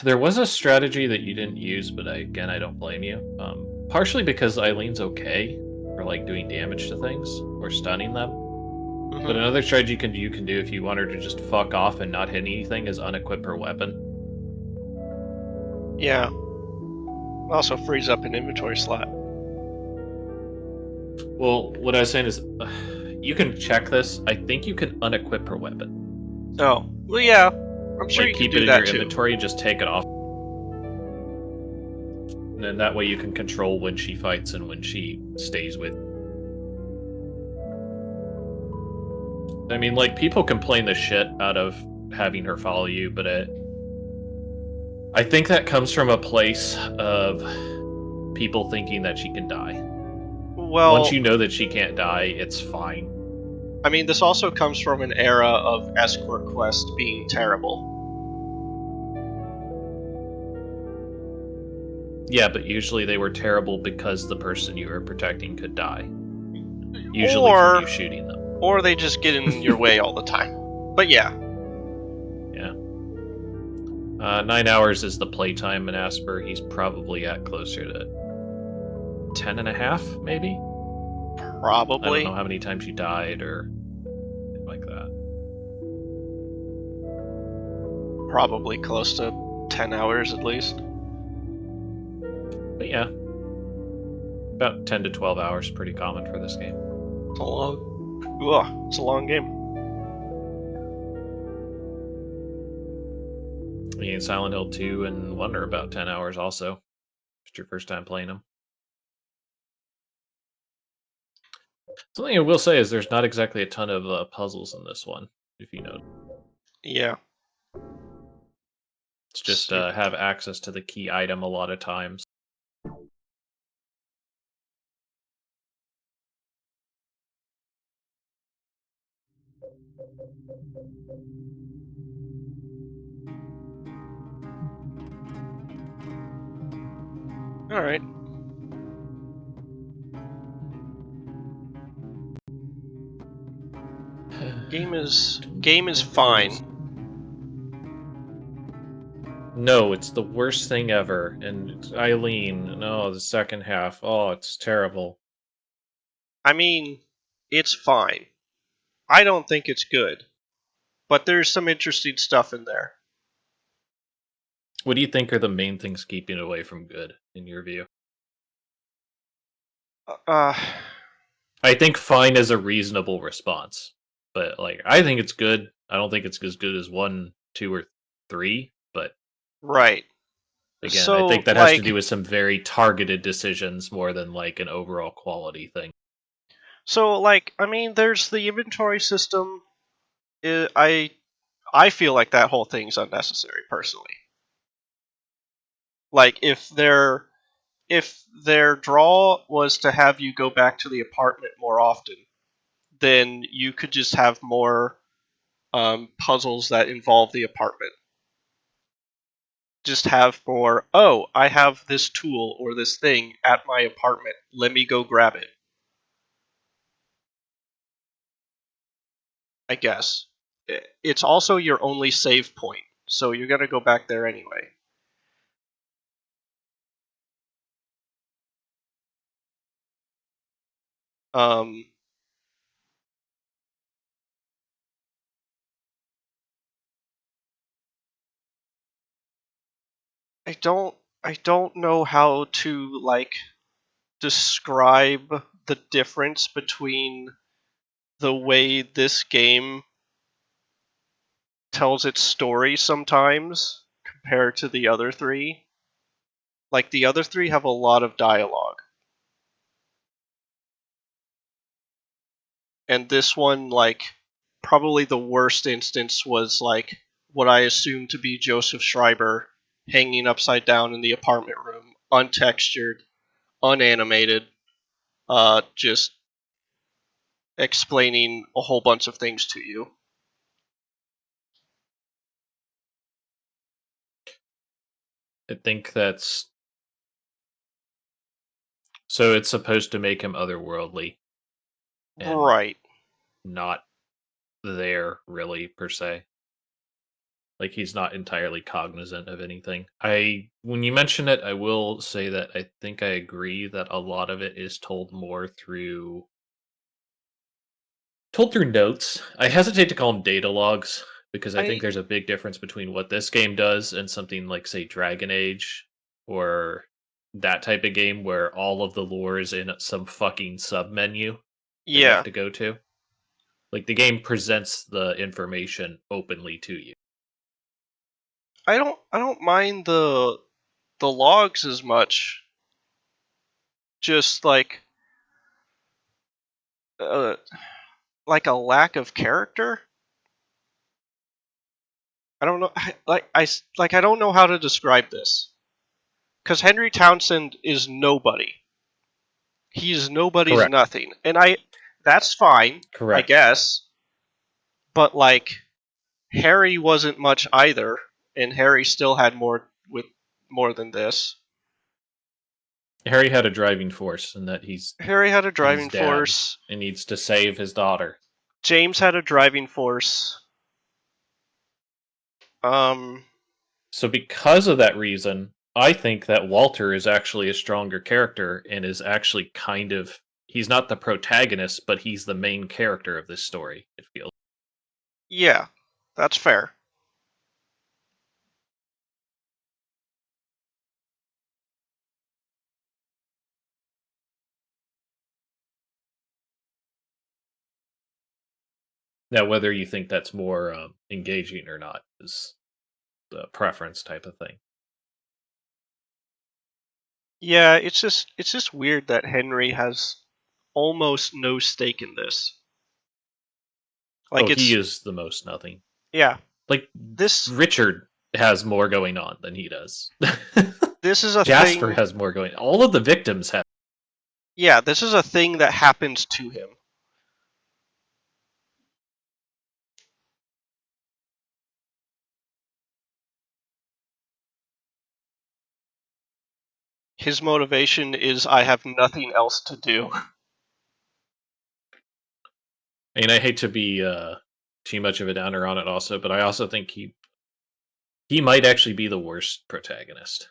Speaker 6: There was a strategy that you didn't use, but I don't blame you. Partially because Eileen's okay for like doing damage to things or stunning them. But another strategy you can do if you want her to just fuck off and not hit anything is unequip her weapon.
Speaker 1: Yeah. Also frees up an inventory slot.
Speaker 6: Well, what I was saying is, you can check this. I think you can unequip her weapon.
Speaker 1: Oh, well, yeah. I'm sure
Speaker 6: Like
Speaker 1: you can
Speaker 6: keep
Speaker 1: do
Speaker 6: it in
Speaker 1: that
Speaker 6: your
Speaker 1: too.
Speaker 6: inventory and just take it off. And then that way you can control when she fights and when she stays with. I mean, like, people complain the shit out of having her follow you, but I think that comes from a place of people thinking that she can die.
Speaker 1: Well,
Speaker 6: once you know that she can't die, it's fine.
Speaker 1: I mean, this also comes from an era of escort quests being terrible.
Speaker 6: Yeah, but usually they were terrible because the person you were protecting could die. Usually from you shooting them.
Speaker 1: Or they just get in your way all the time. But yeah.
Speaker 6: Yeah. 9 hours is the playtime in Asper. He's probably at closer to 10 and a half, maybe?
Speaker 1: Probably.
Speaker 6: I don't know how many times you died or anything like that.
Speaker 1: Probably close to 10 hours at least.
Speaker 6: But yeah. About 10 to 12 hours, pretty common for this game.
Speaker 1: It's a long game.
Speaker 6: You can Silent Hill 2 and 1 are about 10 hours also. If it's your first time playing them. Something I will say is there's not exactly a ton of puzzles in this one, if you know.
Speaker 1: Yeah.
Speaker 6: It's just have access to the key item a lot of times.
Speaker 1: All right. Game is fine.
Speaker 6: No, it's the worst thing ever. And Eileen, no, the second half. Oh, it's terrible.
Speaker 1: I mean, it's fine. I don't think it's good. But there's some interesting stuff in there.
Speaker 6: What do you think are the main things keeping it away from good, in your view?
Speaker 1: I
Speaker 6: think fine is a reasonable response. But, like, I think it's good. I don't think it's as good as 1, 2, or 3, but...
Speaker 1: Right.
Speaker 6: Again,
Speaker 1: so,
Speaker 6: I think that has to do with some very targeted decisions more than, like, an overall quality thing.
Speaker 1: So, like, I mean, there's the inventory system. I feel like that whole thing's unnecessary, personally. Like, if their draw was to have you go back to the apartment more often, then you could just have more puzzles that involve the apartment. Just have more, oh, I have this tool or this thing at my apartment. Let me go grab it. I guess. It's also your only save point, so you're going to go back there anyway. Um, I don't know how to, like, describe the difference between the way this game tells its story sometimes compared to the other three. Like, the other three have a lot of dialogue. And this one, like, probably the worst instance was, like, what I assume to be Joseph Schreiber hanging upside down in the apartment room, untextured, unanimated, just explaining a whole bunch of things to you.
Speaker 6: I think that's so it's supposed to make him otherworldly and
Speaker 1: Right.
Speaker 6: not there really per se. Like he's not entirely cognizant of anything. When you mention it, I will say that I think I agree that a lot of it is told more through notes. I hesitate to call them data logs because I think there's a big difference between what this game does and something like, say, Dragon Age or that type of game where all of the lore is in some fucking sub menu that you have
Speaker 1: Yeah.
Speaker 6: to go to. Like the game presents the information openly to you.
Speaker 1: I don't mind the logs as much. Just uh, like a lack of character. I don't know. I don't know how to describe this because Henry Townsend is nobody. He's nobody's
Speaker 6: Correct.
Speaker 1: nothing, and that's fine, I
Speaker 6: Correct.
Speaker 1: guess. But like Harry wasn't much either, and Harry still had more than this.
Speaker 6: Harry had a driving force in that
Speaker 1: Harry had a
Speaker 6: he's
Speaker 1: driving
Speaker 6: dad
Speaker 1: force.
Speaker 6: and needs to save his daughter.
Speaker 1: James had a driving force. Um,
Speaker 6: So because of that reason, I think that Walter is actually a stronger character and is actually kind of he's not the protagonist, but he's the main character of this story, it feels.
Speaker 1: yeah, that's fair.
Speaker 6: Now whether you think that's more engaging or not is the preference type of thing.
Speaker 1: Yeah, it's just weird that Henry has almost no stake in this.
Speaker 6: Oh,
Speaker 1: Like
Speaker 6: he
Speaker 1: it's
Speaker 6: is the most nothing.
Speaker 1: yeah.
Speaker 6: Like
Speaker 1: This
Speaker 6: Richard has more going on than he does.
Speaker 1: this is a
Speaker 6: Jasper
Speaker 1: thing.
Speaker 6: has more going on. All of the victims have.
Speaker 1: Yeah, this is a thing that happens to him. His motivation is I have nothing else to do.
Speaker 6: I mean, I hate to be too much of a downer on it also, but I also think he might actually be the worst protagonist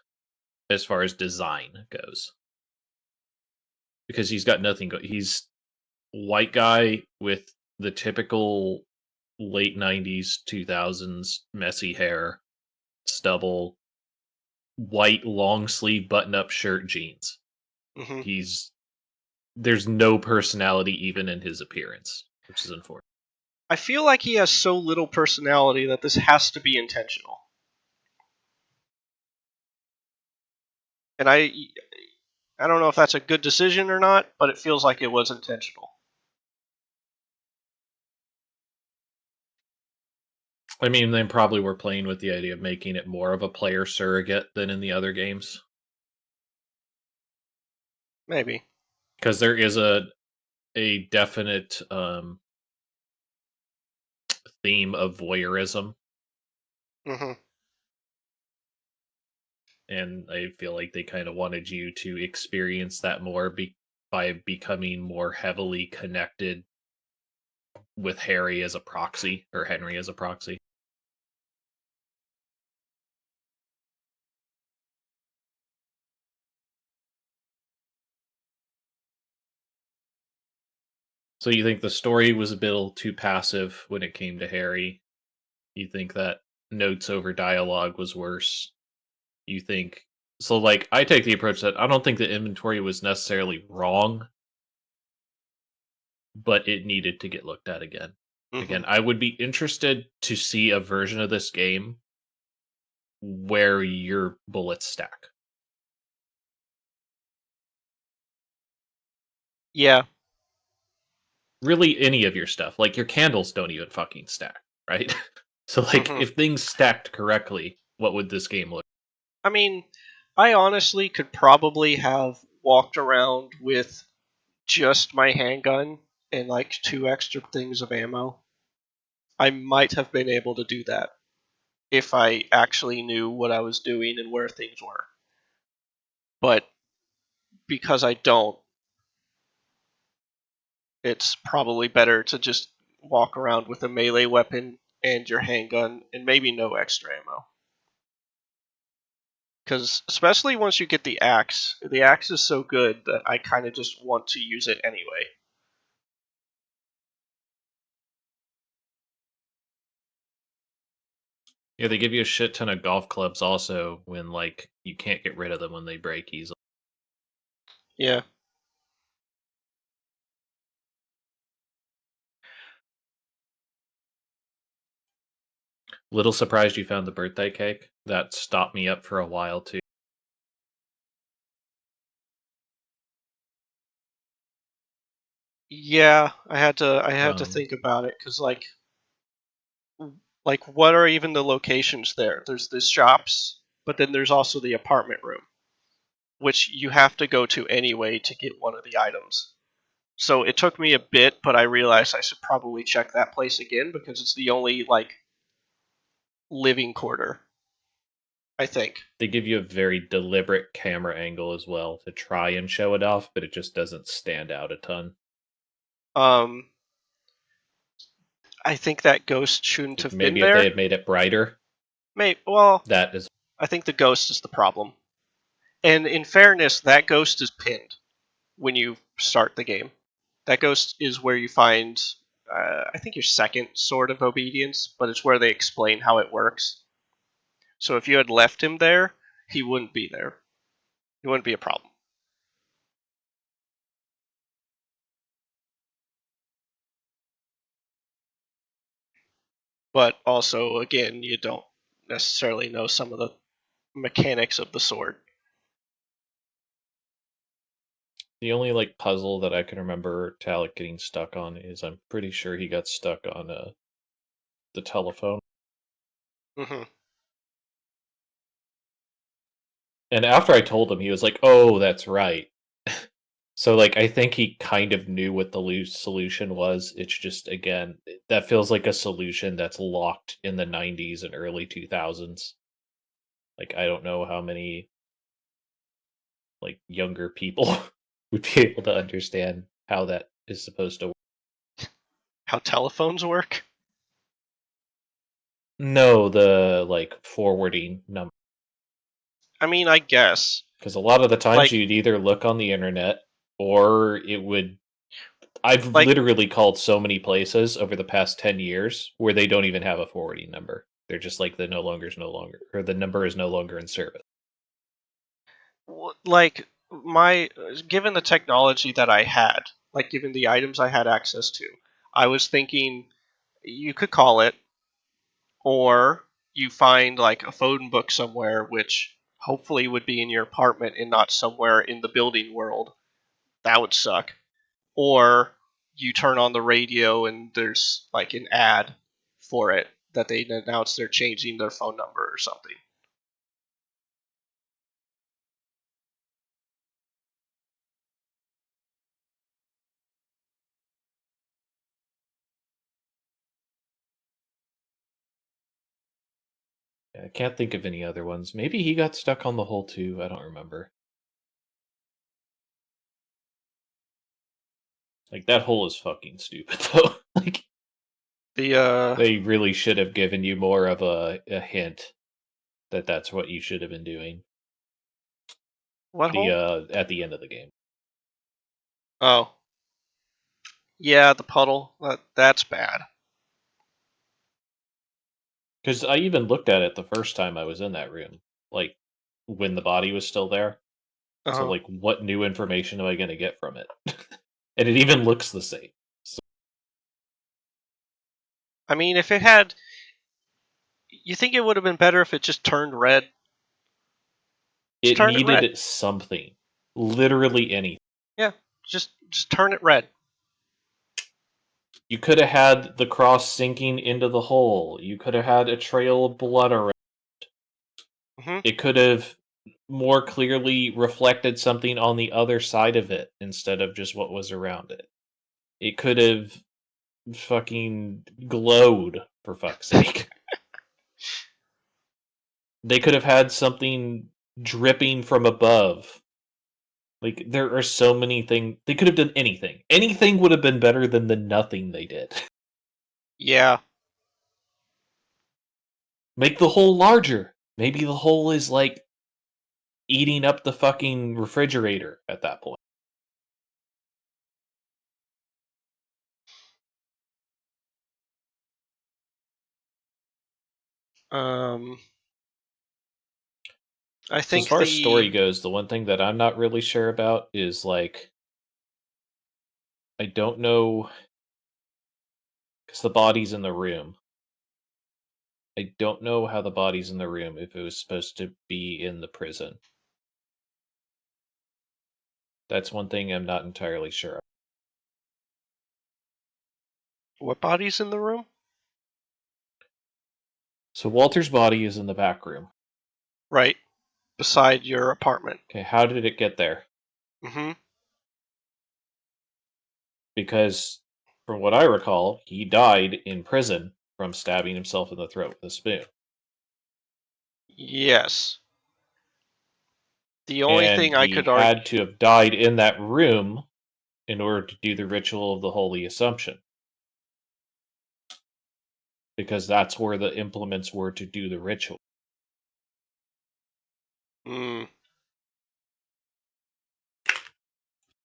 Speaker 6: as far as design goes. Because he's got nothing he's white guy with the typical late 90s 2000s messy hair, stubble, white long sleeve button up shirt, jeans.
Speaker 1: Hmm.
Speaker 6: There's no personality even in his appearance, which is unfortunate.
Speaker 1: I feel like he has so little personality that this has to be intentional. And I don't know if that's a good decision or not, but it feels like it was intentional.
Speaker 6: I mean, they probably were playing with the idea of making it more of a player surrogate than in the other games.
Speaker 1: Maybe.
Speaker 6: Because there is a definite theme of voyeurism,
Speaker 1: Hmm.
Speaker 6: and I feel like they kind of wanted you to experience that more by becoming more heavily connected with Harry as a proxy or Henry as a proxy. So you think the story was a bit too passive when it came to Harry? You think that notes over dialogue was worse? You think so? Like I take the approach that I don't think the inventory was necessarily wrong. but it needed to get looked at again.
Speaker 1: Mhm.
Speaker 6: Again, I would be interested to see a version of this game where your bullets stack.
Speaker 1: Yeah.
Speaker 6: Really, any of your stuff. Like, your candles don't even fucking stack, right? So, like,
Speaker 1: Mhm.
Speaker 6: if things stacked correctly, what would this game look?
Speaker 1: I mean, I honestly could probably have walked around with just my handgun and like 2 extra things of ammo. I might have been able to do that if I actually knew what I was doing and where things were. But because I don't, it's probably better to just walk around with a melee weapon and your handgun and maybe no extra ammo. Because especially once you get the axe is so good that I kind of just want to use it anyway.
Speaker 6: Yeah, they give you a shit ton of golf clubs also when, like, you can't get rid of them when they break easily.
Speaker 1: Yeah.
Speaker 6: Little surprised you found the birthday cake. That stopped me up for a while, too.
Speaker 1: Yeah, I had to
Speaker 6: Um,
Speaker 1: think about it because like what are even the locations there? There's the shops, but then there's also the apartment room, which you have to go to anyway to get one of the items. So it took me a bit, but I realized I should probably check that place again because it's the only like living quarter, I think.
Speaker 6: they give you a very deliberate camera angle as well to try and show it off, but it just doesn't stand out a ton.
Speaker 1: Um, I think that ghost shouldn't
Speaker 6: Like,
Speaker 1: have been
Speaker 6: maybe if they
Speaker 1: there.
Speaker 6: had made it brighter,
Speaker 1: Well,
Speaker 6: that is.
Speaker 1: I think the ghost is the problem. And in fairness, that ghost is pinned when you start the game. That ghost is where you find, I think, your second sword of obedience, but it's where they explain how it works. So if you had left him there, he wouldn't be there. He wouldn't be a problem. But also, again, you don't necessarily know some of the mechanics of the sword.
Speaker 6: The only, like, puzzle that I can remember Talik getting stuck on is I'm pretty sure he got stuck on the telephone.
Speaker 1: Hmm.
Speaker 6: And after I told him, he was like, "Oh, that's right." So, like, I think he kind of knew what the loose solution was. It's just, again, that feels like a solution that's locked in the 90s and early 2000s. Like, I don't know how many, like, younger people would be able to understand how that is supposed to work.
Speaker 1: How telephones work?
Speaker 6: No, the, like, forwarding number.
Speaker 1: I mean, I guess.
Speaker 6: Because a lot of the times
Speaker 1: Like,
Speaker 6: you'd either look on the internet or it would. I've
Speaker 1: like,
Speaker 6: literally called so many places over the past 10 years where they don't even have a forwarding number. They're just like, the number is no longer in service.
Speaker 1: like my given the technology that I had, like given the items I had access to, I was thinking you could call it, or you find like a phone book somewhere, which hopefully would be in your apartment and not somewhere in the building world. That would suck. Or you turn on the radio and there's like an ad for it that they announce they're changing their phone number or something.
Speaker 6: I can't think of any other ones. Maybe he got stuck on the hole too. I don't remember. Like, that hole is fucking stupid though. Like,
Speaker 1: The
Speaker 6: they really should have given you more of a hint that that's what you should have been doing.
Speaker 1: what
Speaker 6: The
Speaker 1: hole?
Speaker 6: at the end of the game.
Speaker 1: Oh, yeah, the puddle. That's bad.
Speaker 6: Because I even looked at it the first time I was in that room, like when the body was still there. So,
Speaker 1: Uh-huh.
Speaker 6: like, what new information am I going to get from it? And it even looks the same.
Speaker 1: I mean, if it had, you think it would have been better if it just turned red? Just
Speaker 6: It
Speaker 1: turn it red.
Speaker 6: needed something. Literally anything.
Speaker 1: Yeah, just turn it red.
Speaker 6: You could have had the cross sinking into the hole. You could have had a trail of blood around.
Speaker 1: Mm-hmm.
Speaker 6: It could have more clearly reflected something on the other side of it instead of just what was around it. It could have fucking glowed, for fuck's sake. They could have had something dripping from above. Like, there are so many things. They could have done anything. Anything would have been better than the nothing they did.
Speaker 1: Yeah.
Speaker 6: Make the hole larger. Maybe the hole is, like, eating up the fucking refrigerator at that point.
Speaker 1: I
Speaker 6: So as
Speaker 1: think
Speaker 6: far as story
Speaker 1: the
Speaker 6: goes, the one thing that I'm not really sure about is, like, I don't know, because the body's in the room. I don't know how the body's in the room if it was supposed to be in the prison. That's one thing I'm not entirely sure of.
Speaker 1: what body's in the room?
Speaker 6: So Walter's body is in the back room.
Speaker 1: Right, beside your apartment.
Speaker 6: Okay, how did it get there?
Speaker 1: Mm-hmm.
Speaker 6: Because, from what I recall, he died in prison from stabbing himself in the throat with a spoon.
Speaker 1: Yes. The only
Speaker 6: And
Speaker 1: thing I
Speaker 6: he
Speaker 1: could argue.
Speaker 6: had to have died in that room in order to do the ritual of the Holy Assumption. Because that's where the implements were to do the ritual.
Speaker 1: Mm,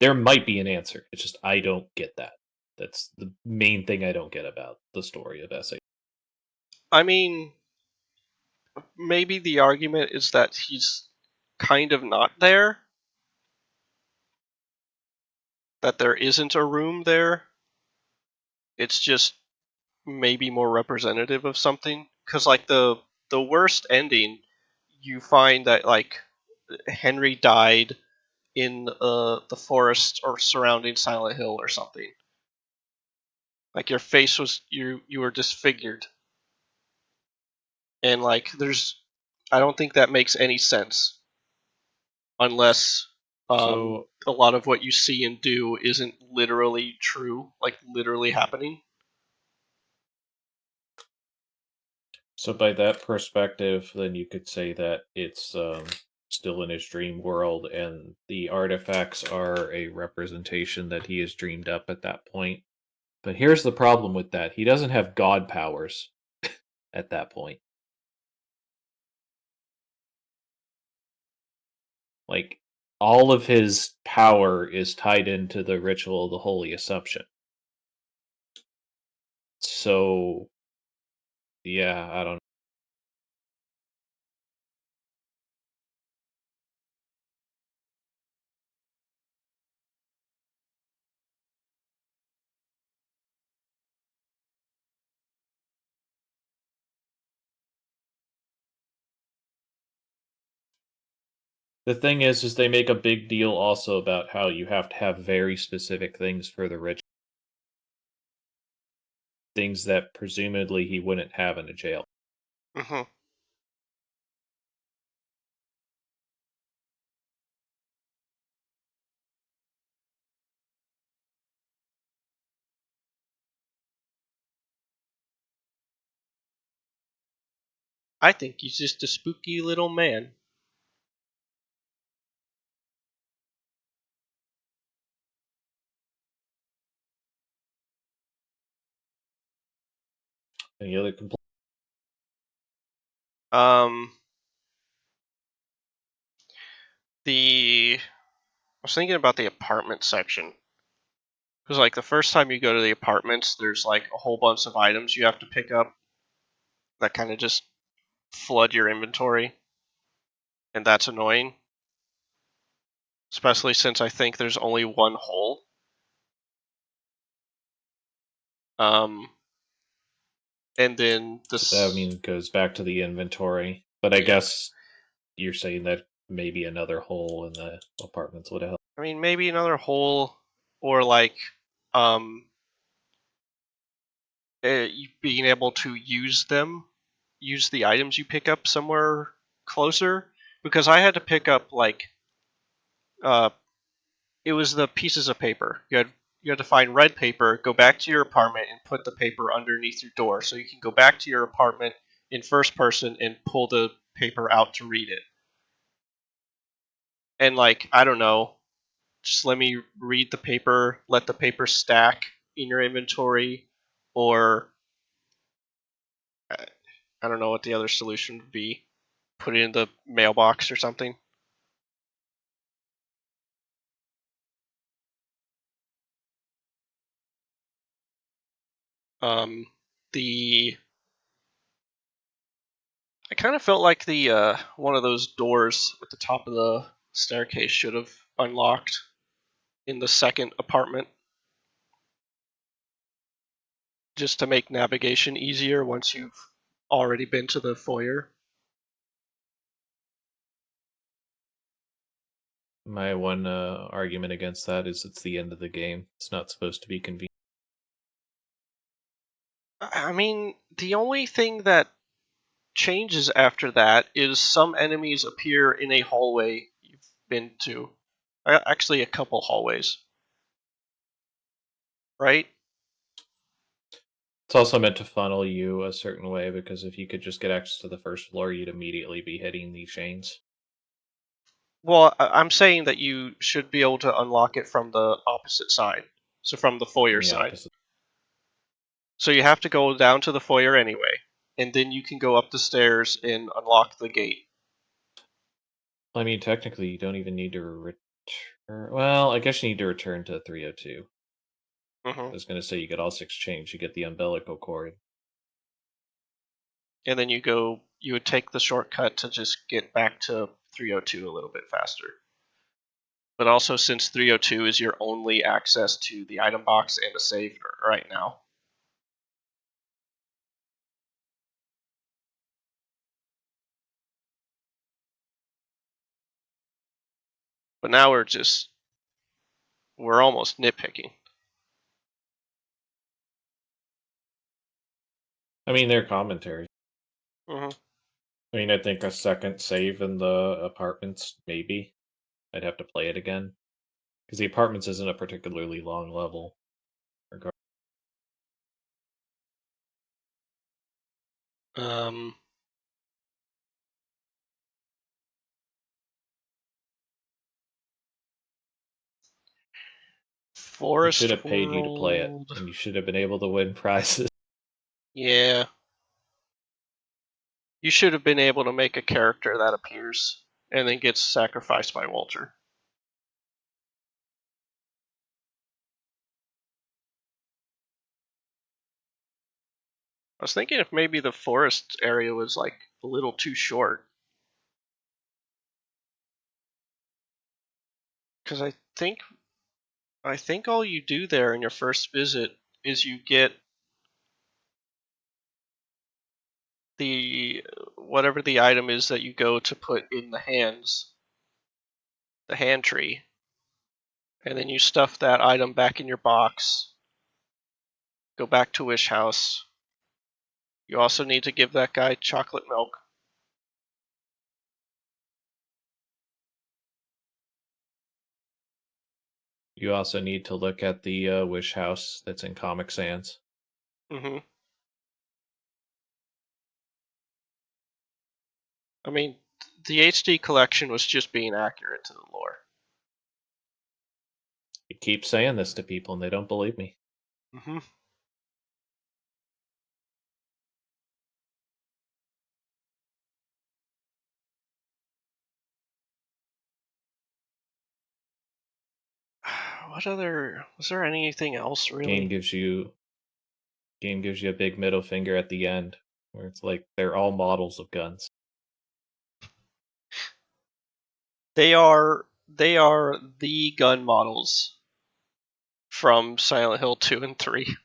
Speaker 6: There might be an answer. It's just I don't get that. That's the main thing I don't get about the story of SA.
Speaker 1: I mean, maybe the argument is that he's kind of not there. That there isn't a room there. It's just maybe more representative of something. Because like the worst ending, you find that like Henry died in the forest or surrounding Silent Hill or something. Like your face was you were disfigured, and like I don't think that makes any sense unless
Speaker 6: So
Speaker 1: a lot of what you see and do isn't literally true, like literally happening.
Speaker 6: So by that perspective, then you could say that it's still in his dream world, and the artifacts are a representation that he has dreamed up at that point. But here's the problem with that: he doesn't have god powers at that point. Like, all of his power is tied into the ritual of the Holy Assumption. So, yeah, I don't. The thing is they make a big deal also about how you have to have very specific things for the ritual. Things that presumably he wouldn't have in a jail.
Speaker 1: Mm-hmm. I think he's just a spooky little man.
Speaker 6: Any other complaints?
Speaker 1: Um, I was thinking about the apartment section. Because like the first time you go to the apartments, there's like a whole bunch of items you have to pick up that kind of just flood your inventory, and that's annoying. Especially since I think there's only one hole. Um, and then
Speaker 6: So that means it goes back to the inventory. But I guess you're saying that maybe another hole in the apartments would help.
Speaker 1: I mean, maybe another hole, or like, being able to use the items you pick up somewhere closer. Because I had to pick up like, it was the pieces of paper. You had to find red paper, go back to your apartment, and put the paper underneath your door, so you can go back to your apartment in first person and pull the paper out to read it. And like, I don't know, just let me read the paper, let the paper stack in your inventory, or I don't know what the other solution would be. Put it in the mailbox or something. Um, the I kind of felt like the one of those doors at the top of the staircase should have unlocked in the second apartment, just to make navigation easier once you've already been to the foyer.
Speaker 6: My one argument against that is it's the end of the game. It's not supposed to be convenient.
Speaker 1: I mean, the only thing that changes after that is some enemies appear in a hallway you've been to. Actually, a couple hallways, right?
Speaker 6: It's also meant to funnel you a certain way because if you could just get access to the first floor, you'd immediately be hitting the chains.
Speaker 1: Well, I'm saying that you should be able to unlock it from the opposite side, so from the foyer
Speaker 6: In the
Speaker 1: side.
Speaker 6: opposite.
Speaker 1: So you have to go down to the foyer anyway, and then you can go up the stairs and unlock the gate.
Speaker 6: I mean, technically, you don't even need to return. Well, I guess you need to return to 302.
Speaker 1: Hmm.
Speaker 6: I was going to say you get all 6 chains. You get the umbilical cord.
Speaker 1: And then you would take the shortcut to just get back to 302 a little bit faster. But also, since 302 is your only access to the item box and the save right now. But now we're almost nitpicking.
Speaker 6: I mean, they're commentaries.
Speaker 1: Hmm.
Speaker 6: I mean, I think a second save in the apartments, maybe. I'd have to play it again. Because the apartments isn't a particularly long level.
Speaker 1: Um,
Speaker 6: You should
Speaker 1: Forest
Speaker 6: have paid you to play it,
Speaker 1: World.
Speaker 6: and you should have been able to win prizes.
Speaker 1: Yeah. You should have been able to make a character that appears and then gets sacrificed by Walter. I was thinking if maybe the forest area was like a little too short. Because I think all you do there in your first visit is you get the whatever the item is that you go to put in the hand tree, and then you stuff that item back in your box. Go back to Wish House. You also need to give that guy chocolate milk.
Speaker 6: You also need to look at the Wish House that's in Comic Sans.
Speaker 1: Hmm. I mean, the HD collection was just being accurate to the lore.
Speaker 6: I keep saying this to people and they don't believe me.
Speaker 1: Hmm. What other? Was there anything else really?
Speaker 6: Game gives you a big middle finger at the end, where it's like they're all models of guns.
Speaker 1: They are the gun models from Silent Hill 2 and 3.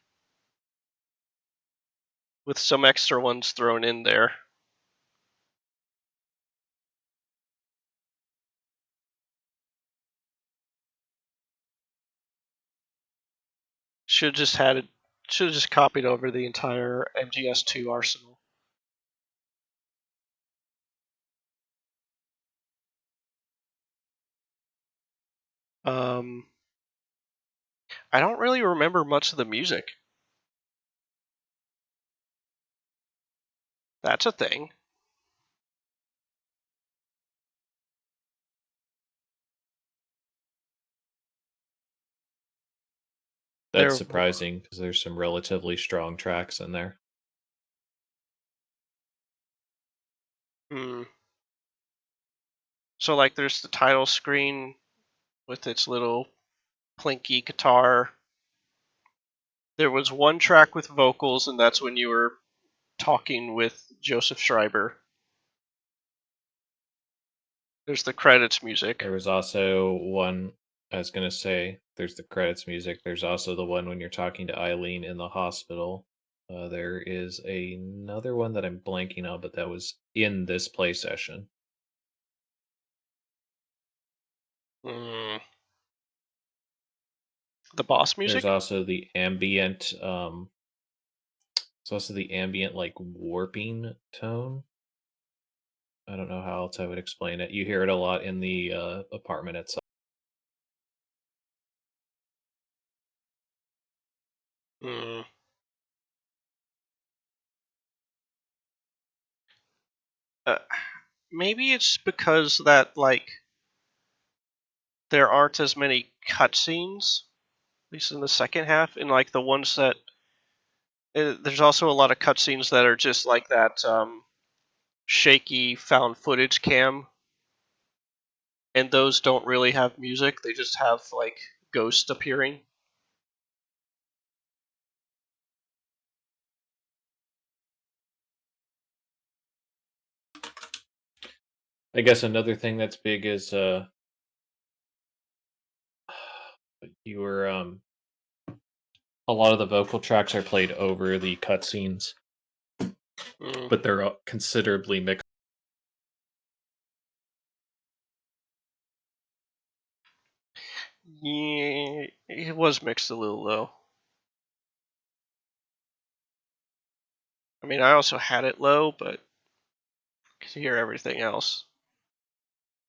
Speaker 1: with some extra ones thrown in there. Should have just copied over the entire MGS2 arsenal. I don't really remember much of the music. That's a thing.
Speaker 6: That's surprising because there's some relatively strong tracks in there.
Speaker 1: So like there's the title screen with its little plinky guitar. There was one track with vocals, and that's when you were talking with Joseph Schreiber. There's the credits music.
Speaker 6: There was also one, I was going to say, there's the credits music. There's also the one when you're talking to Eileen in the hospital. There is another one that I'm blanking on, but that was in this play session.
Speaker 1: The boss music?
Speaker 6: There's also the ambient, it's also the ambient, like, warping tone. I don't know how else I would explain it. You hear it a lot in the apartment itself.
Speaker 1: Maybe it's because that like there aren't as many cutscenes, at least in the second half, and like the ones that there's also a lot of cutscenes that are just like that shaky found footage cam, and those don't really have music. They just have like ghosts appearing.
Speaker 6: I guess another thing that's big is you were a lot of the vocal tracks are played over the cutscenes, but they're considerably mixed.
Speaker 1: Yeah, it was mixed a little low. I mean, I also had it low, but I could hear everything else.